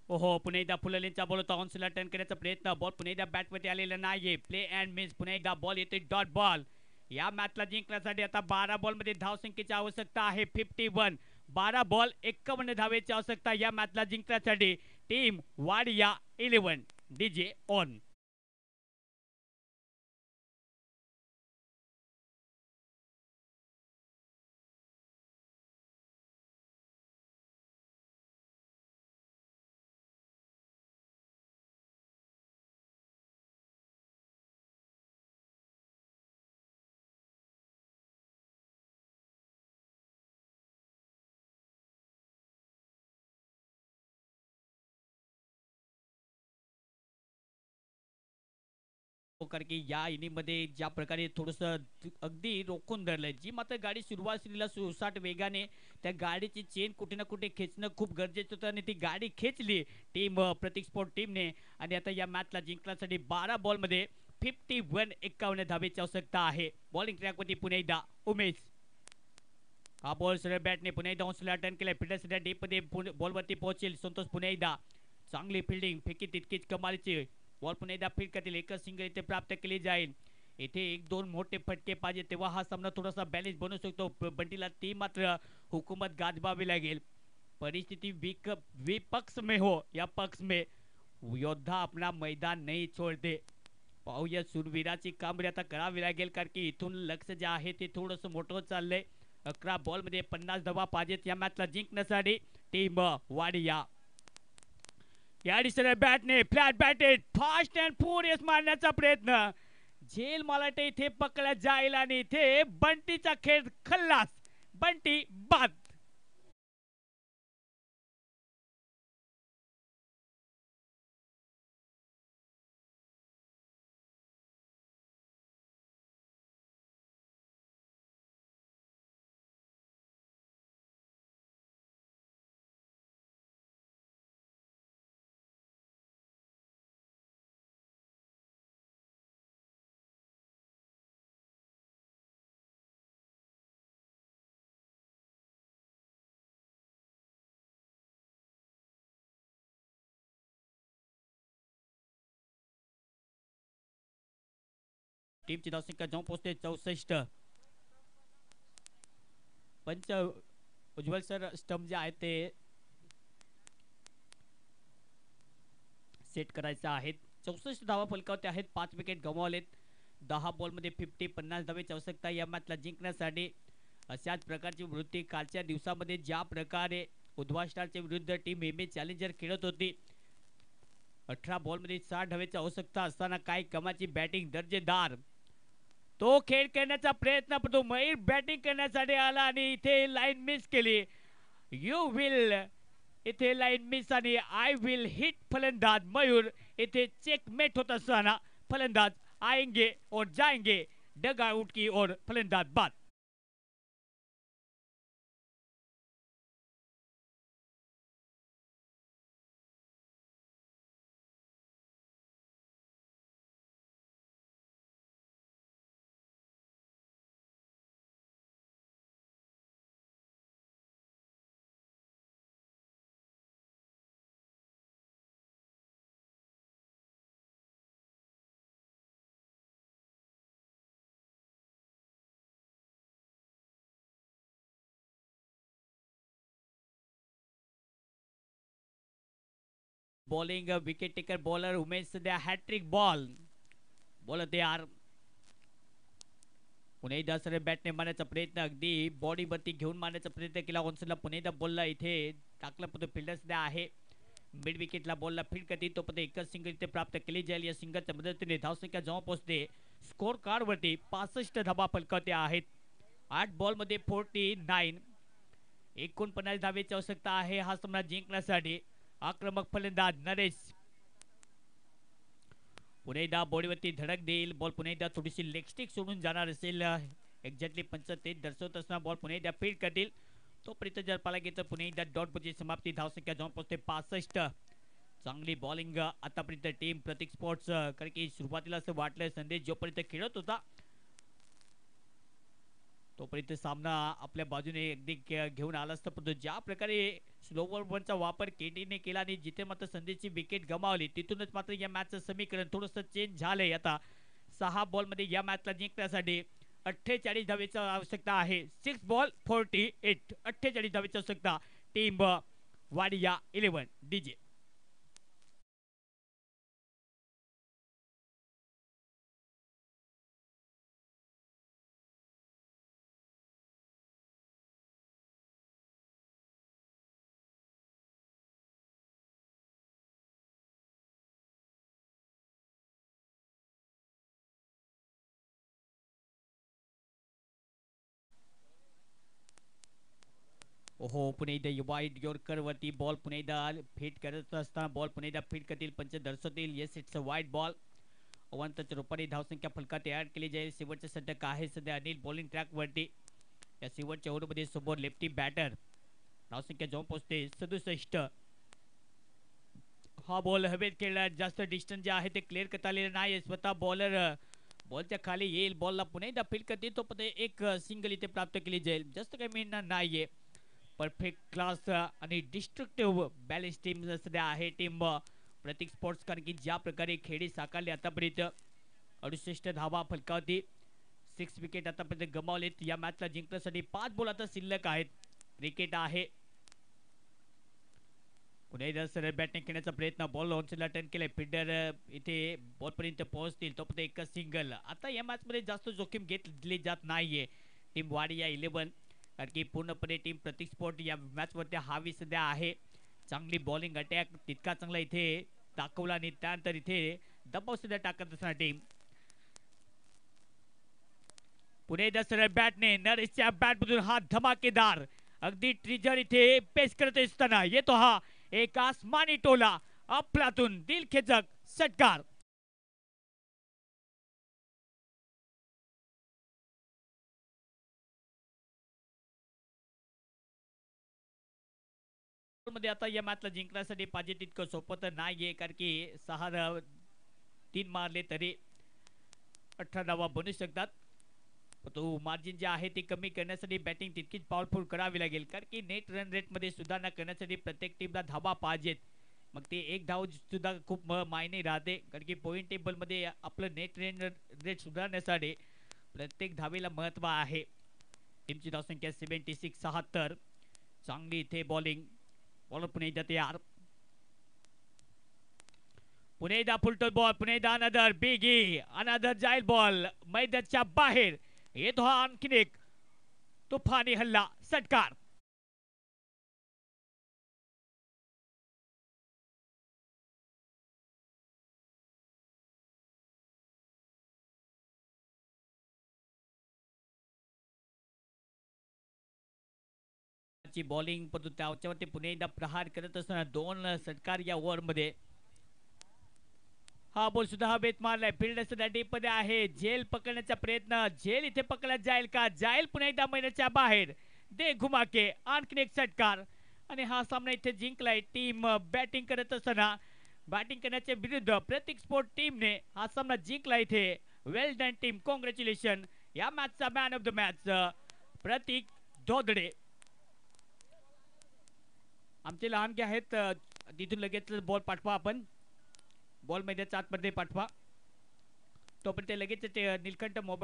ओहो, पुन्हा एकदा फुललेंचा बॉल होता. ऑनसला टर्न करण्याचा प्रयत्न. बॉल पुन्हा एकदा बॅटमध्ये आलेला नाहीये. Play and miss. पुन्हा एकदा बॉल येते डॉट बॉल. या मॅचला जिंकण्यासाठी आता 12 बॉलमध्ये धावसंख्येची आवश्यकता आहे 51. 12 बॉल 51 धावेची आवश्यकता या मॅचला जिंकण्यासाठी. Team Wadia 11 DJ on. करके या इनिंगमध्ये ज्या प्रकारे थोडंसं अगदी रोखून धरलंय, जी मात्र गाडी सुरुवातीला सुसाट वेगाने त्या गाडीची चेन कुठे ना कुठे खेचणं खूप गरजेचं होतं आणि ती गाडी खेचली टीम प्रतीक स्पोर्ट टीमने. आणि आता या मॅचला जिंकण्यासाठी 12 बॉलमध्ये 51 51 धावेची आवश्यकता आहे. बॉलिंग ट्रॅकवरती पुन्हा एकदा उमेश. हा बॉल सरळ बॅटने पुन्हा एकदा ऑनस्ला टर्न केलाय. फिल्डर सध्या डीपमध्ये बॉलवरती पोहोचेल. संतोष पुन्हा एकदा चांगली फिल्डिंग, फेकी तितकीच कमालीची. बॉल पुन्हा एकदा फील्ड करतील, एकच सिंगल इथे प्राप्त केली जाईल. इथे 1-2 मोठे फटके पाहिजे, तेव्हा हा सामना थोडासा बॅलेन्स बनू शकतो. बंटीला ती मात्र हुकूमत गाजवावी लागेल. परिस्थिती विपक्ष में हो या पक्ष में, योद्धा अपना मैदान नहीं छोड़ते. पाहूया सुरवीराची कामगिरी आता करावी लागेल, कारण की इथून लक्ष जे आहे ते थोडंसं मोठं चाललंय. 11 बॉलमध्ये 50 धावा पाहिजेत या मॅचला जिंकण्यासाठी. टीम वाडिया या दिशेने बॅटने flat batted fast and furious मारण्याचा प्रयत्न. झेल मला इथे पकडला जाईल आणि इथे बंटीचा खेळ खल्लास. बंटी बाद. टीमची धावसंख्या जाऊन पोहोचते 64. पंच उज्ज्वल सर स्टंप जे आहेत ते सेट करायचे आहेत. 64 धावा फलकावते आहेत. 5 विकेट गमावलेत. 10 बॉलमध्ये 50 धावेची आवश्यकता या मॅचला जिंकण्यासाठी. अशाच प्रकारची वृत्ती कालच्या दिवसामध्ये ज्या प्रकारे उद्वा स्टारच्या विरुद्ध टीम एमए चॅलेंजर खेळत होती. 18 बॉलमध्ये 60 धावेची आवश्यकता असताना काय कमाची बॅटिंग, दर्जेदार तो खेळ करण्याचा प्रयत्न, पण तो मयूर बॅटिंग करण्यासाठी आला आणि इथे लाईन मिस केली. यू विल इथे लाईन मिस आणि आय विल हिट फलंदाज मयूर. इथे चेकमेट होत असताना फलंदाज आएंगे और जाएंगे डग आउट की ओर. फलंदाज बाद. Bowling wicket taker bowler Umesh सध्या हॅट्रिक बॉल. बॉल तयार. पुन्हा एकदा सरळ बॅटने मारण्याचा प्रयत्न, अगदी बॉडीवरती घेऊन मारण्याचा प्रयत्न केला. ऑनसला पुन्हा एकदा बॉलला इथे टाकला, पण फिल्डर सध्या आहे. मिड विकेटला बॉलला फील्ड करते, तो पण एकच सिंगल इथे प्राप्त केली जाईल. या सिंगलच्या मदतीने धावसंख्या जवळ पोहोचते स्कोर कार्ड वरती 65 धावा फलकावते आहेत. 8 बॉलमध्ये 49. 49 धावेची आवश्यकता आहे हा सामना जिंकण्यासाठी. आक्रमक फलंदाज नरेश पुन्हा एकदा बॉडीवरती धडक देईल. बॉल पुन्हा एकदा थोडीशी लेग स्टिक सोडून जाणार असेल. एक्झॅक्टली पंच तेच दर्शवत असताना बॉल पुन्हा एकदा फील्ड करतील. तोपर्यंत जर पाला गेलं तर पुन्हा एकदा डॉट बॉलची समाप्ती. धावसंख्या जाऊन पोहोचते 65. चांगली बॉलिंग आतापर्यंत टीम प्रतीक स्पोर्ट्स. कारण की सुरुवातीला असं वाटलं संदेश जोपर्यंत खेळत होता तोपर्यंत सामना आपल्या बाजूने अगदी घेऊन आला असता, परंतु ज्या प्रकारे स्लोवर वनचा वापर केटीने केला आणि जिथे मात्र संदेशची विकेट गमावली तिथूनच मात्र या मॅचचं समीकरण थोडंसं चेंज झालंय. आता 6 बॉलमध्ये या मॅचला जिंकण्यासाठी 48 धावेची आवश्यकता आहे. 6 बॉल 48. 48 धावेची आवश्यकता टीम वाडिया 11 डीजे. ओहो पुन्हा एकदा वाईट यॉर्कर वरती बॉल पुन्हा एकदा फिट करत असताना बॉल पुन्हा एकदा फिट करतील पंच दर्शवतील. येस इट्स अ वाईट बॉल. अवांतरच्या रूपाने धावसंख्या फलकात ऍड केली जाईल. शेवटचं षटक आहे सध्या अनिल बॉलिंग ट्रॅक वरती. या शेवटच्या ओव्हरमध्ये समोर लेफ्टी बॅटर. धावसंख्या जाऊन पोहोचते 67. हा बॉल हवेत खेळला. जास्त डिस्टन्स जे आहे ते क्लिअर करता आलेलं नाही. स्वतः बॉलर बॉलच्या खाली येईल. बॉलला पुन्हा एकदा फील्ड करतील. तो एक सिंगल इथे प्राप्त केली जाईल. जास्त काही मिळणार नाहीये. परफेक्ट क्लास आणि डिस्ट्रक्टिव्ह बॅलेन्स टीम सध्या आहे टीम प्रतीक स्पोर्ट्स. कारण की ज्या प्रकारे खेळी साकारले आतापर्यंत 68 धावा फलकावती. 6 विकेट आतापर्यंत गमावलेत. या मॅचला जिंकण्यासाठी 5 बॉल आता शिल्लक आहेत. क्रिकेट आहे. पुन्हा एकदा सरळ बॅटिंग खेळण्याचा प्रयत्न. बॉल लॉन्चला टर्न केलाय. फिल्डर इथे बॉल पर्यंत पोहोचतील. तोपर्यंत एकच सिंगल. आता या मॅच मध्ये जास्त जोखीम घेतली जात नाहीये टीम वाडिया 11. कारण की पूर्णपणे टीम प्रतीक स्पोर्ट या मॅच वरती हावी सध्या आहे. चांगली बॉलिंग अटॅक तितका चांगला इथे दाखवला आणि त्यानंतर इथे दबाव सध्या टाकत असणार टीम. पुणे एकदा सरळ बॅटने नरेशच्या बॅटमधून हा धमाकेदार अगदी ट्रिजर इथे पेश करत असताना येतो हा एक आसमानी टोला. अफलातून दिलखेचक षटकार. मध्ये आता या मॅचला जिंकण्यासाठी पाहिजे तितकं सोपं तर नाहीये. कारण की 3 मारले तरी 18 धावा बनू शकतात. तो मार्जिन जे आहे ते कमी करण्यासाठी बॅटिंग तितकीच पॉवरफुल करावी लागेल. कारण की नेट रन रेट मध्ये सुधारणा करण्यासाठी प्रत्येक टीमला धावा पाहिजेत. मग ते एक धाव सुद्धा खूप मायने राहते. कारण की पॉइंट टेबल मध्ये आपलं नेट रन रेट सुधारण्यासाठी प्रत्येक धावेला महत्व आहे. टीमची धावसंख्या 76. 76. चांगली इथे बॉलिंग. बॉलर पुन्हा एकदा तयार. पुन्हा एकदा फुलटॉस बॉल. पुन्हा एकदा अनदर बिगी. अनदर जाईल बॉल मैदानाच्या बाहेर. येतो हा आणखीन एक तुफानी हल्ला. षटकार. बॉलिंग परंतु त्याच्यावरती पुन्हा एकदा प्रहार करत असताना 2 षटकार या ओव्हर मध्ये. हा बॉल सुद्धा हवेत मारलाय. फील्ड सध्या डीप मध्ये आहे. झेल पकडण्याचा प्रयत्न. झेल इथे पकडला जाईल का? जाईल पुन्हा एकदा मैदानाच्या बाहेर. दे घुमा के आणखीन एक षटकार. आणि हा सामना इथे जिंकलाय टीम बॅटिंग करत असताना. बॅटिंग करण्याच्या विरुद्ध प्रतीक स्पोर्ट टीमने हा सामना जिंकला इथे. वेल डन टीम. कॉंग्रॅच्युलेशन. या मॅचचा मॅन ऑफ द मॅच प्रतीक धोदडे. आमचे लहानगे आहेत तिथून लगेच बॉल पाठवा. आपण बॉल मैदानाच्या आतमध्ये पाठवा. तोपर्यंत लगेच ते निलकंठ मोबाईल